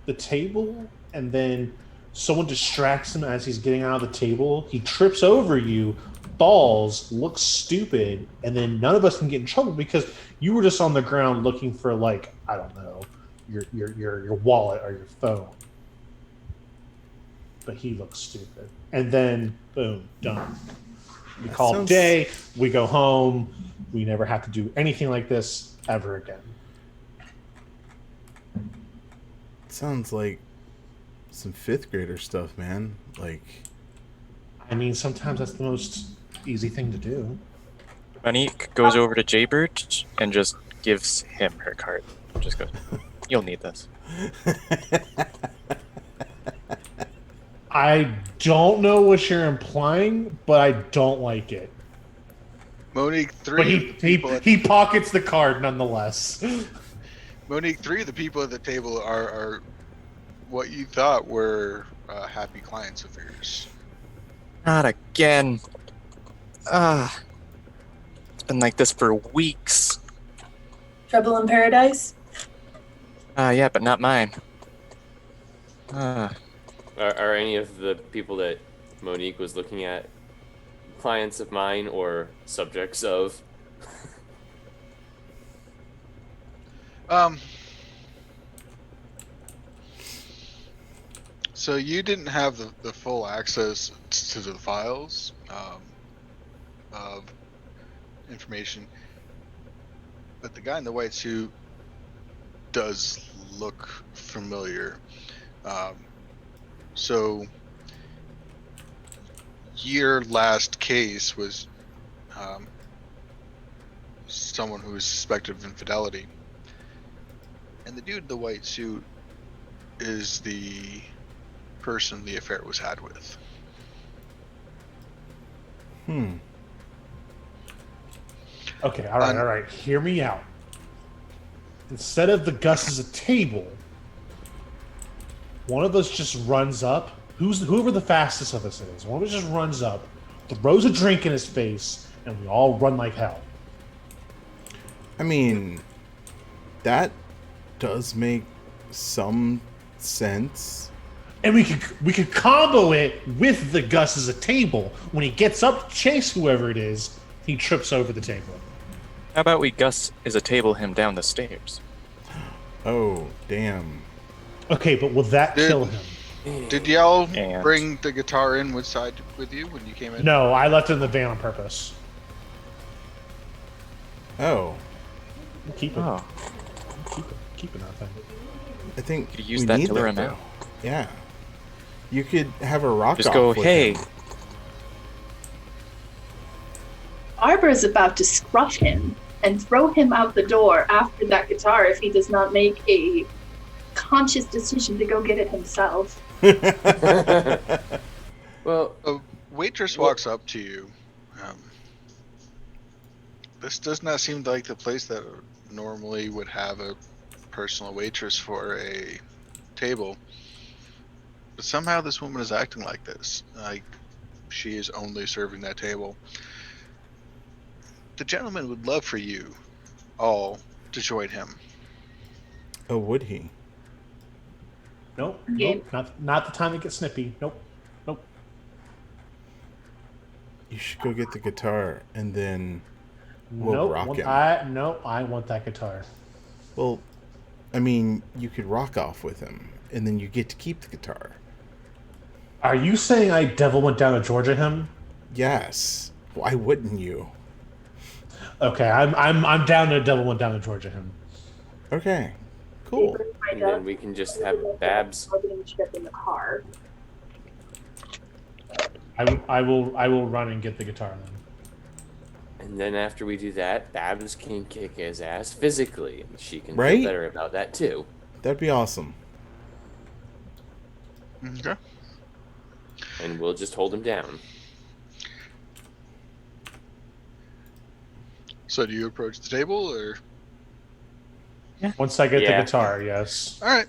the table, and then someone distracts him as he's getting out of the table. He trips over you, falls, looks stupid, and then none of us can get in trouble because you were just on the ground looking for, like, I don't know, your wallet or your phone. But he looks stupid. And then, boom, done. We call it a sounds- day, we go home, we never have to do anything like this ever again. Sounds like some fifth grader stuff, man. Like, I mean, sometimes that's the most easy thing to do. Monique goes over to Jaybird and just gives him her card. Just goes, you'll need this. I don't know what you're implying, but I don't like it. Monique, But three of the people he pockets the card nonetheless. Monique, three of the people at the table are what you thought were happy clients of yours. Not again. It's been like this for weeks. Trouble in paradise? Yeah, but not mine. Are any of the people that Monique was looking at clients of mine or subjects of? Um. So you didn't have the full access to the files of information, but the guy in the white suit does look familiar. So your last case was someone who was suspected of infidelity, and the dude in the white suit is the person the affair was had with. Okay, all right. Hear me out. Instead of the Gus as a table, one of us just runs up. Whoever the fastest of us is, one of us just runs up, throws a drink in his face, and we all run like hell. I mean, that does make some sense. And we could combo it with the Gus as a table. When he gets up to chase whoever it is, he trips over the table. How about we Gus is a table him down the stairs? Oh, damn. Okay, but will that kill him? Did y'all And- bring the guitar in with you when you came in? No, I left it in the van on purpose. Oh, We'll keep it. Oh, Keep it that thing. I think Could use we that need to lure him though. out. Yeah. You could have a rock just off go, with hey. him. Barbara's about to scruff him and throw him out the door after that guitar if he does not make a conscious decision to go get it himself. Well, A waitress walks up to you. This does not seem like the place that normally would have a personal waitress for a table. But somehow this woman is acting like this. Like she is only serving that table. The gentleman would love for you all to join him. Oh, would he? Nope. Yeah. Nope. Not the time to get snippy. Nope. You should go get the guitar and then we'll rock him. I want that guitar. Well, I mean, you could rock off with him and then you get to keep the guitar. Are you saying I devil went down to Georgia him? Yes. Why wouldn't you? Okay, I'm down to devil went down to Georgia him. Okay. Cool. and then we can just have Babs. Bargaining chip in the car. I will run and get the guitar then. And then after we do that, Babs can kick his ass physically. And she can Right? feel better about that too. That'd be awesome. Okay. And we'll just hold him down. So do you approach the table or? Once I get Yeah. the guitar, yes. All right.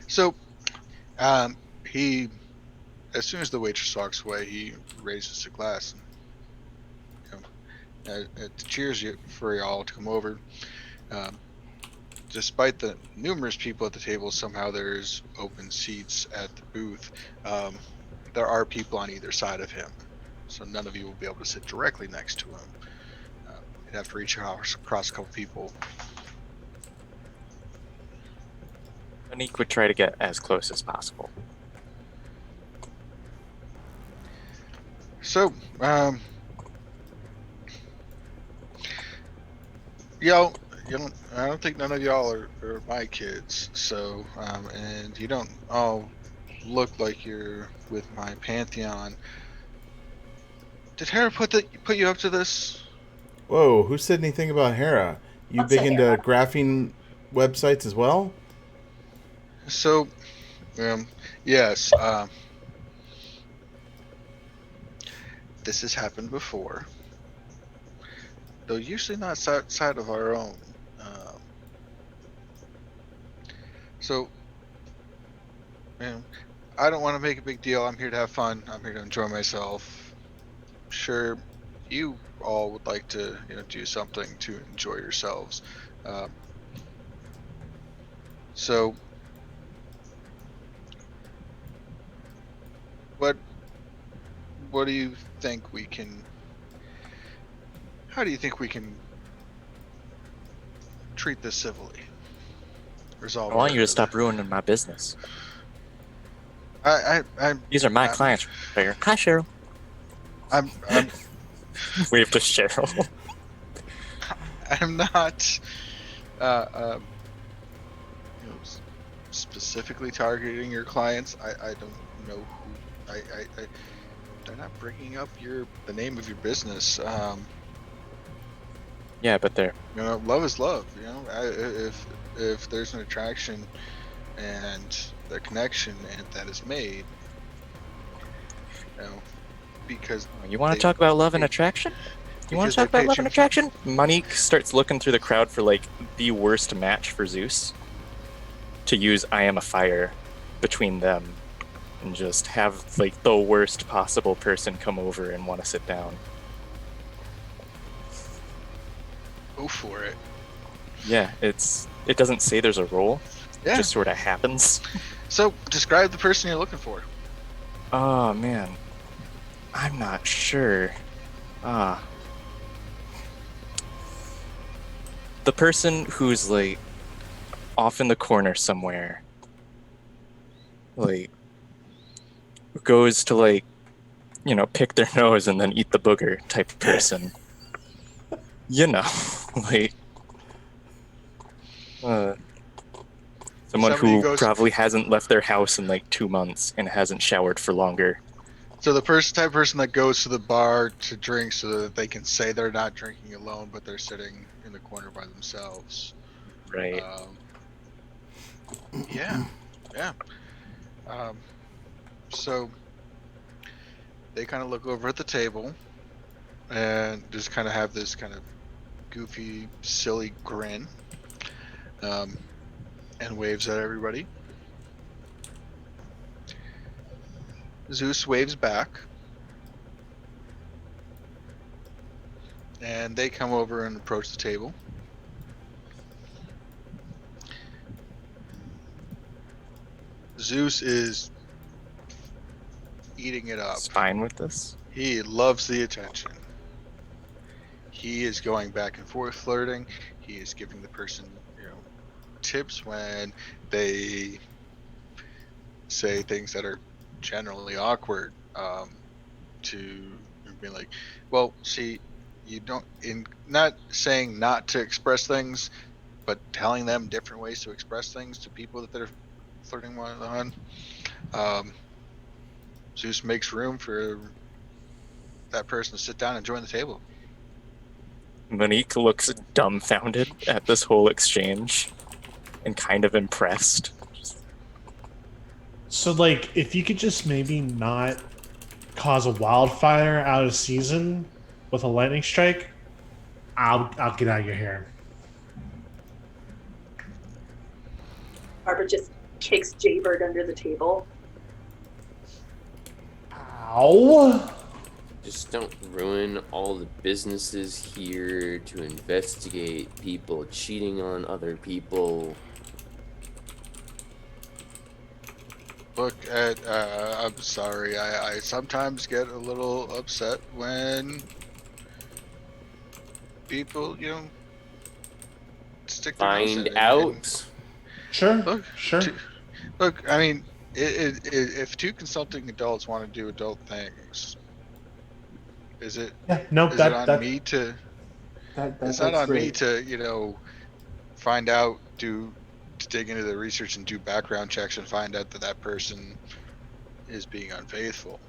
So, he, as soon as the waitress walks away, he raises a glass and cheers you for y'all to come over. Despite the numerous people at the table, somehow there's open seats at the booth. There are people on either side of him, so none of you will be able to sit directly next to him. You'd have to reach across a couple people. Monique would try to get as close as possible. So, y'all, I don't think none of y'all are my kids. So, and you don't all look like you're with my pantheon. Did Hera put you up to this? Whoa, who said anything about Hera? You What's big a into Hera? graphing websites as well? So, yes. This has happened before. though usually not outside of our own. So, I don't want to make a big deal. I'm here to have fun. I'm here to enjoy myself. Sure, you all would like to, do something to enjoy yourselves. So, what do you think we can? How do you think we can treat this civilly? Resolve I want it. you to stop ruining my business. I'm. These are my I'm- clients, Bear. Hi, Cheryl. I'm. Wave to Cheryl. I'm not. Specifically targeting your clients. I don't know who. They're not bringing up the name of your business. Yeah, but they're Love is love. If there's an attraction and the connection that is made, because You want they- to talk about love and they- attraction? You want because to talk they about love and pay attraction? Monique starts looking through the crowd for like the worst match for Zeus to use I am a fire between them and just have like the worst possible person come over and want to sit down. Go for it. Yeah, it doesn't say there's a role. Yeah. It just sort of happens. So describe the person you're looking for. Oh man. I'm not sure. The person who's like off in the corner somewhere, like goes to like, pick their nose and then eat the booger type person. Like someone Somebody who goes- probably hasn't left their house in like 2 months and hasn't showered for longer. So the type of person that goes to the bar to drink so that they can say they're not drinking alone, but they're sitting in the corner by themselves. Right. Yeah. So they kind of look over at the table and just kind of have this kind of goofy, silly grin, and waves at everybody. Zeus waves back, and they come over and approach the table. Zeus is eating it up. It's fine with this. He loves the attention. He is going back and forth flirting. He is giving the person, tips when they say things that are generally awkward, to be like, well, see, you don't, in not saying not to express things, but telling them different ways to express things to people that they're flirting on. Zeus makes room for that person to sit down and join the table. Monique looks dumbfounded at this whole exchange and kind of impressed. So, like, if you could just maybe not cause a wildfire out of season with a lightning strike, I'll get out of your hair. Barbara just kicks Jaybird under the table. Ow! Just don't ruin all the businesses here to investigate people cheating on other people. Look, I'm sorry. I sometimes get a little upset when people, stick their nose in Find it out. Sure, Look, sure. look, I mean, if two consulting adults want to do adult things, is it Yeah, no, is it on me to? It's not on me great. to, find out, to dig into the research and do background checks and find out that person is being unfaithful.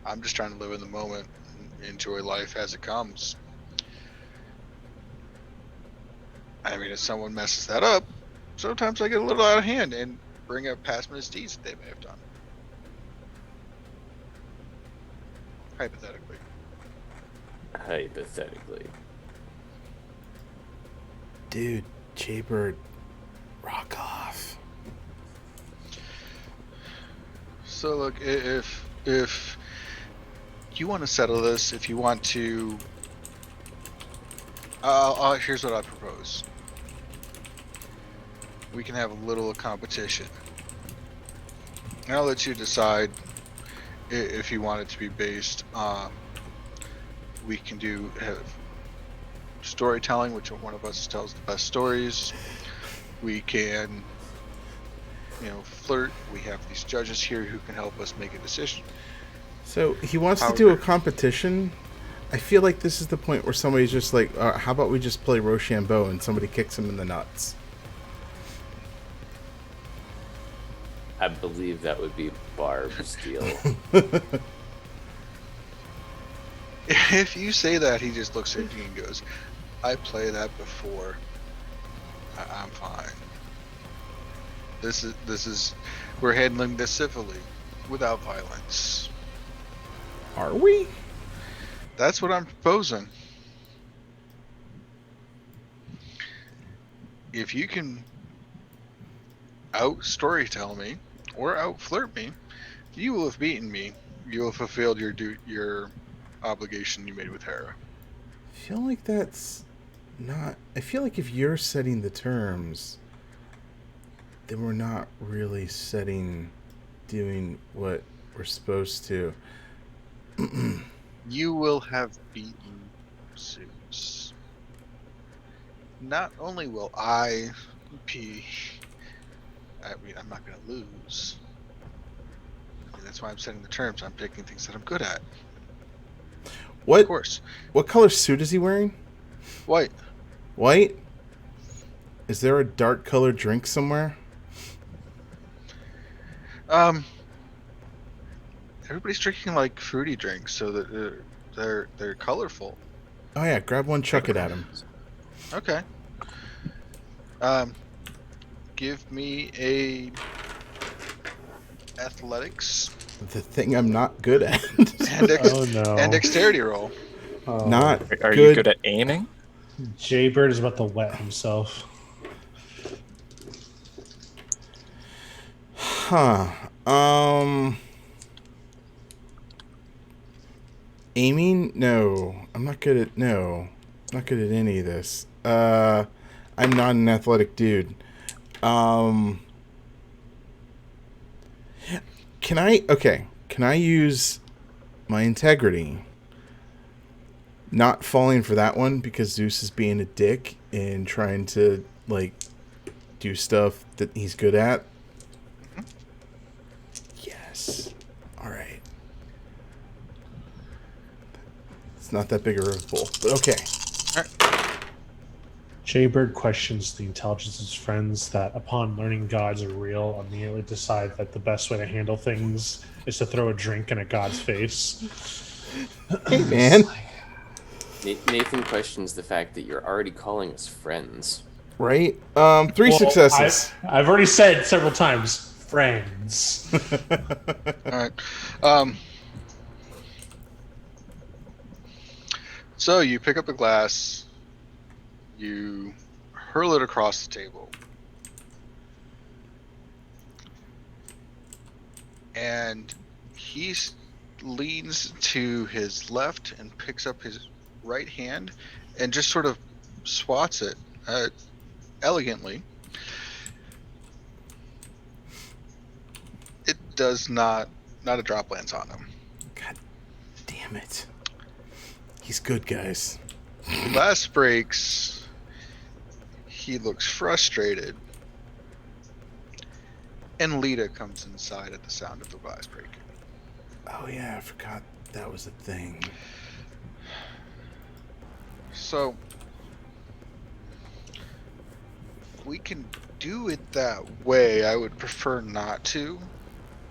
I'm just trying to live in the moment and enjoy life as it comes. I mean, if someone messes that up, sometimes I get a little out of hand and bring up past misdeeds that they may have done. Hypothetically. Hypothetically. Dude, Jaybird, rock off. So look, if you want to settle this, if you want to, here's what I propose. We can have a little competition. And I'll let you decide if you want it to be based on. We can have storytelling, which one of us tells the best stories. We can, flirt. We have these judges here who can help us make a decision. So he wants to do a competition. I feel like this is the point where somebody's just like, how about we just play Rochambeau and somebody kicks him in the nuts? I believe that would be Barb's deal. If you say that, he just looks at you and goes, I played that before. I'm fine. This is we're handling this civilly, without violence. Are we? That's what I'm proposing. If you can out storytell me or out flirt me, you will have beaten me. You will have fulfilled your obligation you made with Hera. I feel like that's not. I feel like if you're setting the terms, then we're not really doing what we're supposed to. You will have beaten Zeus. Not only will I be. I'm not going to lose. That's why I'm setting the terms. I'm picking things that I'm good at. What? Of course. What color suit is he wearing? White. White? Is there a dark colored drink somewhere? Everybody's drinking like fruity drinks, so that they're colorful. Oh yeah, grab one, chuck it at him. Okay. Give me a athletics The thing I'm not good at. and dexterity roll. Not Are you good at aiming? Jaybird is about to wet himself. Huh. Aiming? No. I'm not good at any of this. I'm not an athletic dude. Can I use my integrity? Not falling for that one because Zeus is being a dick and trying to do stuff that he's good at. Yes. All right. It's not that big of a pull, but okay. Jaybird questions the intelligence of his friends that upon learning gods are real, immediately decide that the best way to handle things is to throw a drink in a god's face. Hey, man. Nathan questions the fact that you're already calling us friends. Right? 3 successes. I've already said several times, friends. All right. So you pick up a glass, you hurl it across the table, and he leans to his left and picks up his right hand and just sort of swats it elegantly. It does not a drop lands on him. God damn it. He's good, guys. The glass breaks. He looks frustrated. And Lita comes inside at the sound of the glass breaking. Oh yeah, I forgot that was a thing. So we can do it that way. I would prefer not to.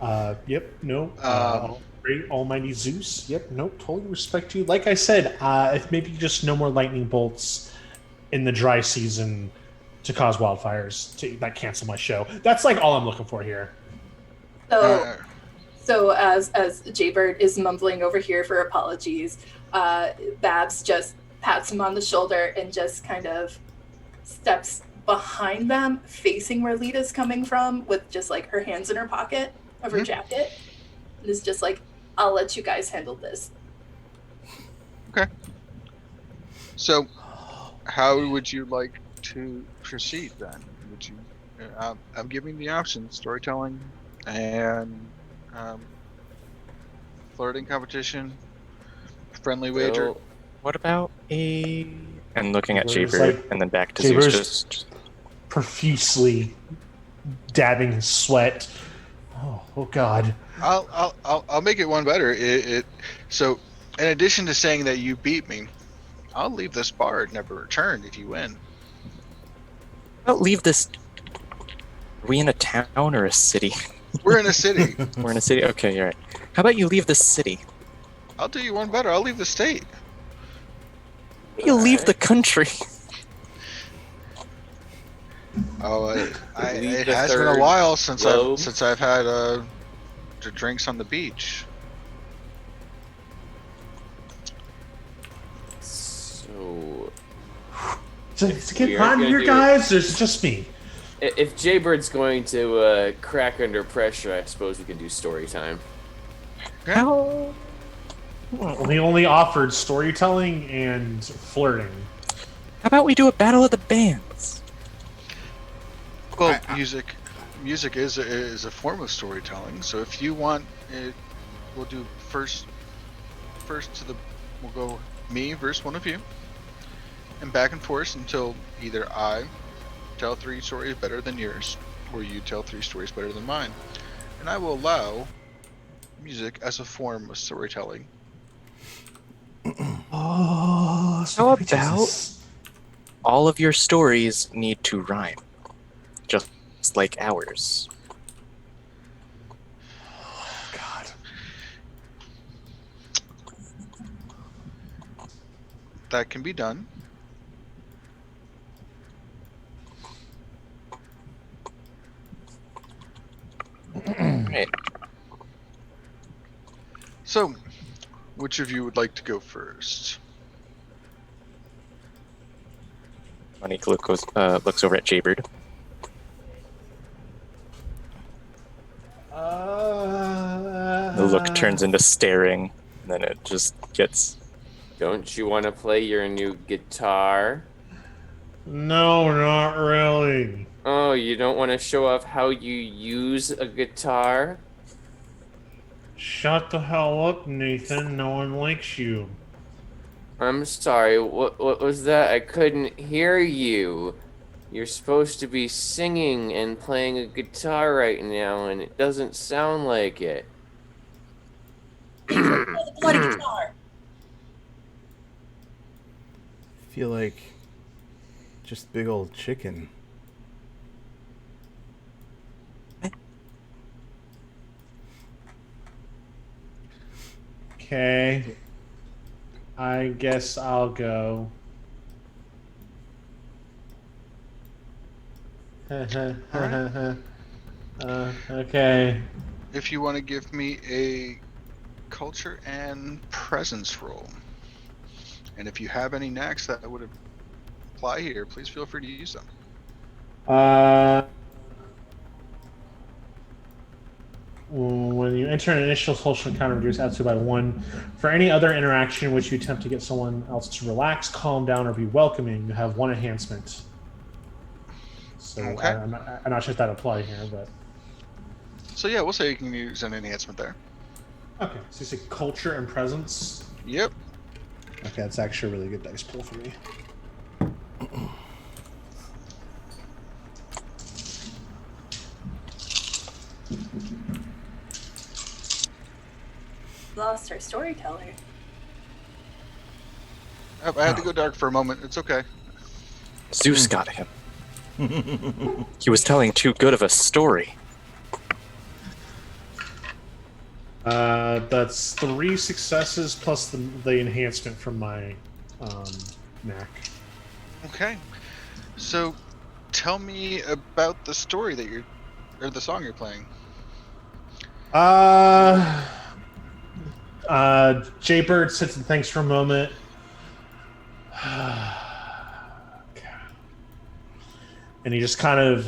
Yep, no. Great almighty Zeus. Yep, no, totally respect you. Like I said, if maybe just no more lightning bolts in the dry season to cause wildfires that cancel my show. That's like all I'm looking for here. So as Jaybird is mumbling over here for apologies, Babs just pats him on the shoulder and just kind of steps behind them, facing where Lita's coming from, with just like her hands in her pocket of her jacket, and is just like, I'll let you guys handle this. Okay. So, how would you like to proceed then? Would you? I'm giving the options: storytelling and flirting competition, friendly wager. So, What about a... And looking at Jaybird is Jaybird, like- and then back to Jaybir's- Zeus. Just Profusely dabbing his sweat. Oh God. I'll make it one better. So, in addition to saying that you beat me, I'll leave this bar and never return if you win. I'll leave this... Are we in a town or a city? We're in a city. We're in a city? Okay, you're right. How about you leave this city? I'll do you one better. I'll leave the state. You leave the country. Oh, Leave it the has been a third while since globe. I've had the drinks on the beach. So, Is it getting We hot aren't in gonna here, do it. guys? Or is it just me? if Jaybird's going to crack under pressure, I suppose we can do story time. How... Well, he only offered storytelling and flirting. How about we do a battle of the bands? Well, music is a form of storytelling. So if you want it, we'll do first we'll go me versus one of you, and back and forth until either I tell 3 stories better than yours, or you tell 3 stories better than mine. And I will allow music as a form of storytelling. Oh, How about all of your stories need to rhyme, just like ours? God. That can be done. Right. So, which of you would like to go first? Monique looks over at Jaybird. The look turns into staring, and then it just gets... Don't you want to play your new guitar? No, not really. Oh, you don't want to show off how you use a guitar? Shut the hell up, Nathan. No one likes you. I'm sorry, what was that? I couldn't hear you. You're supposed to be singing and playing a guitar right now, and it doesn't sound like it. The bloody guitar. Feel like just big old chicken. Okay. I guess I'll go. Okay. If you want to give me a culture and presence roll, and if you have any knacks that would apply here, please feel free to use them. When you enter an initial social encounter, reduce altitude by 1. For any other interaction in which you attempt to get someone else to relax, calm down, or be welcoming, you have 1 enhancement. So Okay. I'm not sure if that applies here, but So yeah, we'll say you can use an enhancement there. okay. So you say culture and presence. Yep. Okay, that's actually a really good dice pull for me. Lost our storyteller. I had to go dark for a moment. It's okay. Zeus got him. He was telling too good of a story. That's 3 successes plus the enhancement from my knack. Okay. So, tell me about the story that or the song you're playing. Jaybird sits and thinks for a moment. And he just kind of,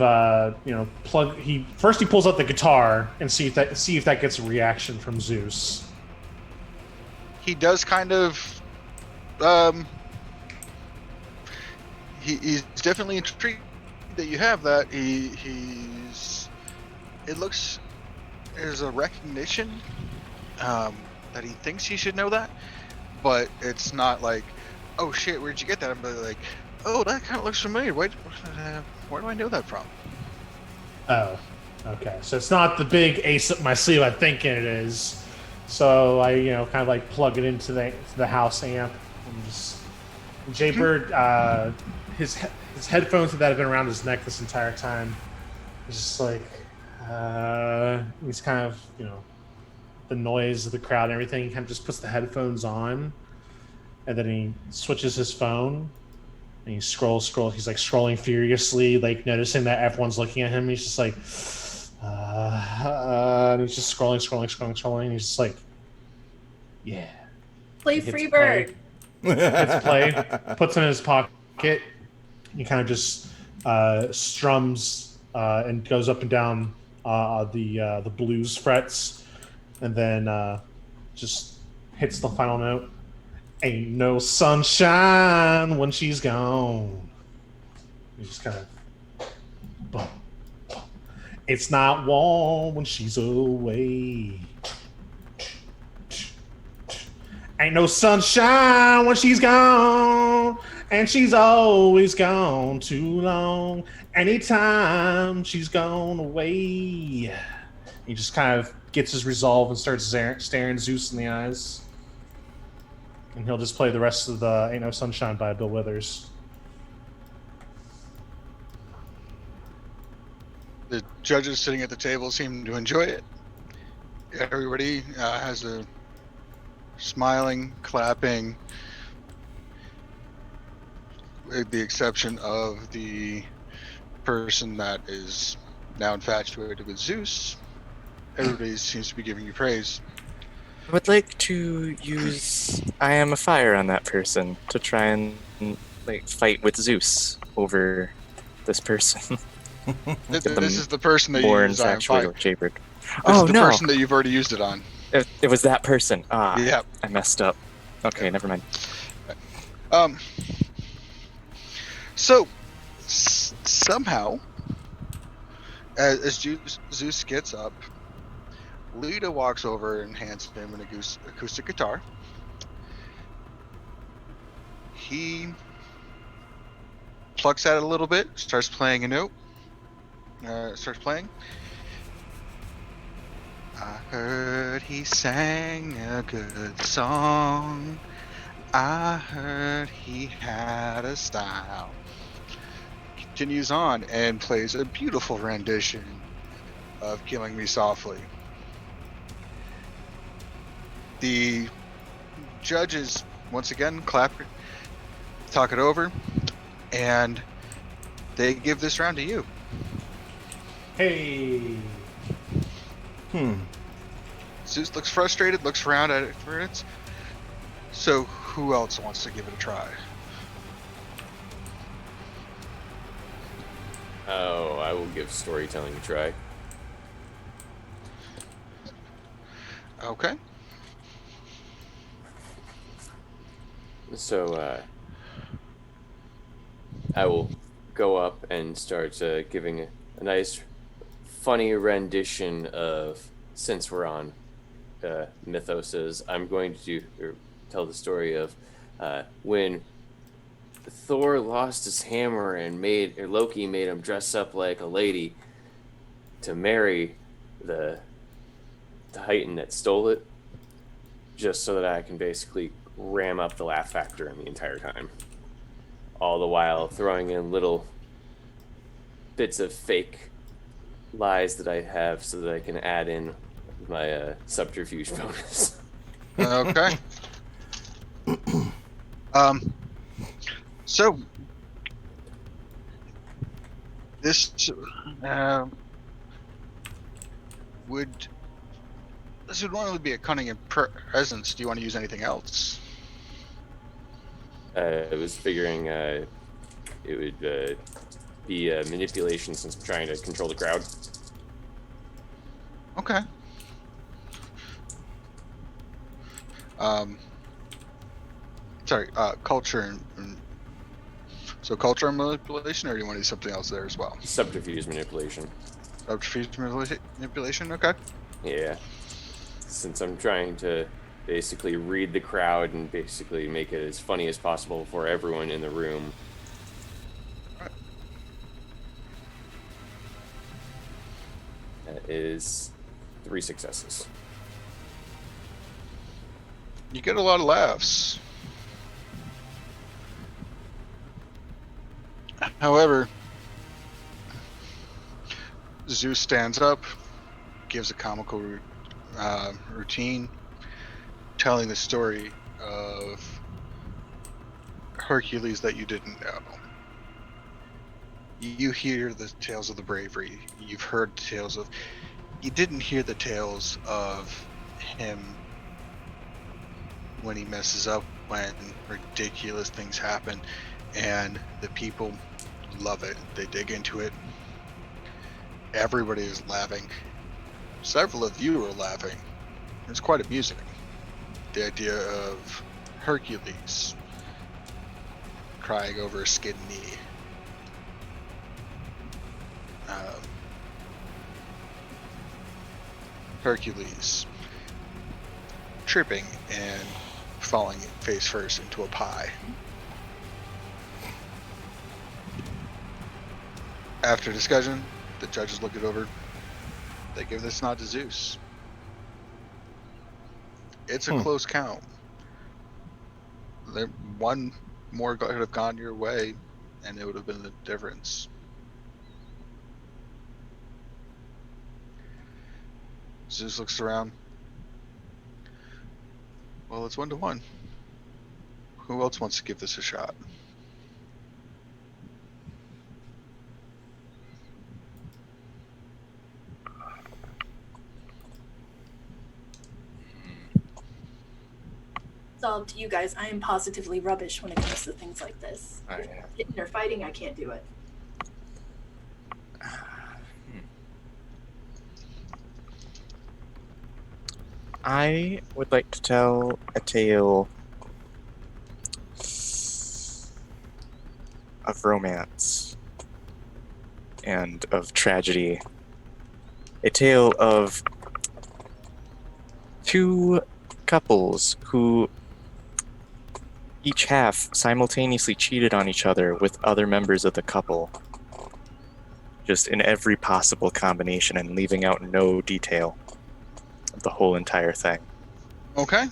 he pulls out the guitar and see if that gets a reaction from Zeus. He does kind of, he's definitely intrigued that you have that. It looks, there's a recognition, that he thinks he should know that, but it's not like, oh shit, where'd you get that? But like, oh, that kind of looks familiar. Where do I know that from? Oh, okay. So it's not the big ace up my sleeve I think it is. So I, kind of like plug it into the house amp. And just Jaybird, his headphones that have been around his neck this entire time. He's just like, he's kind of, the noise of the crowd and everything. He kind of just puts the headphones on, and then he switches his phone. And he scrolls. He's like scrolling furiously, like noticing that everyone's looking at him. He's just like, and he's just scrolling. And he's just like, yeah. Play Freebird. Hits play, puts it in his pocket. He kind of just strums and goes up and down the blues frets, and then just hits the final note. Ain't no sunshine when she's gone. You just kind of. It's not warm when she's away. Ain't no sunshine when she's gone, and she's always gone too long. Anytime she's gone away. He just kind of gets his resolve and starts staring Zeus in the eyes. And he'll just play the rest of the Ain't No Sunshine by Bill Withers. The judges sitting at the table seem to enjoy it. Everybody has a smiling, clapping, with the exception of the person that is now infatuated with Zeus. Everybody seems to be giving you praise. I would like to use I Am a Fire on that person to try and fight with Zeus over this person. This is the person that you More use I Am infatuated Fire. with Jaybird. This is the no! person that you've already used it on. It was that person. Yeah. I messed up. Okay, never mind. So somehow, as Zeus gets up, Lita walks over and hands him an acoustic guitar. He plucks at it a little bit, starts playing a note. Starts playing. I heard he sang a good song. I heard he had a style. Continues on and plays a beautiful rendition of Killing Me Softly. The judges, once again, clap, talk it over, and they give this round to you. Hey. Zeus looks frustrated, looks around at it for it. So who else wants to give it a try? Oh, I will give storytelling a try. Okay. So, I will go up and start giving a nice, funny rendition of, since we're on mythoses, I'm going to tell the story of when Thor lost his hammer and Loki made him dress up like a lady to marry the Titan that stole it, just so that I can basically ram up the laugh factor in the entire time, all the while throwing in little bits of fake lies that I have so that I can add in my subterfuge bonus. Okay. So this would This would normally be a cunning and presence. Do you want to use anything else? I was figuring it would be manipulation since I'm trying to control the crowd. Okay. Sorry, culture and so culture and manipulation, or do you want to do something else there as well? Subterfuge manipulation. Subterfuge manipulation. Okay. Yeah. Since I'm trying to basically read the crowd and basically make it as funny as possible for everyone in the room. Alright. That is 3 successes. You get a lot of laughs. However, Zeus stands up, gives a comical routine, telling the story of Hercules that you didn't know. You hear the tales of the bravery. You've heard the tales of. You didn't hear the tales of him when he messes up, when ridiculous things happen, and the people love it. They dig into it. Everybody is laughing. Several of you are laughing. It's quite amusing. The idea of Hercules crying over a skinned knee. Hercules tripping and falling face first into a pie. After discussion, the judges look it over. They give this nod to Zeus. It's a close count. One more could have gone your way, and it would have been the difference. Zeus looks around. Well, it's 1-1. Who else wants to give this a shot? It's all up to you guys. I am positively rubbish when it comes to things like this. Oh, yeah. Hitting or fighting, I can't do it. I would like to tell a tale of romance and of tragedy. A tale of 2 couples who each half simultaneously cheated on each other with other members of the couple. Just in every possible combination and leaving out no detail of the whole entire thing. Okay.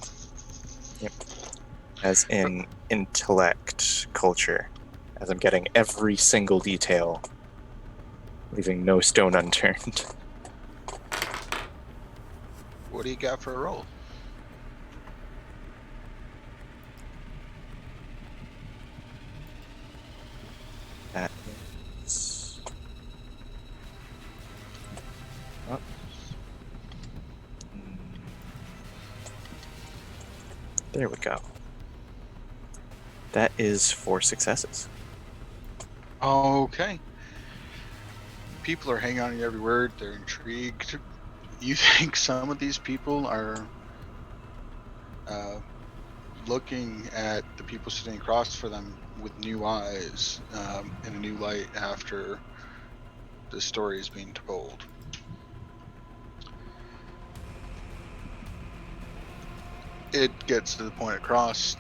As in intellect culture, as I'm getting every single detail, leaving no stone unturned. What do you got for a roll? That is... Oh. There we go. That is 4 successes. Okay. People are hanging on to every word. They're intrigued. You think some of these people are looking at the people sitting across for them with new eyes, in a new light after the story is being told. It gets to the point across.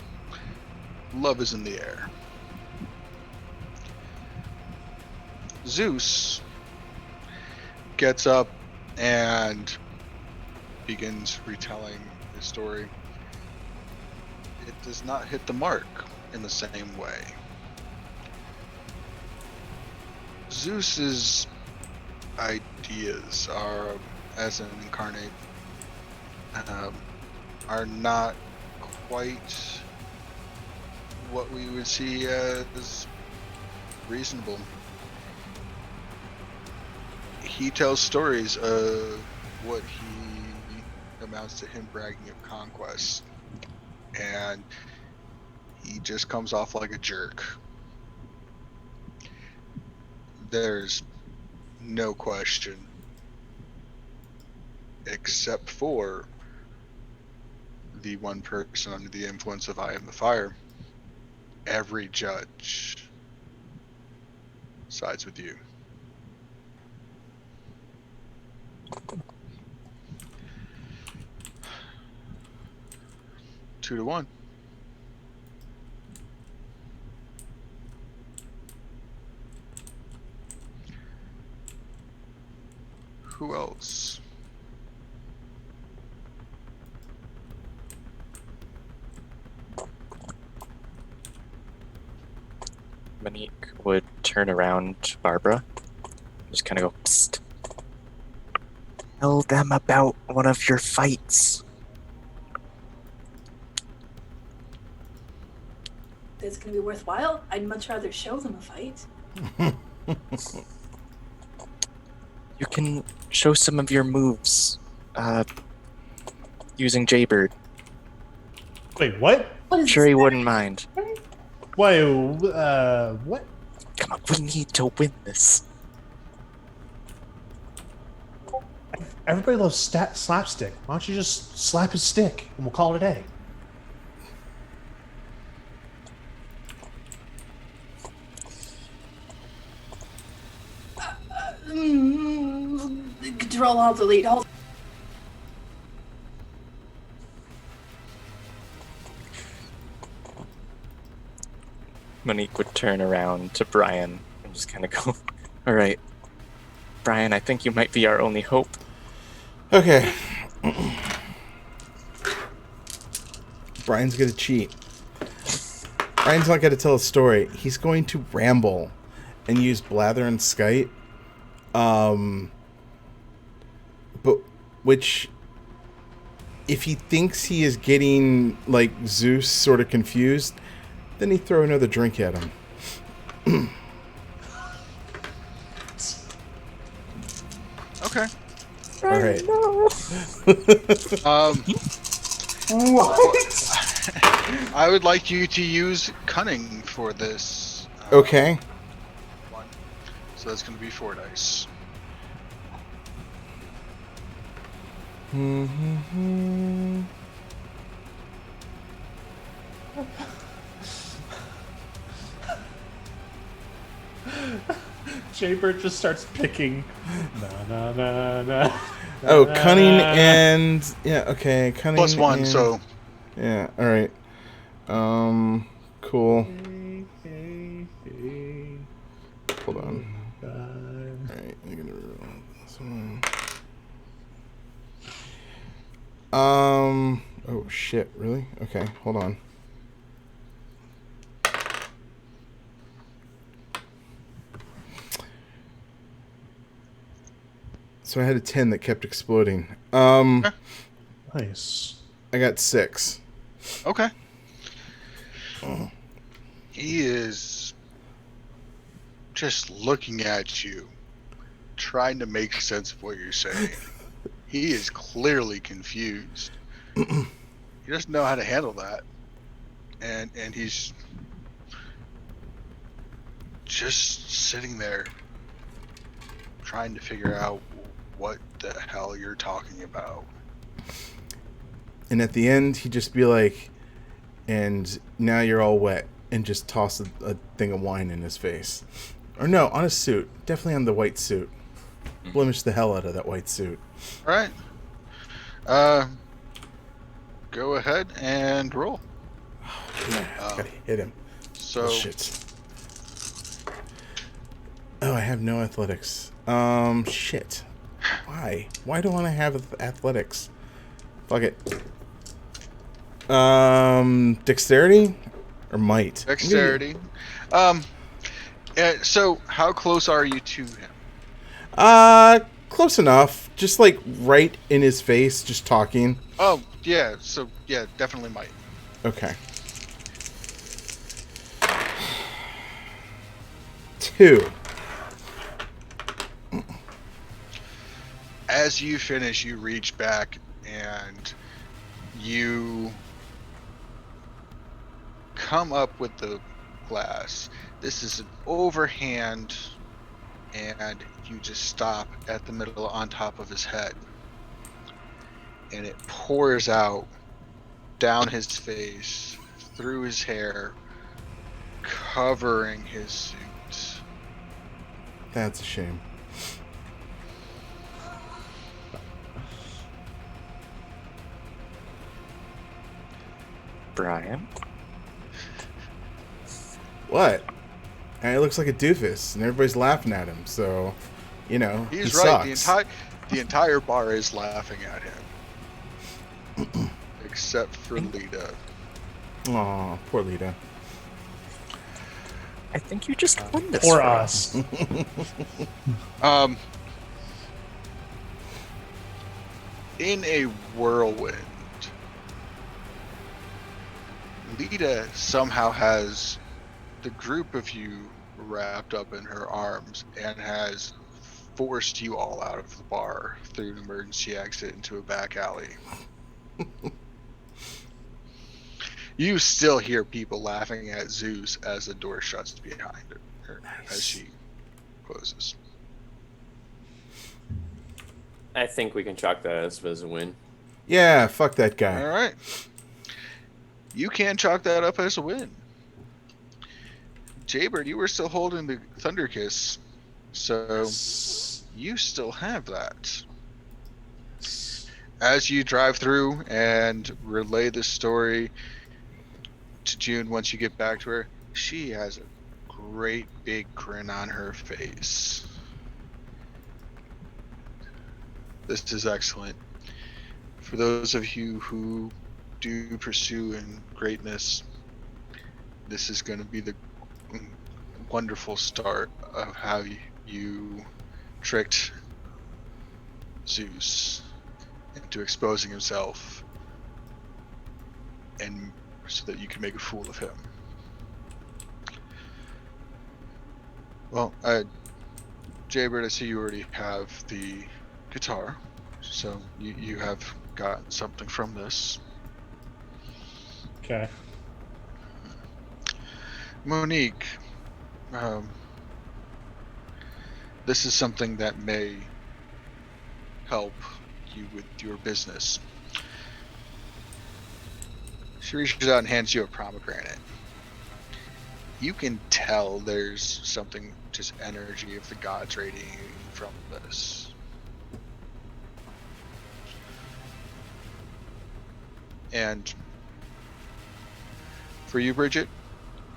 Love is in the air. Zeus gets up and begins retelling his story. It does not hit the mark in the same way. Zeus's ideas are, as an incarnate, are not quite what we would see as reasonable. He tells stories of amounts to him bragging of conquest. And he just comes off like a jerk. There's no question, except for the one person under the influence of I Am the Fire. Every judge sides with you. Two to one. Who else? Monique would turn around to Barbara, just kind of go, psst. Tell them about one of your fights. It's going to be worthwhile. I'd much rather show them a fight. You can show some of your moves using Jaybird. Wait, what? What I'm is sure he this? wouldn't mind. Wait, what? Come on, we need to win this. Everybody loves slapstick. Why don't you just slap his stick and we'll call it a day? Control alt delete. Hold. Monique would turn around to Brian and just kind of go, all right, Brian, I think you might be our only hope. Okay. Brian's gonna cheat. Brian's not gonna tell a story. He's going to ramble and use blather and skite. But which, if he thinks he is getting like Zeus sort of confused, then he throw another drink at him. Okay. All right. What? I would like you to use cunning for this. Okay. One. So that's going to be 4 dice. Jaybird just starts picking. Na na na na. Oh, cunning and yeah. Okay, cunning +1, and, so yeah. All right. Cool. Hold on. All right. I'm gonna roll this one. Oh shit! Really? Okay. Hold on. So I had a 10 that kept exploding. Nice. I got 6. okay. He is just looking at you, trying to make sense of what you're saying. He is clearly confused. He doesn't know how to handle that, and he's just sitting there trying to figure out what the hell you're talking about. And at the end, he'd just be like, and now you're all wet, and just toss a thing of wine in his face. Or no, on his suit. Definitely on the white suit. Blemish the hell out of that white suit. All right. Go ahead and roll. Yeah, gotta hit him. So Shit. Oh, I have no athletics. Shit. Why? Why don't I have athletics? Fuck it. Dexterity or might? dexterity. So how close are you to him? Close enough. Just like right in his face, just talking. Oh, yeah. So yeah, definitely might. Okay. 2. As you finish, you reach back and you come up with the glass. This is an overhand, and you just stop at the middle on top of his head. And it pours out down his face, through his hair, covering his suit. That's a shame. Brian? What? And he looks like a doofus, and everybody's laughing at him. So, you know, He's he right. sucks. The entire bar is laughing at him, except for Lita. Aw, poor Lita. I think you just won this Or round. us. In a whirlwind, Lita somehow has the group of you wrapped up in her arms and has forced you all out of the bar through an emergency exit into a back alley. You still hear people laughing at Zeus as the door shuts behind her as she closes. I think we can chalk that as a win. Yeah, fuck that guy. All right. You can chalk that up as a win. Jaybird, you were still holding the Thunder Kiss, so you still have that. As you drive through and relay the story to June once you get back to her, she has a great big grin on her face. This is excellent. For those of you who do pursue in greatness, this is going to be the wonderful start of how you tricked Zeus into exposing himself, and so that you can make a fool of him. Well, Jaybird, I see you already have the guitar, so you have got something from this. Okay. Monique, this is something that may help you with your business. She reaches out and hands you a pomegranate. You can tell there's something, just energy of the gods radiating from this. And for you, Bridget,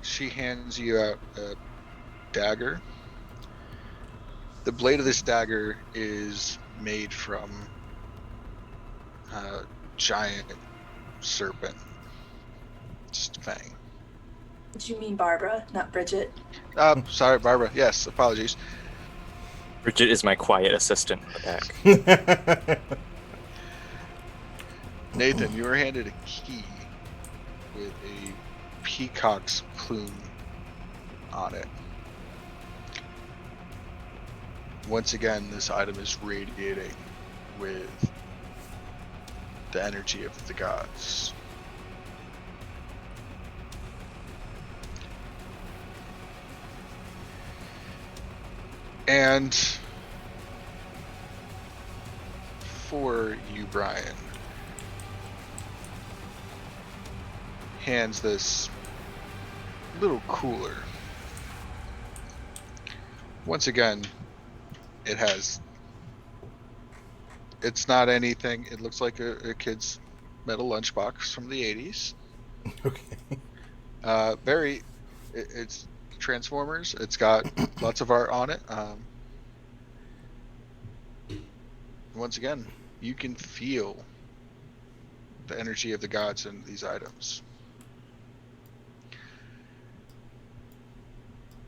she hands you out a dagger. The blade of this dagger is made from a giant serpent. Just a fang. Did you mean Barbara, not Bridget? Sorry, Barbara. Yes, apologies. Bridget is my quiet assistant in the back. Nathan, you were handed a key with a peacock's plume on it. Once again, this item is radiating with the energy of the gods. And for you, Brian, hands this little cooler. Once again, it's not anything. It looks like a kid's metal lunchbox from the 80s. Okay. It's Transformers. It's got lots of art on it. Once again, you can feel the energy of the gods in these items.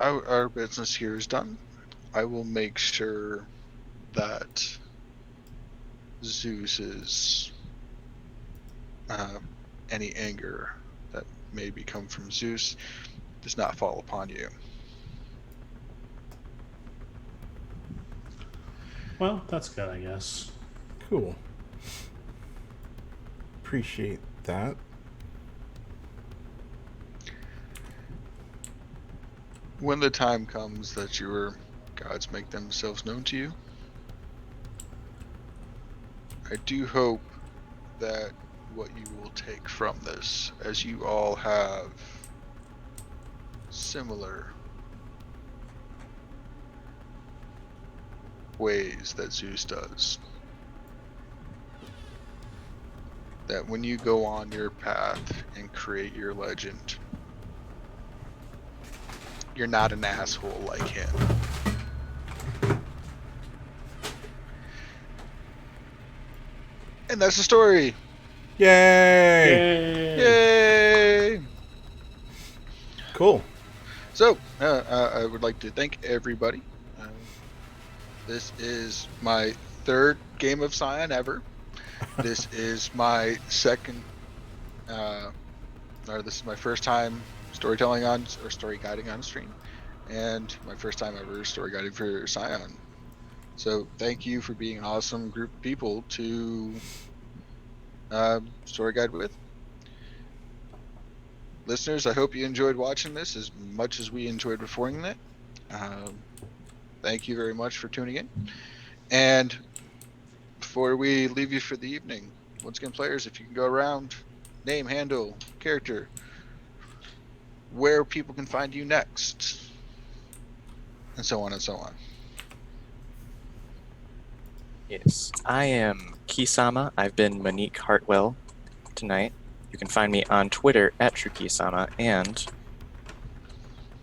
Our business here is done. I will make sure that Zeus's any anger that may come from Zeus does not fall upon you. Well, that's good, I guess. Cool. appreciate that. When the time comes that your gods make themselves known to you, I do hope that what you will take from this, as you all have similar ways that Zeus does, that when you go on your path and create your legend, you're not an asshole like him. And that's the story. Yay! Yay! Cool. So, I would like to thank everybody. This is my third game of Scion ever. This is my second, or this is my first time storytelling on, or story guiding on stream, and my first time ever story guiding for Scion. So thank you for being an awesome group of people to story guide with. Listeners, I hope you enjoyed watching this as much as we enjoyed recording it. Thank you very much for tuning in. And before we leave you for the evening, once again, players, if you can go around, name, handle, character, where people can find you next, and so on and so on. Yes, I am Kisama. I've been Monique Hartwell tonight. You can find me on Twitter at TrueKisama, and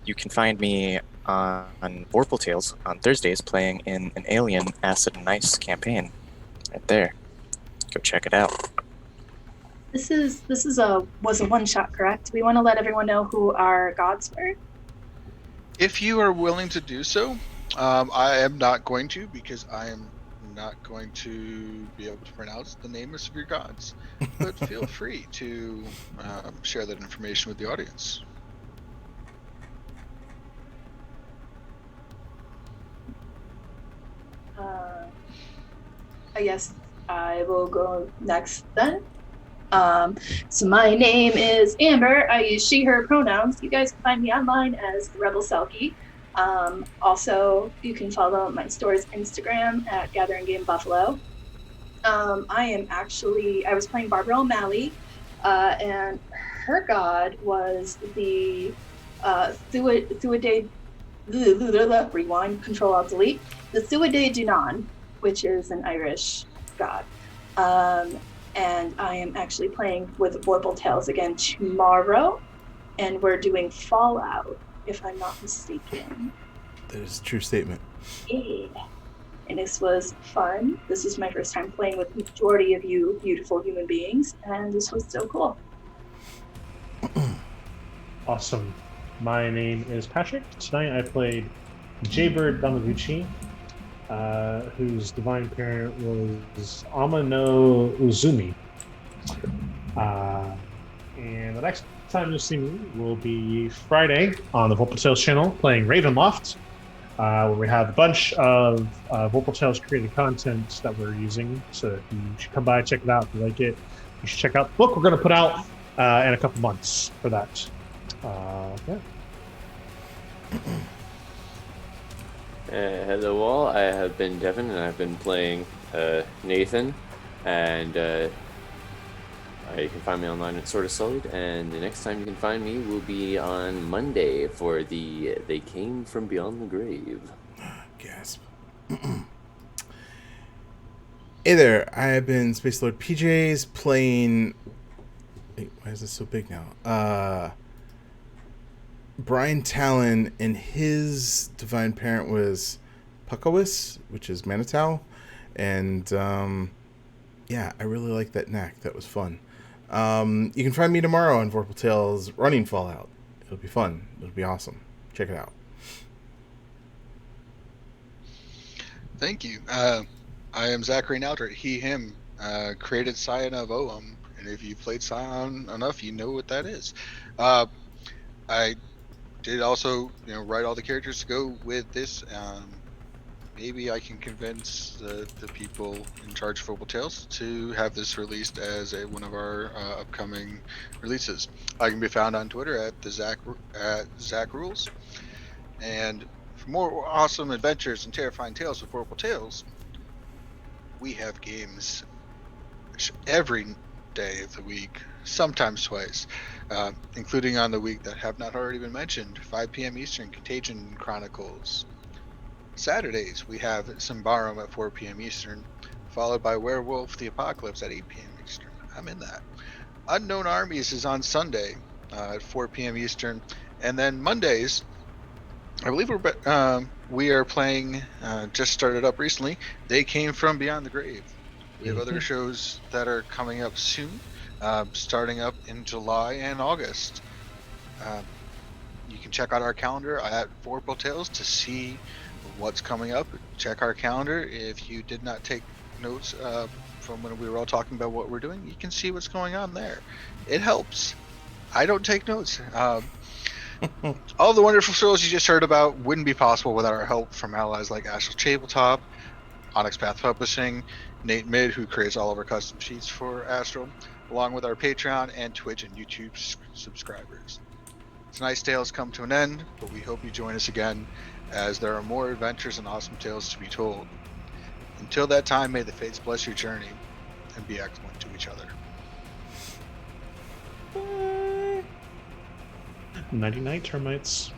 you can find me on Vorpal Tales on Thursdays playing in an Alien Acid and Ice campaign. Right there. Go check it out. This was a one shot, correct? We want to let everyone know who our gods were. If you are willing to do so, I am not going to, because I am not going to be able to pronounce the names of your gods. But feel free to share that information with the audience. I guess I will go next then. So my name is Amber. I use she, her pronouns. You guys can find me online as Rebel Selkie. Also, you can follow my store's Instagram at Gathering Game Buffalo. I was playing Barbara O'Malley, and her god was the Thuade, rewind, Control Alt Delete, the Thuade Dunan, which is an Irish god. And I am actually playing with Vorpal Tales again tomorrow, and we're doing Fallout, if I'm not mistaken. That is a true statement. Yeah. And this was fun. This is my first time playing with the majority of you beautiful human beings, and this was so cool. Awesome. My name is Patrick. Tonight I played Jaybird Damaguchi, whose divine parent was Ama no Uzumi. And the next time you'll see me will be Friday on the Vorpal Tales channel playing Ravenloft, where we have a bunch of Vorpal Tales created content that we're using. So you should come by, check it out if you like it. You should check out the book we're going to put out in a couple months for that. Yeah. Hello all, I have been Devin and I've been playing Nathan, and you can find me online at Sort of Sullied, and the next time you can find me will be on Monday for the They Came From Beyond the Grave. Gasp. Hey there, I have been Space Lord PJs playing... Wait, why is this so big now? Brian Talon, and his divine parent was Puckawis, which is Manitow. And yeah, I really like that knack. That was fun. You can find me tomorrow on Vorpal Tales running Fallout. It'll be fun. It'll be awesome. Check it out. Thank you. I am Zachary Naldert. He, him, created Scion of Oam, and if you played Scion enough, you know what that is. I did also, write all the characters to go with this maybe I can convince the people in charge of Vorpal Tales to have this released as one of our upcoming releases. I can be found on Twitter at Zach Rules. And for more awesome adventures and terrifying tales with Vorpal Tales, we have games every day of the week, sometimes twice, including on the week that have not already been mentioned. 5 p.m. Eastern, Contagion Chronicles. Saturdays, we have Symbarum at 4 p.m. Eastern, followed by Werewolf the Apocalypse at 8 p.m. Eastern. I'm in that. Unknown Armies is on Sunday at 4 p.m. Eastern. And then Mondays, I believe we are playing, just started up recently, They Came From Beyond the Grave. We have other shows that are coming up soon, starting up in July and August. You can check out our calendar at Vorpal Tales to see what's coming up. Check our calendar. If you did not take notes from when we were all talking about what we're doing, you can see what's going on there. It helps. I don't take notes. All the wonderful shows you just heard about wouldn't be possible without our help from allies like Astral Tabletop, Onyx Path Publishing, Nate Mid, who creates all of our custom sheets for Astral, along with our Patreon and Twitch and YouTube subscribers. Tonight's tales come to an end, but we hope you join us again, as there are more adventures and awesome tales to be told. Until that time, may the fates bless your journey and be excellent to each other. Nighty night, termites.